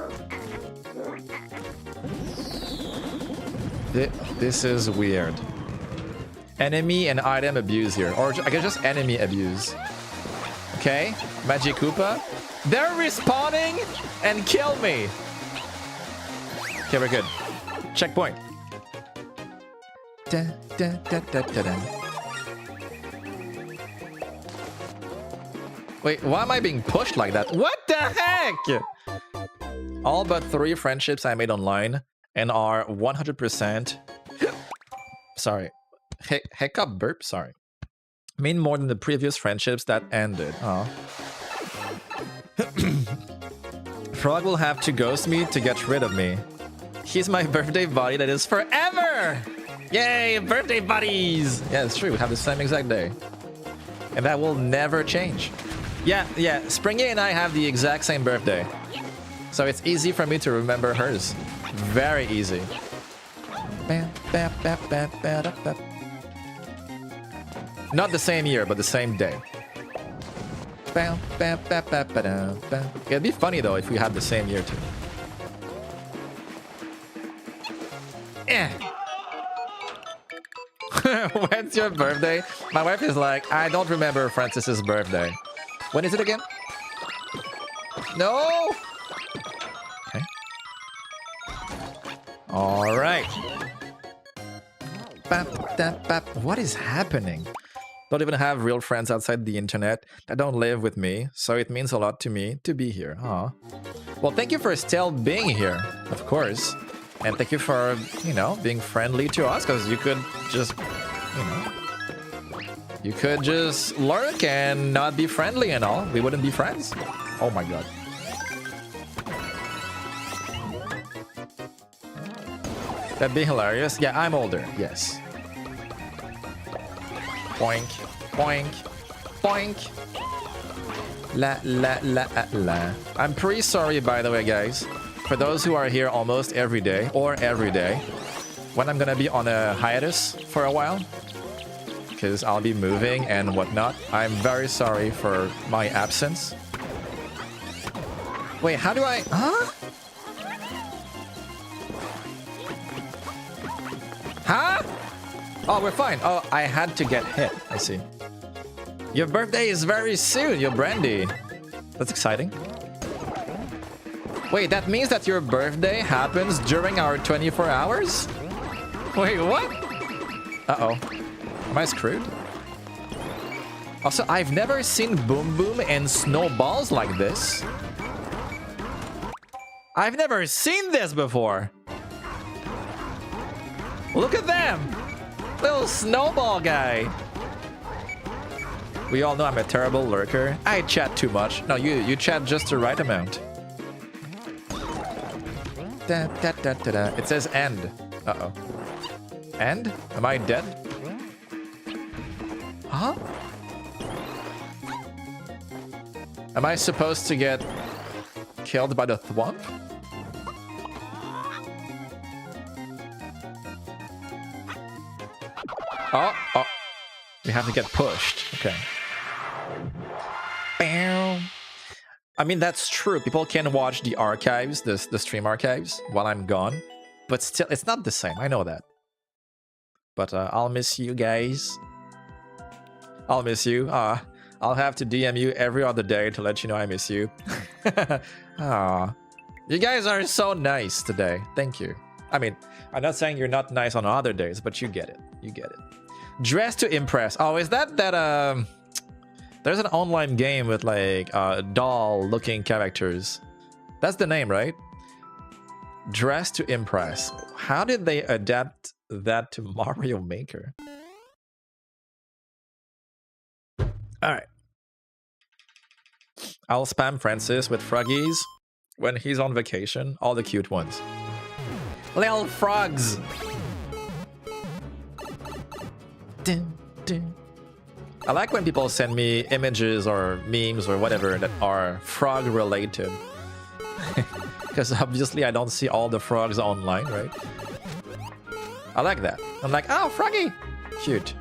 This is weird. Enemy and item abuse here. Or I guess just enemy abuse. Okay, Magic Koopa. They're respawning and kill me. Okay, we're good. Checkpoint. Da, da, da, da, da, da. Wait, why am I being pushed like that? What the heck? All but 3 friendships I made online and are 100%... Sorry. Hiccup burp, sorry. Mean more than the previous friendships that ended. Oh. Frog will have to ghost me to get rid of me. He's my birthday buddy that is forever! Yay, birthday buddies! Yeah, it's true, we have the same exact day. And that will never change. Yeah, Springy and I have the exact same birthday. So it's easy for me to remember hers. Very easy. Not the same year, but the same day. It'd be funny though if we had the same year too. When's your birthday? My wife is like, I don't remember Francis's birthday. When is it again? No! Okay. Alright. What is happening? Don't even have real friends outside the internet that don't live with me, so it means a lot to me to be here. Aw. Well, thank you for still being here, of course. And thank you for, you know, being friendly to us, because you could just, you know, you could just lurk and not be friendly and all. We wouldn't be friends. Oh my god. That'd be hilarious. Yeah, I'm older. Yes. Boink, boink, boink. La la la la. I'm pretty sorry, by the way, guys. For those who are here almost every day, or every day, when I'm gonna be on a hiatus for a while, because I'll be moving and whatnot, I'm very sorry for my absence. Wait, how do I... Huh? Huh? Oh, we're fine. Oh, I had to get hit. I see. Your birthday is very soon, your Brandy. That's exciting. Wait, that means that your birthday happens during our 24 hours? Wait, what? Uh-oh. Am I screwed? Also, I've never seen Boom Boom and snowballs like this. I've never seen this before. Look at them! Little snowball guy. We all know I'm a terrible lurker. I chat too much. No, you chat just the right amount. Da, da, da, da, da. It says end. Uh-oh. End? Am I dead? Huh? Am I supposed to get killed by the thwomp? Oh, oh. We have to get pushed. Okay. Bam. I mean, that's true. People can watch the archives, the stream archives, while I'm gone. But still, it's not the same. I know that. But I'll miss you guys. I'll miss you. I'll have to DM you every other day to let you know I miss you. Aw. You guys are so nice today. Thank you. I mean, I'm not saying you're not nice on other days, but you get it. You get it. Dress to impress. Oh, is that there's an online game with like doll-looking characters. That's the name, right? Dress to impress. How did they adapt that to Mario Maker? Alright. I'll spam Francis with froggies when he's on vacation. All the cute ones. Little frogs! Dun, dun. I like when people send me images or memes or whatever that are frog related. Because obviously I don't see all the frogs online, right? I like that. I'm like, oh, froggy! Cute.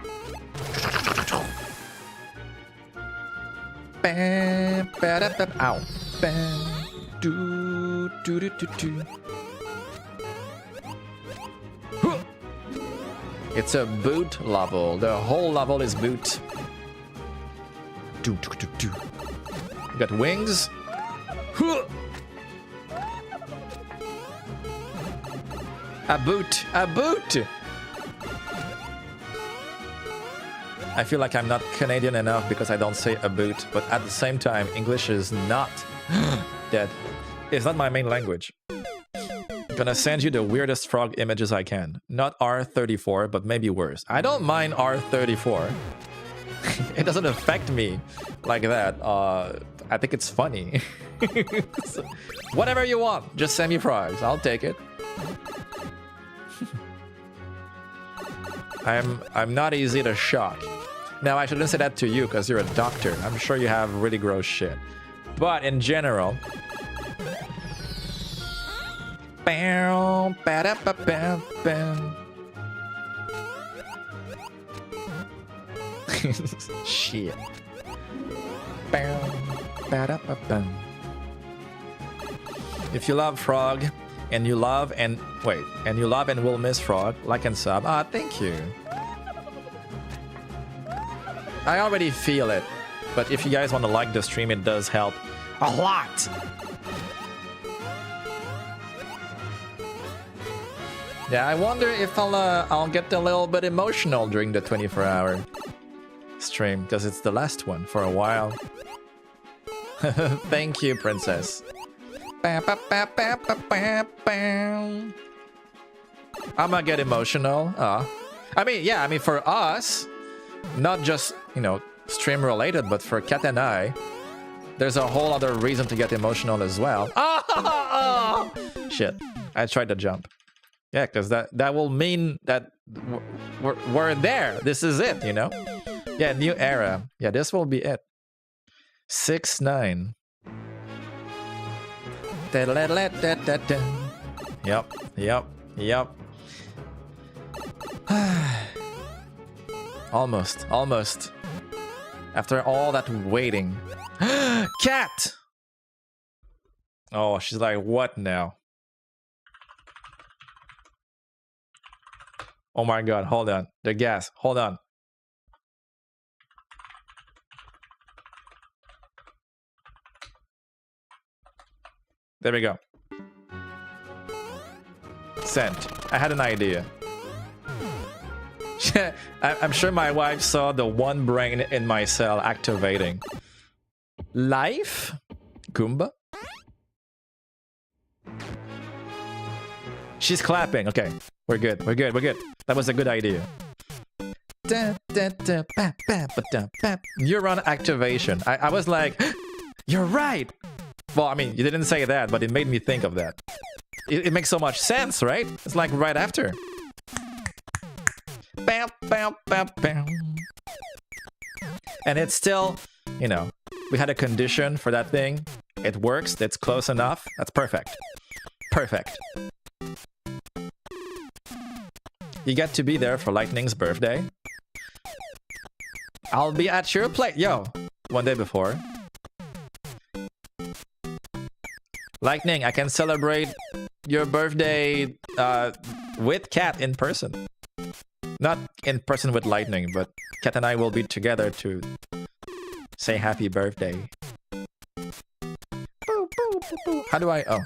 Bam, ba, da, ba, ow. Bam, do, do, do, do, do. It's a boot level. The whole level is boot. Do, do, do, do. We got wings. A boot. A boot. I feel like I'm not Canadian enough because I don't say a boot, but at the same time, English is not dead. It's not my main language. Gonna send you the weirdest frog images I can. Not R34, but maybe worse. I don't mind R34. It doesn't affect me like that. I think it's funny. So, whatever you want, just send me frogs. I'll take it. I'm not easy to shock. Now, I shouldn't say that to you because you're a doctor. I'm sure you have really gross shit. But in general... Shit. If you love Frog and you love and will miss Frog, like and sub. Ah, thank you. I already feel it, but if you guys want to like the stream, it does help a lot. Yeah, I wonder if I'll get a little bit emotional during the 24-hour stream, because it's the last one for a while. Thank you, princess. I'ma get emotional. I mean, for us, not just, you know, stream related, but for Cat and I, there's a whole other reason to get emotional as well. Oh! Shit, I tried to jump. Yeah, because that will mean that we're there. This is it, you know? Yeah, new era. Yeah, this will be it. 6-9. Yep. Almost. After all that waiting. Cat! Oh, she's like, what now? Oh my god, hold on. The gas, hold on. There we go. Sent. I had an idea. I'm sure my wife saw the one brain in my cell activating. Life? Goomba? She's clapping. Okay, we're good. That was a good idea. Neuron activation. I was like, you're right. Well, I mean, you didn't say that, but it made me think of that. It makes so much sense, right? It's like right after. And it's still, you know, we had a condition for that thing. It works. That's close enough. That's perfect. Perfect. You get to be there for Lightning's birthday. I'll be at your place. Yo, one day before. Lightning, I can celebrate your birthday with Cat in person. Not in person with Lightning, but Cat and I will be together to say happy birthday. How do I... Oh.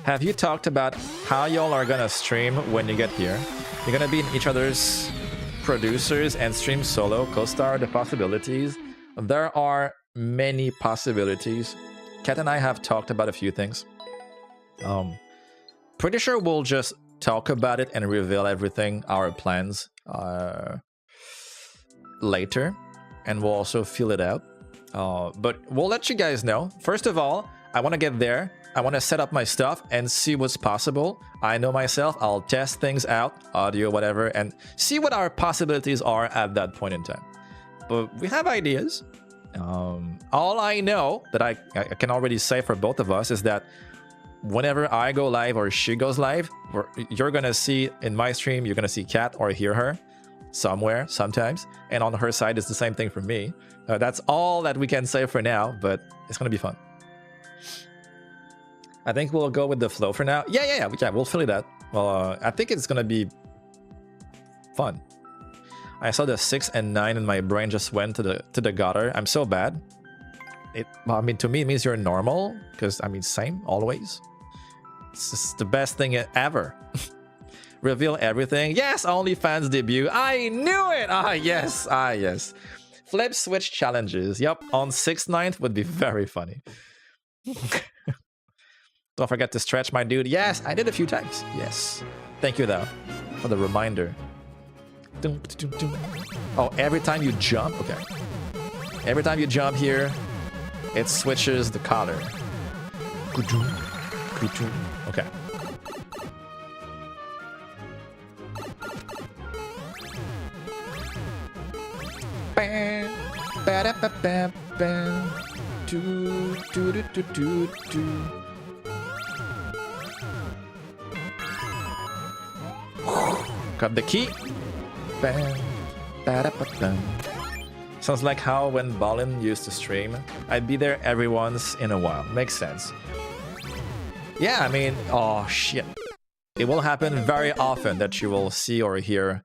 Have you talked about how y'all are gonna stream when you get here? You're gonna be in each other's producers and stream solo, co-star the possibilities. There are many possibilities. Kat and I have talked about a few things. Pretty sure we'll just talk about it and reveal everything, our plans, later. And we'll also feel it out. But we'll let you guys know. First of all, I want to get there. I want to set up my stuff and see what's possible. I know myself. I'll test things out, audio, whatever, and see what our possibilities are at that point in time. But we have ideas. All I know that I can already say for both of us is that whenever I go live or she goes live, you're going to see in my stream, you're going to see Kat or hear her somewhere, sometimes. And on her side, it's the same thing for me. That's all that we can say for now, but it's going to be fun. I think we'll go with the flow for now. Yeah, we'll fill it out. Well, I think it's going to be fun. I saw the 6 and 9 and my brain just went to the gutter. I'm so bad. Well, I mean, to me, it means you're normal. Because, I mean, same, always. It's just the best thing ever. Reveal everything. Yes, OnlyFans debut. I knew it! Yes. Flip switch challenges. Yep, on 6th, 9th would be very funny. Don't forget to stretch, my dude. Yes, I did a few times. Yes. Thank you, though, for the reminder. Oh, every time you jump? Okay. Every time you jump here, it switches the color. Okay. Got the key. Sounds like how when Ballin used to stream, I'd be there every once in a while. Makes sense. Yeah, I mean, oh shit. It will happen very often that you will see or hear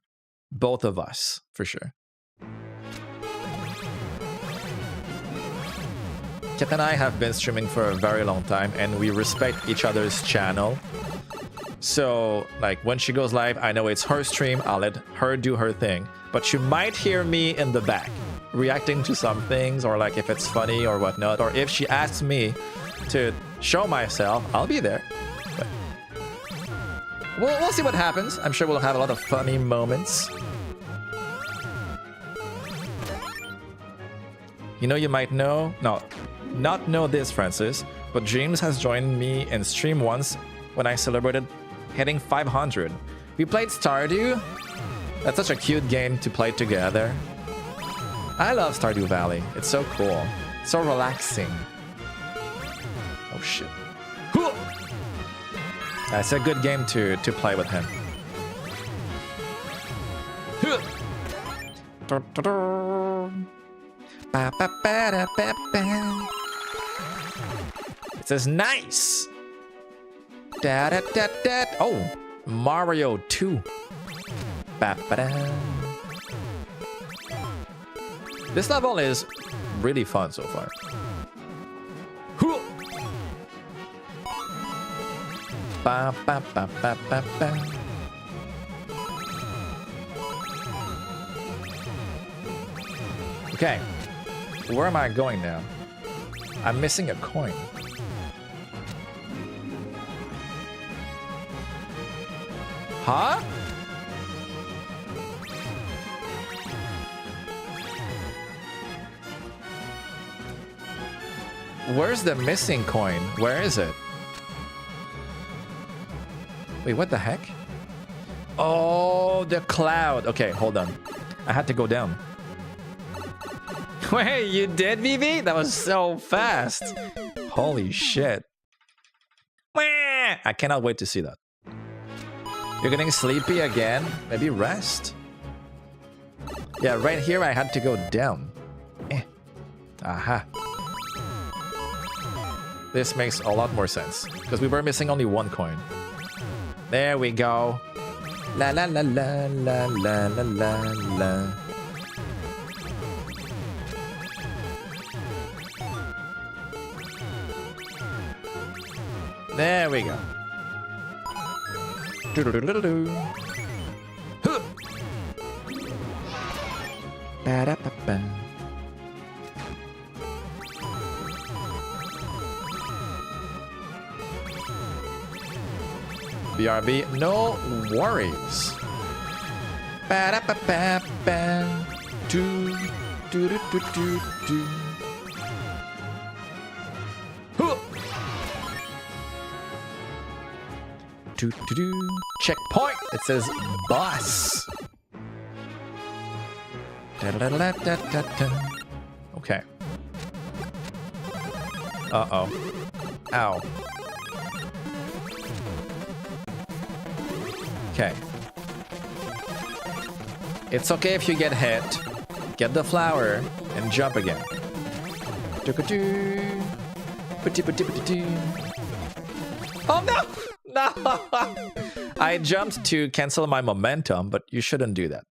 both of us, for sure. Kit and I have been streaming for a very long time, and we respect each other's channel. So, like, when she goes live, I know it's her stream, I'll let her do her thing. But you might hear me in the back, reacting to some things, or like if it's funny or whatnot. Or if she asks me to show myself, I'll be there. But we'll see what happens. I'm sure we'll have a lot of funny moments. You know, you might know... No, not know this, Francis, but James has joined me in stream once when I celebrated hitting 500. We played Stardew. That's such a cute game to play together. I love Stardew Valley. It's so cool. So relaxing. Oh shit. It's a good game to play with him. It says nice. Oh, Mario 2. This level is really fun so far. Okay, where am I going now? I'm missing a coin. Huh? Where's the missing coin? Where is it? Wait, what the heck? Oh, the cloud. Okay, hold on. I had to go down. Wait, you did, VV? That was so fast. Holy shit. I cannot wait to see that. You're getting sleepy again? Maybe rest? Yeah, right here I had to go down. Aha. This makes a lot more sense, because we were missing only one coin. There we go. La la la la la la la la la. There we go. Do-do-do-do-do. Huh. Ba-da-ba-ba. BRB, no worries. Ba-da-ba-ba-ba. Do-do-do-do-do. Do-do-do. Checkpoint! It says boss. Da-da-da-da-da-da. Okay. Uh-oh. Ow. Okay. It's okay if you get hit. Get the flower and jump again. Oh no! No! I jumped to cancel my momentum, but you shouldn't do that.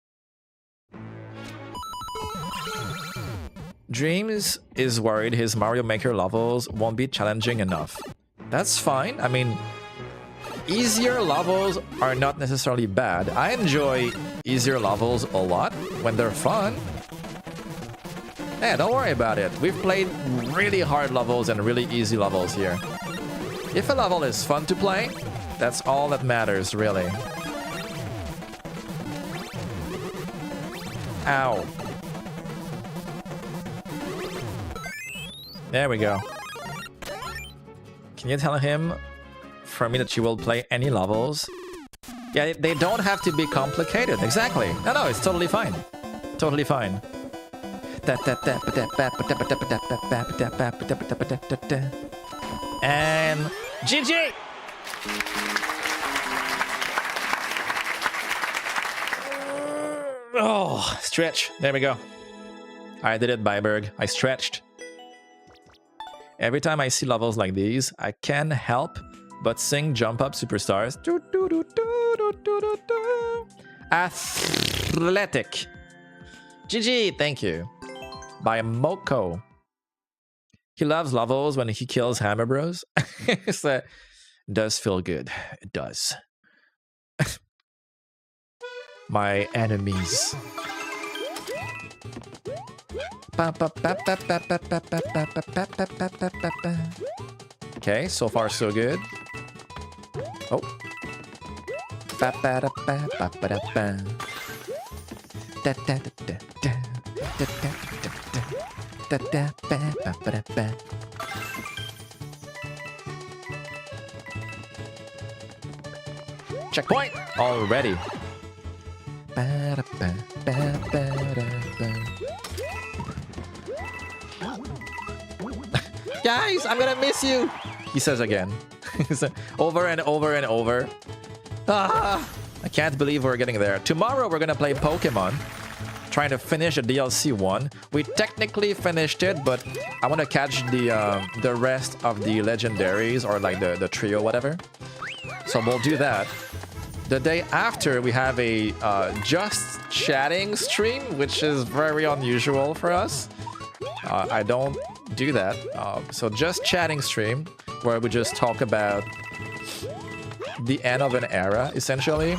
Dreams is worried his Mario Maker levels won't be challenging enough. That's fine. I mean, easier levels are not necessarily bad. I enjoy easier levels a lot when they're fun. Yeah, don't worry about it. We've played really hard levels and really easy levels here. If a level is fun to play, that's all that matters, really. Ow. There we go. Can you tell him for me that you will play any levels? Yeah, they don't have to be complicated. Exactly. No, it's totally fine. Totally fine. And GG! Oh, stretch. There we go. I did it, Byberg. I stretched. Every time I see levels like these, I can't help but sing Jump Up Superstars. Athletic. GG, thank you. By Moko. He loves levels when he kills Hammer Bros. So, does feel good. It does. My enemies. Okay, so far so good. Oh. Checkpoint already. Guys, I'm gonna miss you, he says again. Over and over and over. Ah, I can't believe we're getting there. Tomorrow we're gonna play Pokemon, trying to finish a DLC 1. We technically finished it, but I want to catch the rest of the legendaries, or like the trio, whatever. So we'll do that. The day after, we have a just chatting stream, which is very unusual for us. I don't do that. So just chatting stream, where we just talk about the end of an era, essentially.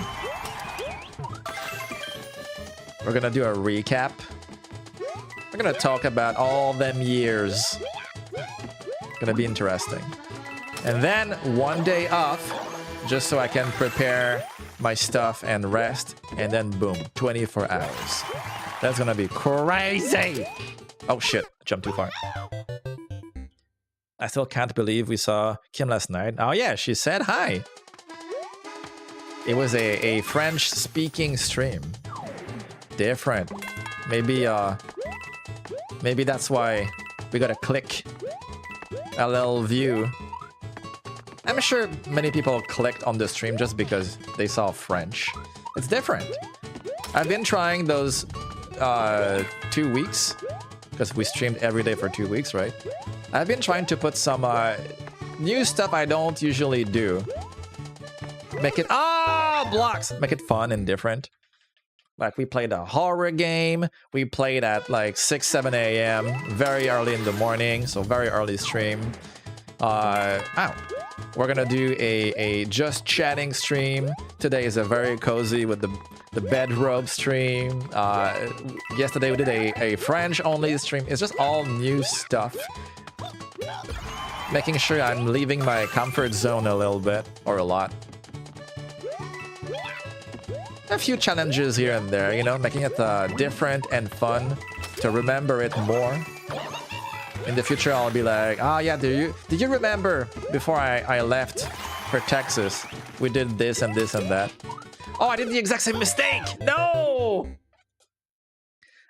We're gonna do a recap. We're gonna talk about all them years. Gonna be interesting. And then one day off, just so I can prepare my stuff and rest, and then boom, 24 hours. That's gonna be crazy. Oh shit, jumped too far. I still can't believe we saw Kim last night. Oh yeah, she said hi. It was a French-speaking stream. Different. Maybe that's why we got a click. A little view. I'm sure many people clicked on the stream just because they saw French. It's different. I've been trying those 2 weeks, because we streamed every day for 2 weeks, right? I've been trying to put some new stuff I don't usually do. Make it blocks. Make it fun and different. Like we played a horror game. We played at like 6, 7 a.m. very early in the morning, so very early stream. We're gonna do a just chatting stream. Today is a very cozy with the bedrobe stream. Yesterday we did a French only stream. It's just all new stuff. Making sure I'm leaving my comfort zone a little bit, or a lot. A few challenges here and there, you know, making it different and fun to remember it more. In the future, I'll be like, oh yeah, did you remember before I left for Texas, we did this and this and that? Oh, I did the exact same mistake! No!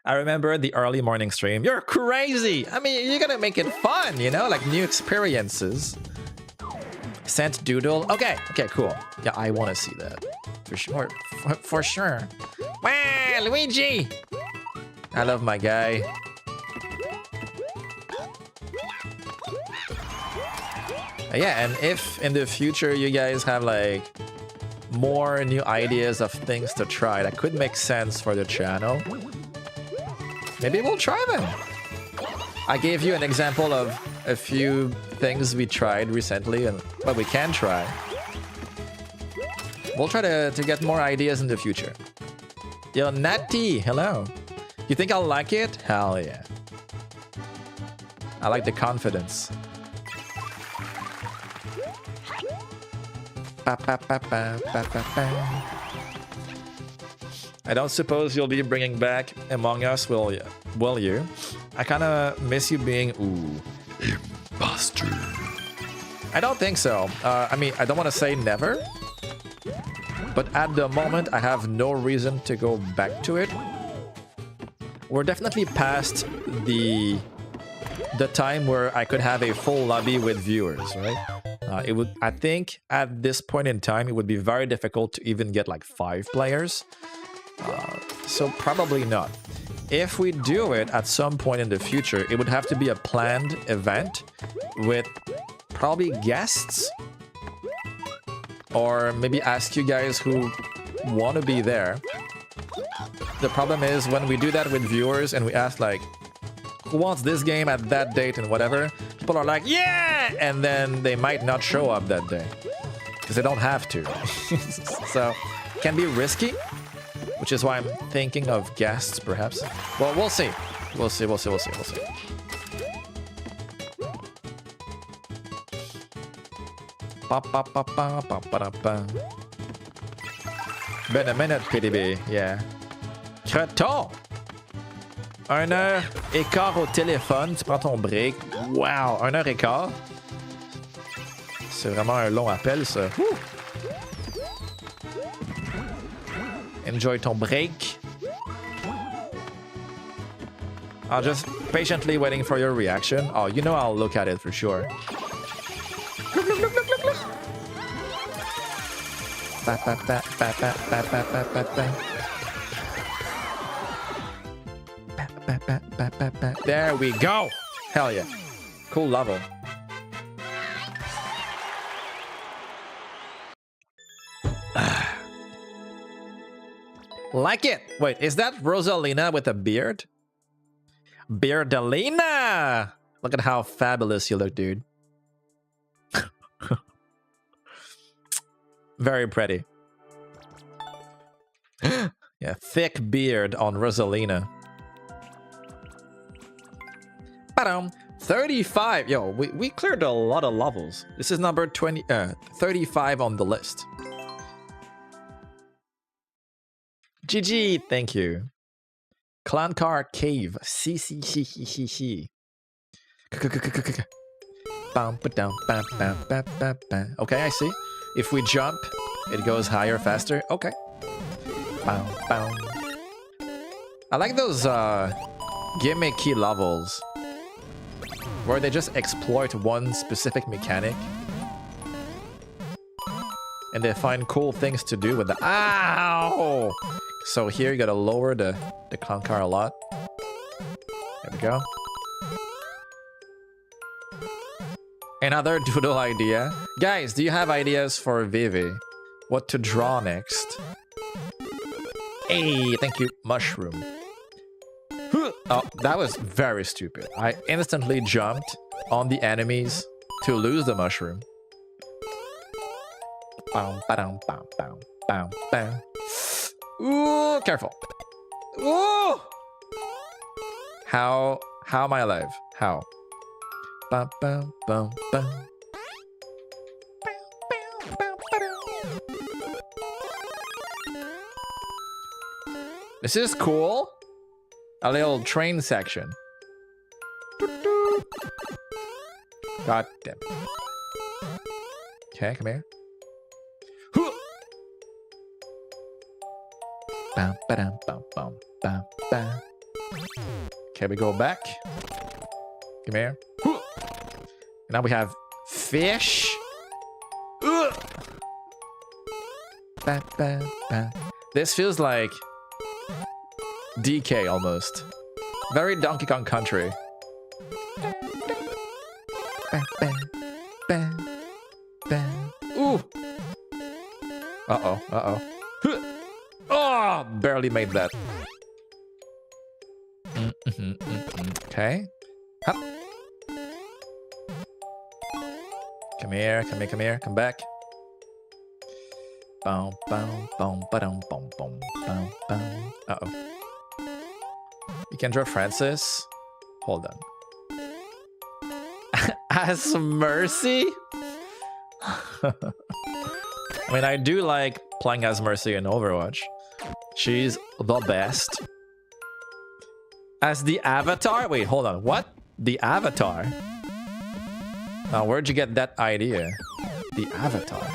I remember the early morning stream. You're crazy! I mean, you gotta make it fun, you know, like new experiences. Sent doodle. Okay, cool. Yeah, I want to see that. For sure. For sure. Wow, Luigi! I love my guy. Yeah, and if in the future you guys have like more new ideas of things to try that could make sense for the channel, maybe we'll try them. I gave you an example of a few things we tried recently and what we can try. We'll try to get more ideas in the future. Yo, Natty, hello. You think I'll like it? Hell yeah. I like the confidence. I don't suppose you'll be bringing back Among Us, will you? I kind of miss you being imposter. I don't think so. I mean, I don't want to say never, but at the moment, I have no reason to go back to it. We're definitely past the time where I could have a full lobby with viewers, right? I think at this point in time, it would be very difficult to even get like 5 players. So probably not. If we do it at some point in the future, it would have to be a planned event with probably guests, or maybe ask you guys who want to be there. The problem is when we do that with viewers and we ask like, who wants this game at that date and whatever, people are like, yeah, and then they might not show up that day because they don't have to. So it can be risky, which is why I'm thinking of guests perhaps. Well, we'll see. We'll see. Ben a minute, PDB, yeah. Creton! 1 heure et quart au téléphone, tu prends ton break. Wow, 1 heure et quart. C'est vraiment un long appel, ça. Woo! Enjoy ton break. I'll just patiently waiting for your reaction. Oh, you know I'll look at it for sure. There we go. Hell yeah. Cool level. Like it. Wait, is that Rosalina with a beard? Beardalina! Look at how fabulous you look, dude. Very pretty. Yeah, thick beard on Rosalina. 35. Yo, we cleared a lot of levels. This is number 35 on the list. GG, thank you. Clan Car Cave. C. Okay, I see. If we jump, it goes higher, faster. Okay. I like those gimmicky levels where they just exploit one specific mechanic and they find cool things to do with the— Ow! So here you gotta lower the clown car a lot. There we go. Another doodle idea. Guys, do you have ideas for Vivi? What to draw next? Hey, thank you, mushroom. Oh, that was very stupid. I instantly jumped on the enemies to lose the mushroom. Ooh, careful. Ooh! How am I alive? How? This is cool. A little train section. God damn. Okay, come here. Okay, we go back. Come here. And now we have fish. This feels like DK almost. Very Donkey Kong Country. Ooh. Uh-oh. Oh, barely made that. Okay. Hup. Come here, come back. Uh-oh. You can draw Francis. Hold on. As Mercy? I mean, I do like playing as Mercy in Overwatch. She's the best. As the Avatar? Wait, hold on. What? The Avatar? Now, where'd you get that idea? The Avatar.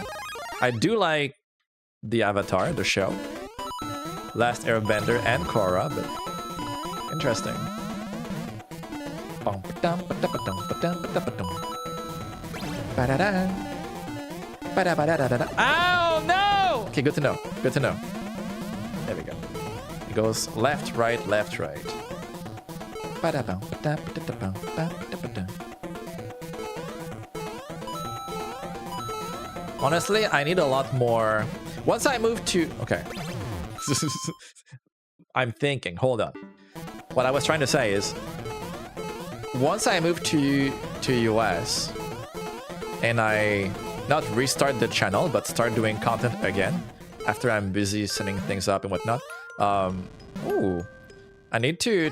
I do like the Avatar, the show. Last Airbender and Korra, but interesting. Oh no! Okay, good to know. Good to know. There we go. It goes left, right, left, right. Honestly, I need a lot more. Once I move to... Okay. I'm thinking. Hold on. What I was trying to say is, once I move to US and I not restart the channel, but start doing content again after I'm busy setting things up and whatnot. I need to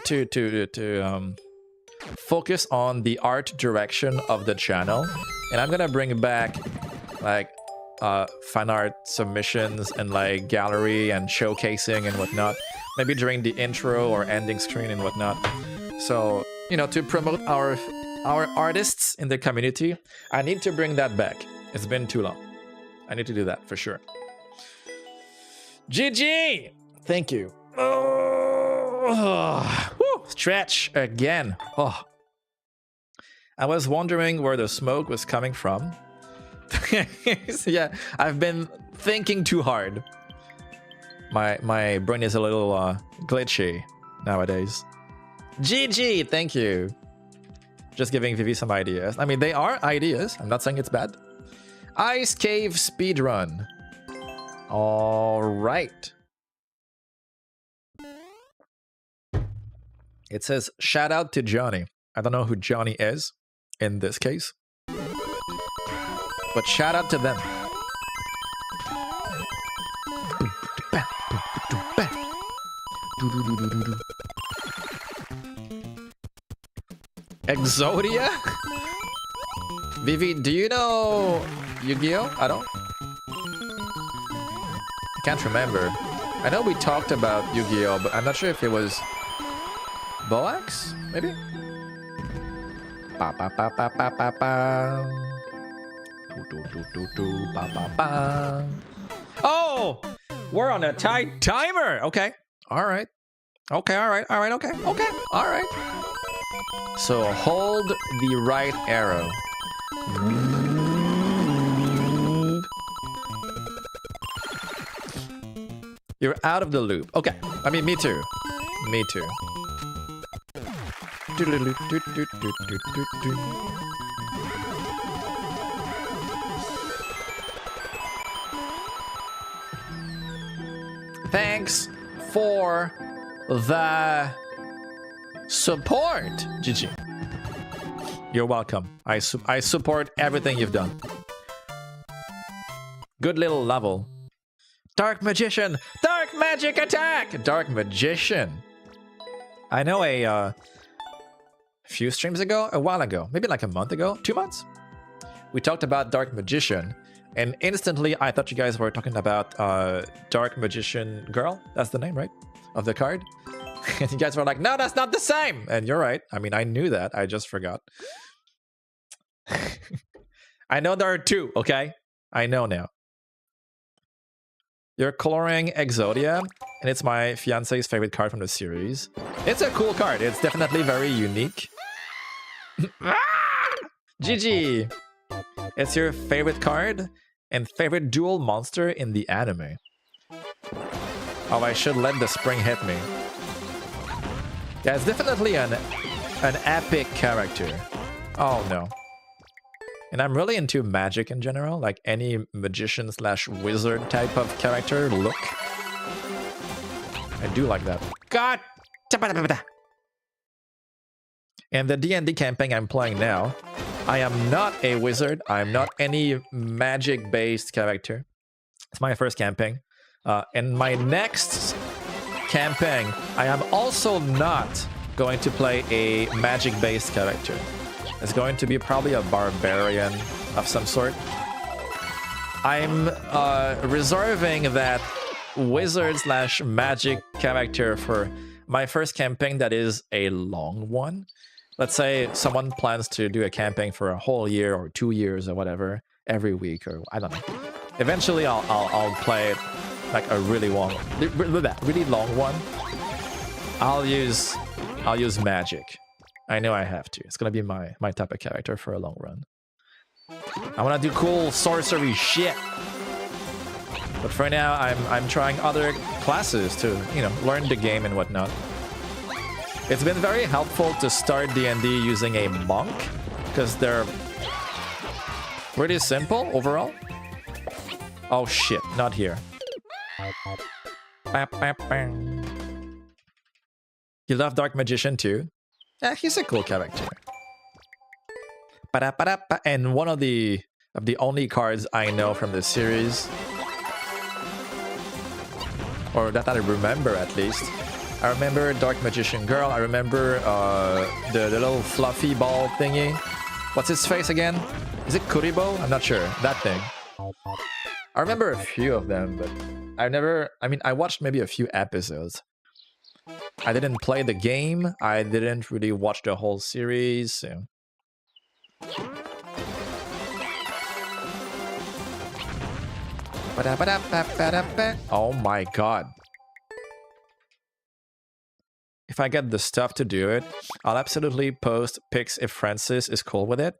focus on the art direction of the channel, and I'm gonna bring back like fan art submissions and like gallery and showcasing and whatnot, maybe during the intro or ending screen and whatnot. So, you know, to promote our artists in the community, I need to bring that back. It's been too long. I need to do that for sure. GG! Thank you. Oh, stretch again. Oh. I was wondering where the smoke was coming from. Yeah, I've been thinking too hard. My brain is a little glitchy nowadays. GG, thank you. Just giving Vivi some ideas. I mean, they are ideas. I'm not saying it's bad. Ice Cave speedrun. All right. It says, shout out to Johnny. I don't know who Johnny is in this case, but shout out to them. Exodia? Vivi, do you know Yu-Gi-Oh? I don't. I can't remember. I know we talked about Yu-Gi-Oh, but I'm not sure if it was Boax, maybe? Ba ba ba ba ba ba ba. Ba ba ba. Oh! We're on a tight timer! Okay. Alright. Okay, alright, alright, okay, okay, alright. So hold the right arrow. You're out of the loop. Okay. I mean, me too. Me too. Thanks for the support, GG. You're welcome. I support everything you've done. Good little level. Dark Magician! Dark Magic Attack! Dark Magician. I know a few streams ago, a while ago, maybe like a month ago, 2 months, we talked about Dark Magician, and instantly I thought you guys were talking about Dark Magician Girl. That's the name, right? Of the card. And you guys were like, no, that's not the same! And you're right. I mean, I knew that. I just forgot. I know there are two, okay? I know now. You're coloring Exodia, and it's my fiance's favorite card from the series. It's a cool card. It's definitely very unique. GG! It's your favorite card and favorite dual monster in the anime. Oh, I should let the spring hit me. Yeah, it's definitely an epic character. Oh no. And I'm really into magic in general, like any magician / wizard type of character look. I do like that. God! And the D&D campaign I'm playing now, I am not a wizard. I'm not any magic-based character. It's my first campaign. In my next campaign, I am also not going to play a magic-based character. It's going to be probably a barbarian of some sort. I'm reserving that wizard / magic character for my first campaign that is a long one. Let's say someone plans to do a campaign for a whole year or 2 years or whatever, every week, or I don't know. Eventually I'll play it like a really long one. I'll use magic. I know I have to. It's gonna be my type of character for a long run. I wanna do cool sorcery shit. But for now, I'm trying other classes to, you know, learn the game and whatnot. It's been very helpful to start D&D using a monk, because they're pretty simple overall. Oh shit, not here. You love Dark Magician too? Yeah, he's a cool character. And one of the only cards I know from this series, or that I remember at least. I remember Dark Magician Girl. I remember the little fluffy ball thingy. What's his face again? Is it Kuribo? I'm not sure. That thing. I remember a few of them, but I watched maybe a few episodes. I didn't play the game. I didn't really watch the whole series. So. Oh my god. If I get the stuff to do it, I'll absolutely post pics if Francis is cool with it.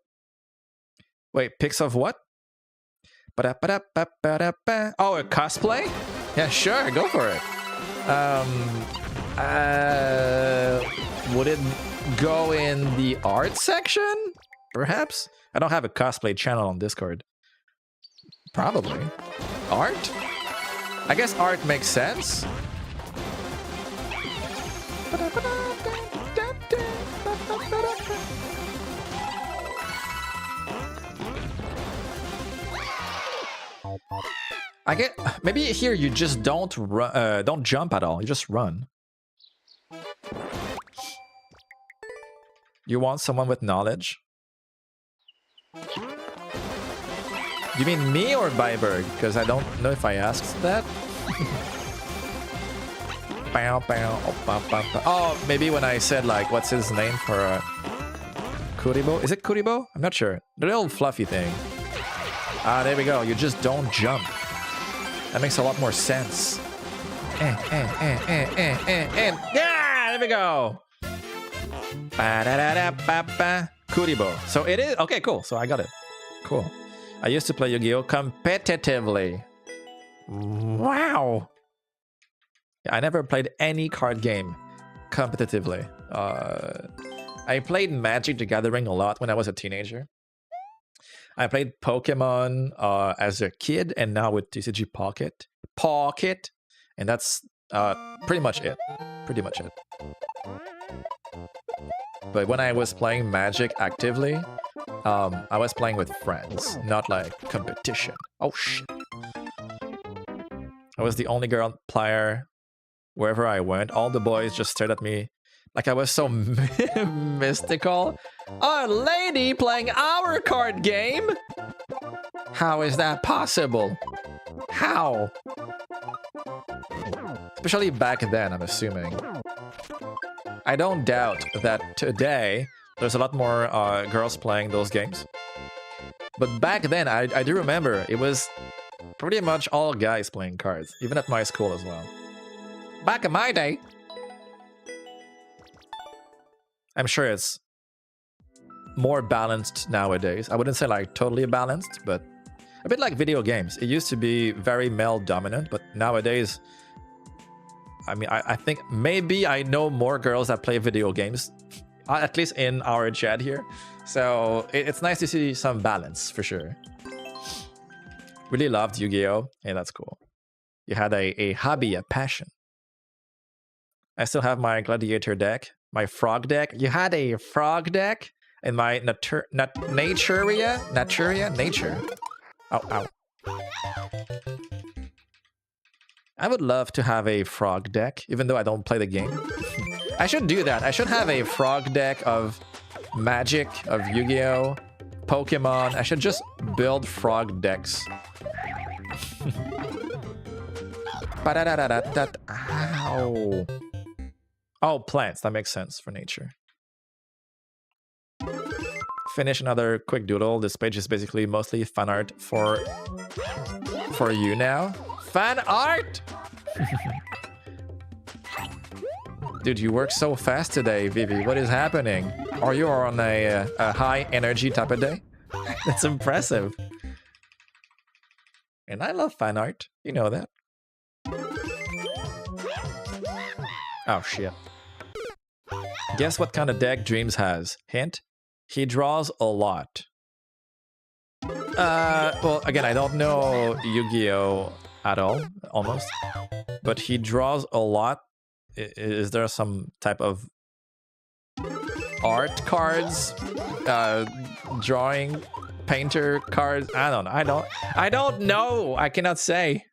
Wait, pics of what? Oh, a cosplay? Yeah, sure, go for it. Would it go in the art section? Perhaps? I don't have a cosplay channel on Discord. Probably. Art? I guess art makes sense. I get maybe here you just don't run, don't jump at all. You just run. You want someone with knowledge? You mean me or Byberg? Because I don't know if I asked that. Oh, maybe when I said like, what's his name for Kuribo? Is it Kuribo? I'm not sure. The little fluffy thing. Ah, there we go. You just don't jump. That makes a lot more sense. Yeah, there we go. Kuribo. So it is okay. Cool. So I got it. Cool. I used to play Yu-Gi-Oh competitively. Wow. I never played any card game competitively. I played Magic the Gathering a lot when I was a teenager. I played Pokemon as a kid, and now with TCG Pocket, and that's pretty much it. But when I was playing Magic actively, I was playing with friends, not like competition. Oh shit! I was the only girl player wherever I went. All the boys just stared at me like I was so mystical. A lady playing our card game? How is that possible? How? Especially back then, I'm assuming. I don't doubt that today there's a lot more girls playing those games. But back then, I do remember it was pretty much all guys playing cards, even at my school as well. Back in my day. I'm sure it's more balanced nowadays. I wouldn't say like totally balanced, but a bit like video games. It used to be very male dominant, but nowadays, I mean, I think maybe I know more girls that play video games, at least in our chat here. So it's nice to see some balance for sure. Really loved Yu-Gi-Oh! Hey, that's cool. You had a hobby, a passion. I still have my gladiator deck, my frog deck. You had a frog deck in my nature. Ow. I would love to have a frog deck, even though I don't play the game. I should do that. I should have a frog deck of Magic, of Yu-Gi-Oh!, Pokemon. I should just build frog decks. Ow. Oh, plants. That makes sense for nature. Finish another quick doodle. This page is basically mostly fan art for you now. Fan art! Dude, you work so fast today, Vivi. What is happening? Are you on a high energy type of day? That's impressive. And I love fan art. You know that. Oh, shit. Guess what kind of deck Dreams has? Hint? He draws a lot. Well, again, I don't know Yu-Gi-Oh! At all, almost. But he draws a lot. Is there some type of art cards? Drawing? Painter cards? I don't know. I cannot say.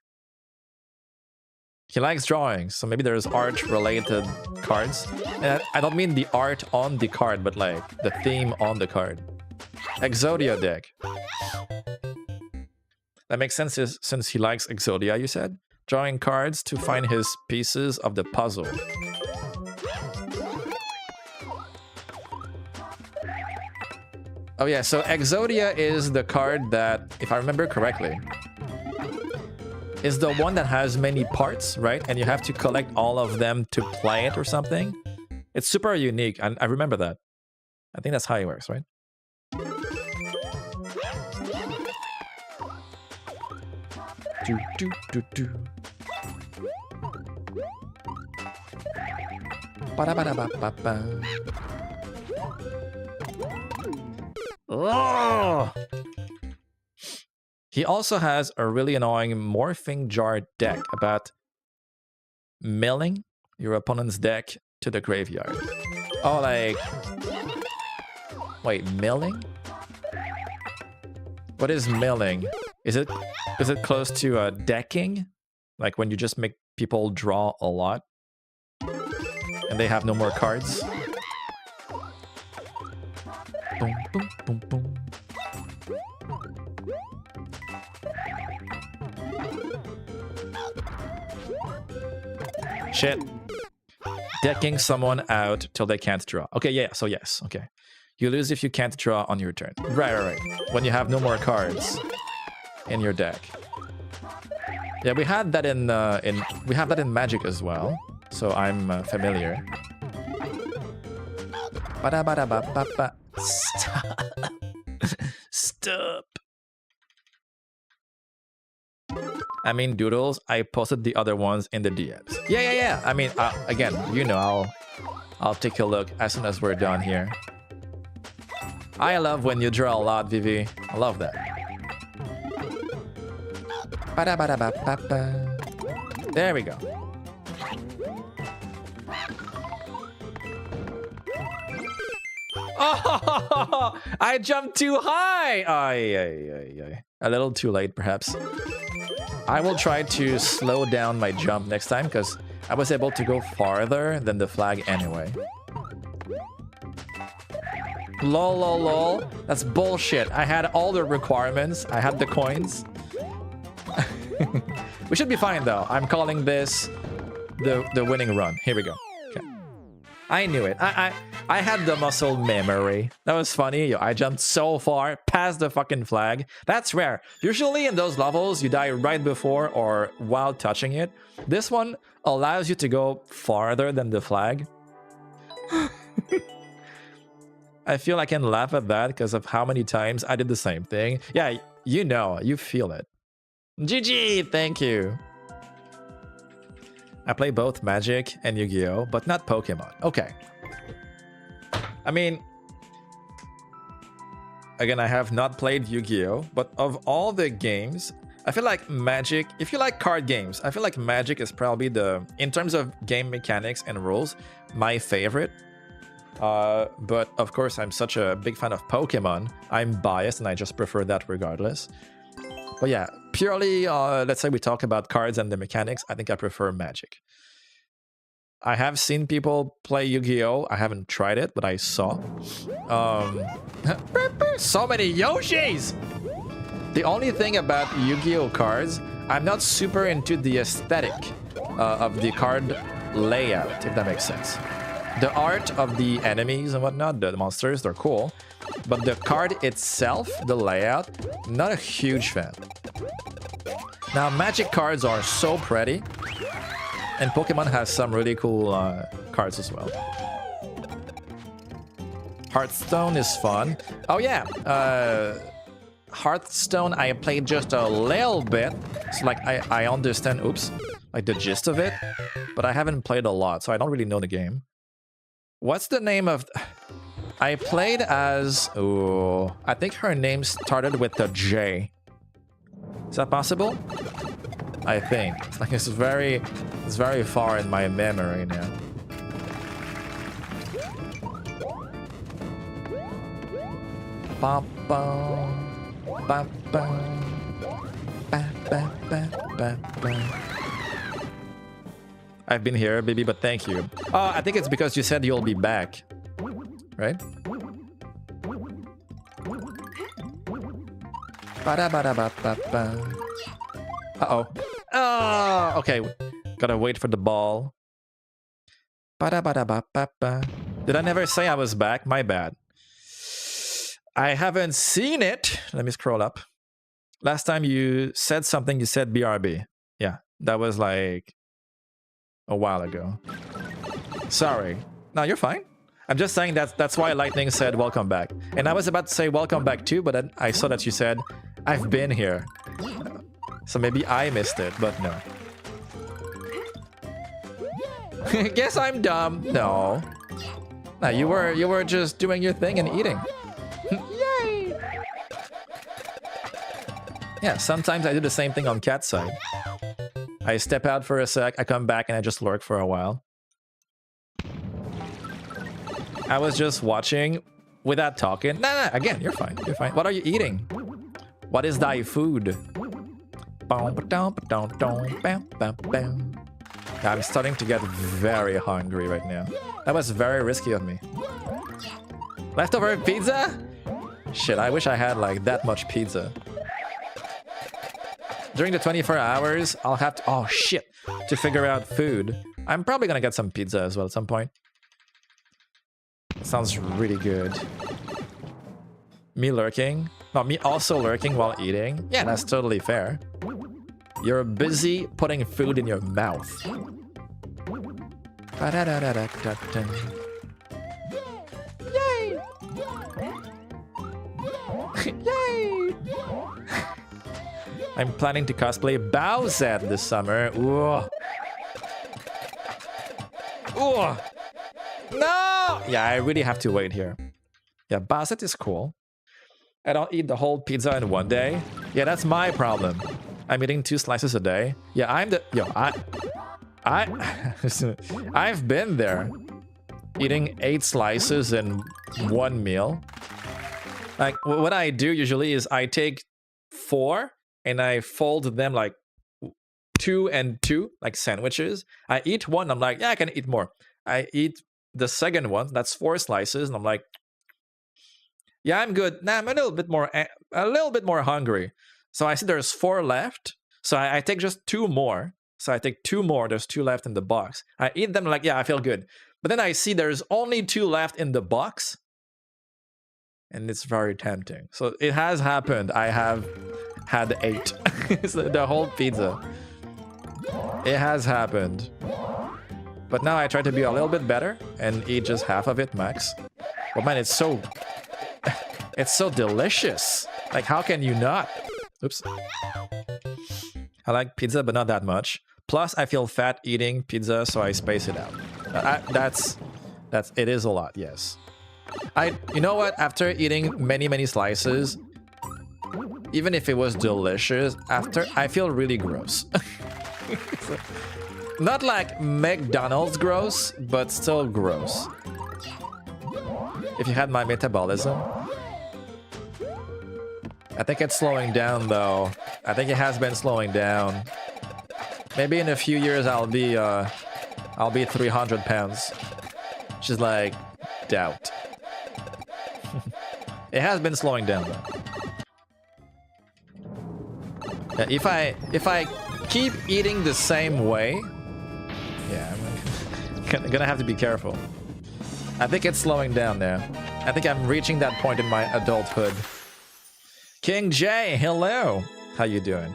He likes drawing, so maybe there's art-related cards. And I don't mean the art on the card, but like the theme on the card. Exodia deck. That makes sense since he likes Exodia, you said? Drawing cards to find his pieces of the puzzle. Oh yeah, so Exodia is the card that, if I remember correctly, is the one that has many parts, right? And you have to collect all of them to play it or something. It's super unique, and I remember that. I think that's how it works, right? Oh! He also has a really annoying morphing jar deck about milling your opponent's deck to the graveyard. Oh, like... Wait, milling? What is milling? Is it close to decking? Like when you just make people draw a lot? And they have no more cards? Boom, boom, boom, boom. Shit. Decking someone out till they can't draw. Okay, yeah, so yes, okay. You lose if you can't draw on your turn. Right. When you have no more cards in your deck. Yeah, we had that in Magic as well, so I'm familiar. Stop. Stop. I mean, Doodles, I posted the other ones in the DMs. Yeah. I mean, again, you know, I'll take a look as soon as we're done here. I love when you draw a lot, Vivi. I love that. There we go. Oh, I jumped too high. Ay. A little too late, perhaps. I will try to slow down my jump next time because I was able to go farther than the flag anyway. Lol. That's bullshit. I had all the requirements. I had the coins. We should be fine though. I'm calling this the winning run. Here we go. Okay. I knew it. I had the muscle memory. That was funny. Yo, I jumped so far past the fucking flag. That's rare. Usually in those levels, you die right before or while touching it. This one allows you to go farther than the flag. I feel I can laugh at that because of how many times I did the same thing. Yeah, you know, you feel it. GG, thank you. I play both Magic and Yu-Gi-Oh, but not Pokemon. Okay. I mean, again, I have not played Yu-Gi-Oh, but of all the games, I feel like Magic, if you like card games, I feel like Magic is probably in terms of game mechanics and rules, my favorite. But of course, I'm such a big fan of Pokemon. I'm biased and I just prefer that regardless. But yeah, purely, let's say we talk about cards and the mechanics, I think I prefer Magic. I have seen people play Yu-Gi-Oh! I haven't tried it, but I saw. So many Yoshis! The only thing about Yu-Gi-Oh! Cards, I'm not super into the aesthetic of the card layout, if that makes sense. The art of the enemies and whatnot, the monsters, they're cool. But the card itself, the layout, not a huge fan. Now, Magic cards are so pretty. And Pokemon has some really cool cards as well. Hearthstone is fun. Oh yeah, Hearthstone, I played just a little bit. So like I understand, oops, like the gist of it, but I haven't played a lot, so I don't really know the game. What's the name of... I played as... Oh, I think her name started with a J. Is that possible? I think. It's like it's very far in my memory now. Bum, bum, bum, bum, ba, ba, ba, ba, ba. I've been here, baby, but thank you. Oh, I think it's because you said you'll be back. Right? Uh-oh. Oh, okay. Gotta wait for the ball. Did I never say I was back? My bad. I haven't seen it. Let me scroll up. Last time you said something, you said BRB. Yeah, that was like a while ago. Sorry. No, you're fine. I'm just saying that's why Lightning said welcome back. And I was about to say welcome back too, but then I saw that you said I've been here. So maybe I missed it, but no. Guess I'm dumb. No. No, you were just doing your thing and eating. Yay! Yeah, sometimes I do the same thing on Cat's side. I step out for a sec, I come back and I just lurk for a while. I was just watching without talking. Nah, again, you're fine. You're fine. What are you eating? What is thy food? I'm starting to get very hungry right now. That was very risky of me. Leftover pizza? Shit, I wish I had like that much pizza. During the 24 hours, I'll have to... Oh, shit. To figure out food. I'm probably gonna get some pizza as well at some point. Sounds really good. Me lurking? No, me also lurking while eating? Yeah, that's totally fair. You're busy putting food in your mouth. Yay! Yay! I'm planning to cosplay Bowsette this summer. Ooh. Ooh. No! Yeah, I really have to wait here. Yeah, Bowsette is cool. I don't eat the whole pizza in one day. Yeah, that's my problem. I'm eating 2 slices a day. Yeah, I'm the... Yo, I've been there. Eating 8 slices in one meal. Like, what I do usually is I take 4 and I fold them like 2 and 2, like sandwiches. I eat one, I'm like, yeah, I can eat more. I eat the second one, that's 4 slices, and I'm like, yeah, I'm good. Nah, I'm a little bit more hungry. So I see there's 4 left. So I take just 2 more. So I take 2 more. There's 2 left in the box. I eat them like, yeah, I feel good. But then I see there's only 2 left in the box. And it's very tempting. So it has happened. I have had 8. The whole pizza. It has happened. But now I try to be a little bit better and eat just half of it max. But man, it's so... It's so delicious. Like, how can you not? Oops. I like pizza, but not that much. Plus, I feel fat eating pizza, so I space it out. It is a lot, yes. You know what? After eating many slices, even if it was delicious, after I feel really gross. Not like McDonald's gross, but still gross. If you had my metabolism. I think it's slowing down though. I think it has been slowing down. Maybe in a few years I'll be 300 pounds. Which is like doubt. It has been slowing down though. Yeah, if I keep eating the same way, yeah, I'm gonna have to be careful. I think it's slowing down now. I think I'm reaching that point in my adulthood. King J, hello. How you doing?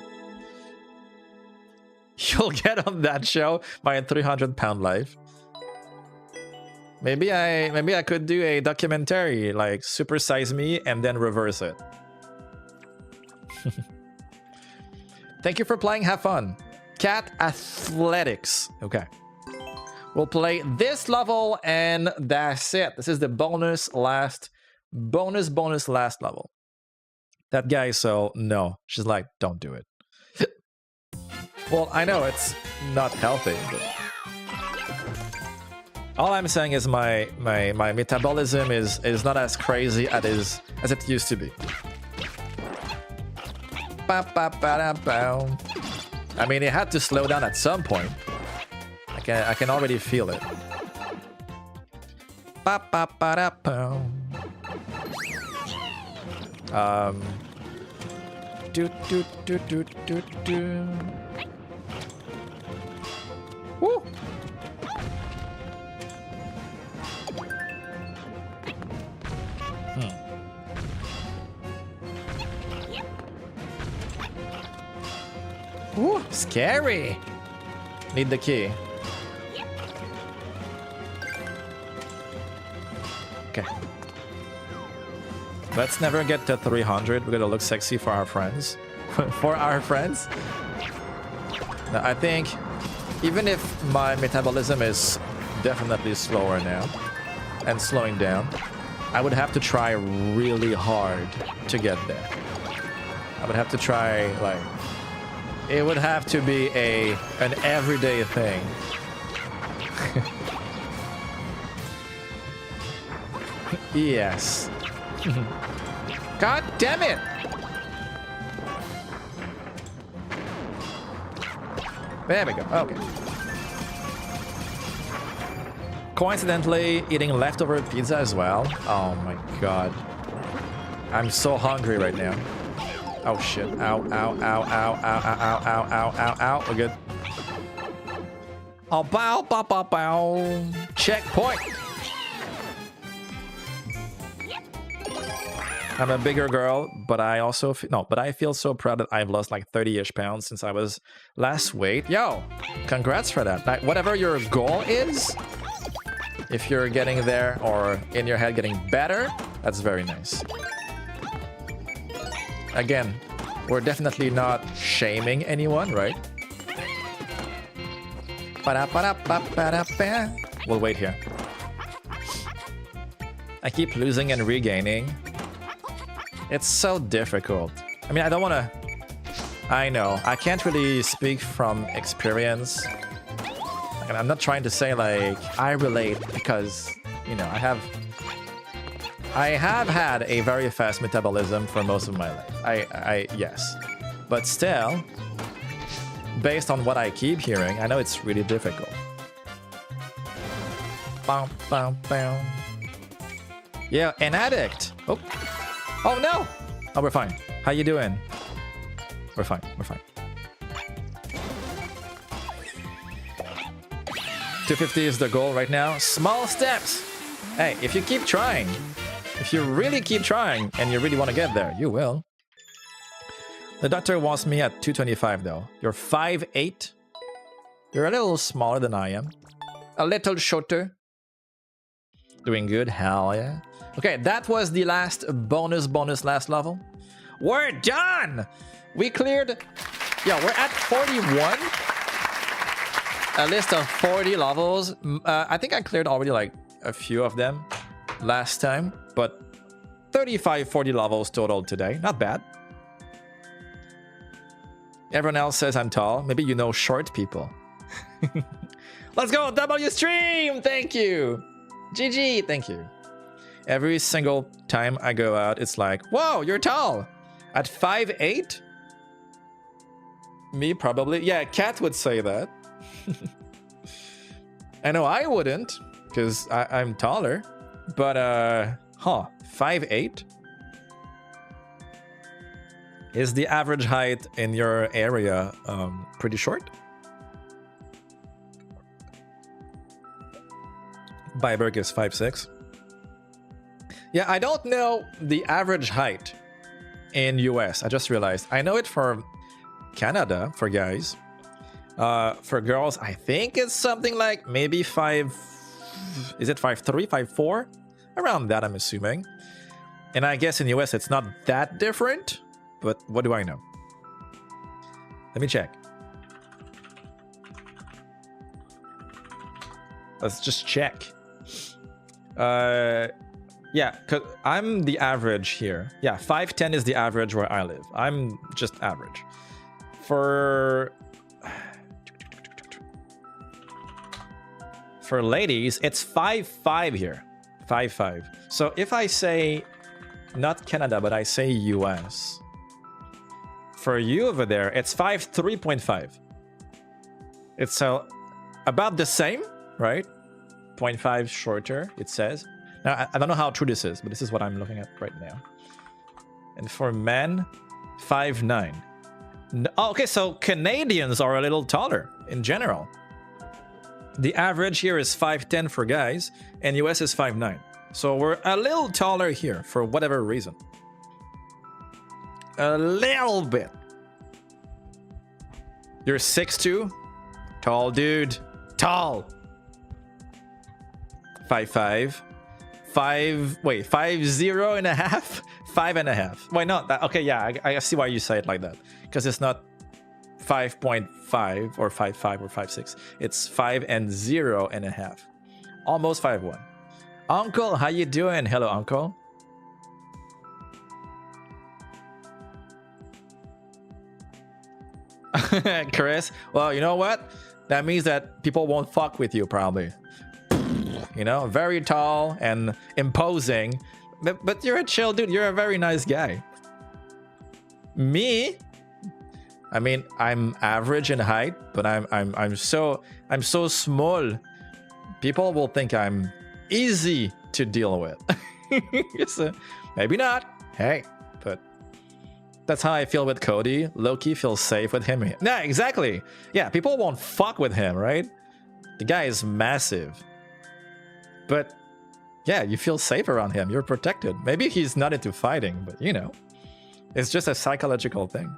You'll get on that show, my 300-pound life. Maybe I could do a documentary like Super Size Me and then reverse it. Thank you for playing. Have fun. Cat Athletics. Okay. We'll play this level and that's it. This is the bonus last level. That guy, so no. She's like, don't do it. Well, I know it's not healthy, but all I'm saying is my metabolism is not as crazy as it used to be. I mean, it had to slow down at some point. I can already feel it. Woo! Ooh, scary. Need the key. Okay. Let's never get to 300. We're gonna look sexy for our friends. For our friends? Now, I think even if my metabolism is definitely slower now and slowing down, I would have to try really hard to get there. I would have to try, like, it would have to be an everyday thing. Yes. God damn it! There we go. Okay. Coincidentally, eating leftover pizza as well. Oh my god. I'm so hungry right now. Oh shit. Ow, ow, ow, ow, ow, ow, ow, ow, ow, ow. We're good. Oh, bow, bow, bow, bow. Checkpoint. I'm a bigger girl, but I also but I feel so proud that I've lost like 30-ish pounds since I was last weight. Yo, congrats for that. Like, whatever your goal is, if you're getting there or in your head getting better, that's very nice. Again, we're definitely not shaming anyone, right? We'll wait here. I keep losing and regaining. It's so difficult. I mean, I don't want to... I know. I can't really speak from experience. And I'm not trying to say, like, I relate because, you know, I have had a very fast metabolism for most of my life. Yes. But still, based on what I keep hearing, I know it's really difficult. Bow, bow, bow. Yeah, an addict. Oh. Oh no! Oh, we're fine. How you doing? We're fine. We're fine. 250 is the goal right now. Small steps. Hey, if you keep trying, if you really keep trying and you really want to get there, you will. The doctor wants me at 225 though. You're 5'8". You're a little smaller than I am. A little shorter. Doing good. Hell yeah. Okay, that was the last bonus last level. We're done! We cleared... Yeah, we're at 41. A list of 40 levels. I think I cleared already like a few of them last time. But 35, 40 levels total today. Not bad. Everyone else says I'm tall. Maybe you know short people. Let's go, W stream! Thank you! GG, thank you. Every single time I go out, it's like, whoa, you're tall. At 5'8"? Me, probably. Yeah, Cat would say that. I know I wouldn't, because I'm taller. But, 5'8"? Is the average height in your area pretty short? Byberg is 5'6". Yeah, I don't know the average height in US. I just realized. I know it for Canada, for guys. For girls, I think it's something like maybe 5... Is it 5'3", 5'4"? Around that, I'm assuming. And I guess in US, it's not that different. but what do I know? Let me check. Let's just check. Yeah, cause I'm the average here. Yeah, 5'10" is the average where I live. I'm just average. For ladies, it's 5'5" here. 5'5". So if I say not Canada, but I say US, for you over there, it's 5'3.5". It's about the same, right? 0.5 shorter, it says. Now, I don't know how true this is, but this is what I'm looking at right now. And for men, 5'9". Oh, okay, so Canadians are a little taller in general. The average here is 5'10" for guys, and US is 5'9". So we're a little taller here for whatever reason. A little bit. You're 6'2"? Tall dude. Tall. 5'5". 5'0 and a half? 5.5. Why not? Okay, yeah, I see why you say it like that. Because it's not 5.5 or 5'5 or 5'6. It's 5 and 0 and a half. Almost 5'1". Uncle, how you doing? Hello, Uncle. Chris, well, you know what? That means that people won't fuck with you, probably. You know, very tall and imposing. But you're a chill dude. You're a very nice guy. Me? I mean, I'm average in height, but I'm so small. People will think I'm easy to deal with. So, maybe not. Hey, but that's how I feel with Cody. Loki feels safe with him. Yeah, exactly. Yeah, people won't fuck with him, right? The guy is massive. But yeah, you feel safe around him. You're protected. Maybe he's not into fighting, but you know, it's just a psychological thing.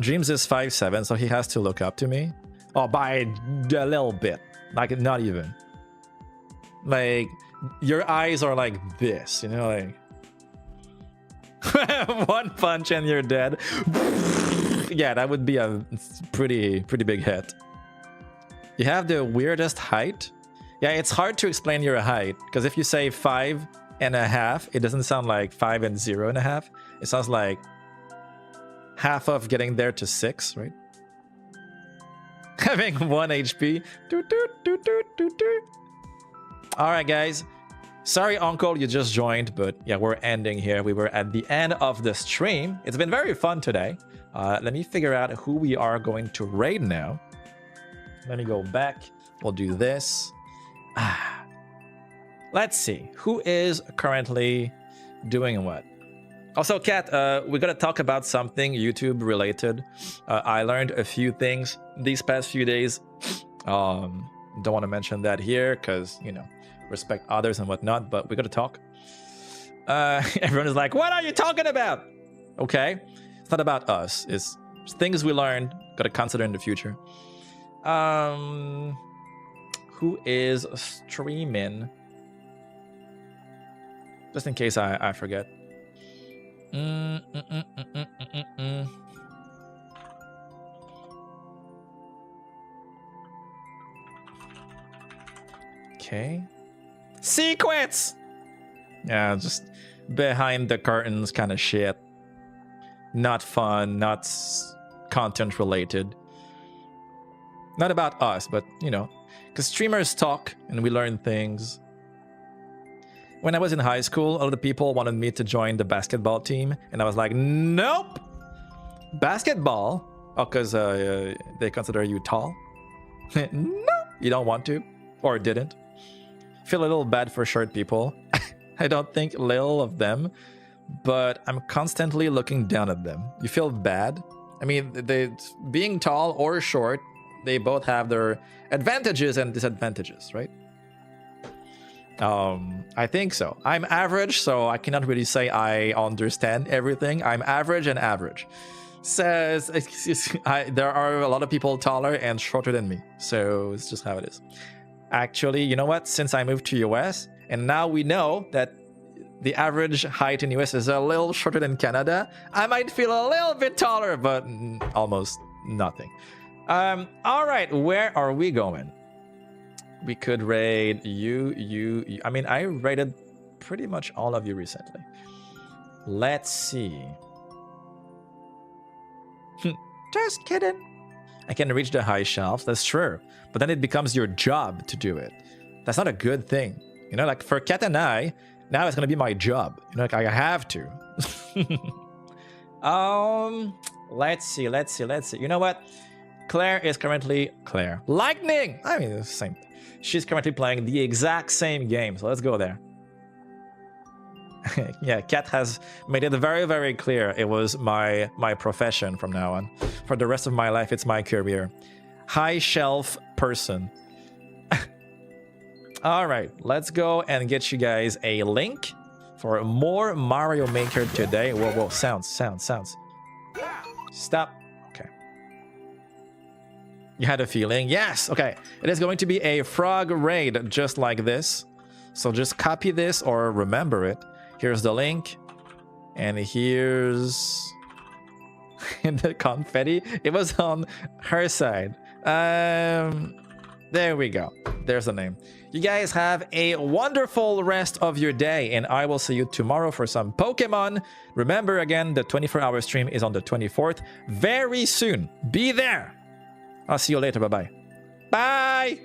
Dreams is 5'7", so he has to look up to me. Oh, by a little bit. Like, not even. Like, your eyes are like this, you know, like... One punch and you're dead. Yeah, that would be a pretty big hit. You have the weirdest height. Yeah, it's hard to explain your height, because if you say 5.5, it doesn't sound like 5 and 0 and a half. It sounds like half of getting there to 6, right? Having 1 HP. Alright, guys. Sorry, Uncle, you just joined, but yeah, we're ending here. We were at the end of the stream. It's been very fun today. Let me figure out who we are going to raid now. Let me go back. We'll do this. Let's see. Who is currently doing what? Also, Kat, we got to talk about something YouTube related. I learned a few things these past few days. Don't want to mention that here because, you know, respect others and whatnot, but we got to talk. Everyone is like, what are you talking about? Okay. It's not about us. It's things we learned. Got to consider in the future. Who is streaming? Just in case I forget. Okay. Secrets! Yeah, just behind the curtains kind of shit. Not fun, not content related. Not about us, but, you know, because streamers talk and we learn things. When I was in high school, a lot of people wanted me to join the basketball team, and I was like, nope! Basketball? Oh, because they consider you tall? No, you don't want to, or didn't. Feel a little bad for short people. I don't think little of them, but I'm constantly looking down at them. You feel bad? I mean, being tall or short, they both have their advantages and disadvantages, right? I think so. I'm average, so I cannot really say I understand everything. I'm average and average. Says there are a lot of people taller and shorter than me, so it's just how it is. Actually, you know what? Since I moved to US, and now we know that the average height in US is a little shorter than Canada. I might feel a little bit taller, but almost nothing. All right, where are we going? We could raid you. I mean, I raided pretty much all of you recently. Let's see. Just kidding. I can reach the high shelves, that's true. But then it becomes your job to do it. That's not a good thing. You know, like for Cat and I, now it's gonna be my job. You know, like I have to. Let's see. You know what? Claire is currently Lightning! I mean, it's the same. She's currently playing the exact same game, so let's go there. Yeah, Cat has made it very, very clear it was my profession from now on. For the rest of my life, it's my career. High shelf person. All right, let's go and get you guys a link for more Mario Maker today. Whoa, sounds. Stop. Okay. You had a feeling? Yes, okay. It is going to be a frog raid just like this. So just copy this or remember it. Here's the link. And here's the confetti. It was on her side. There we go. There's the name. You guys have a wonderful rest of your day, and I will see you tomorrow for some Pokemon. Remember, again, the 24-hour stream is on the 24th. Very soon. Be there. I'll see you later. Bye-bye. Bye!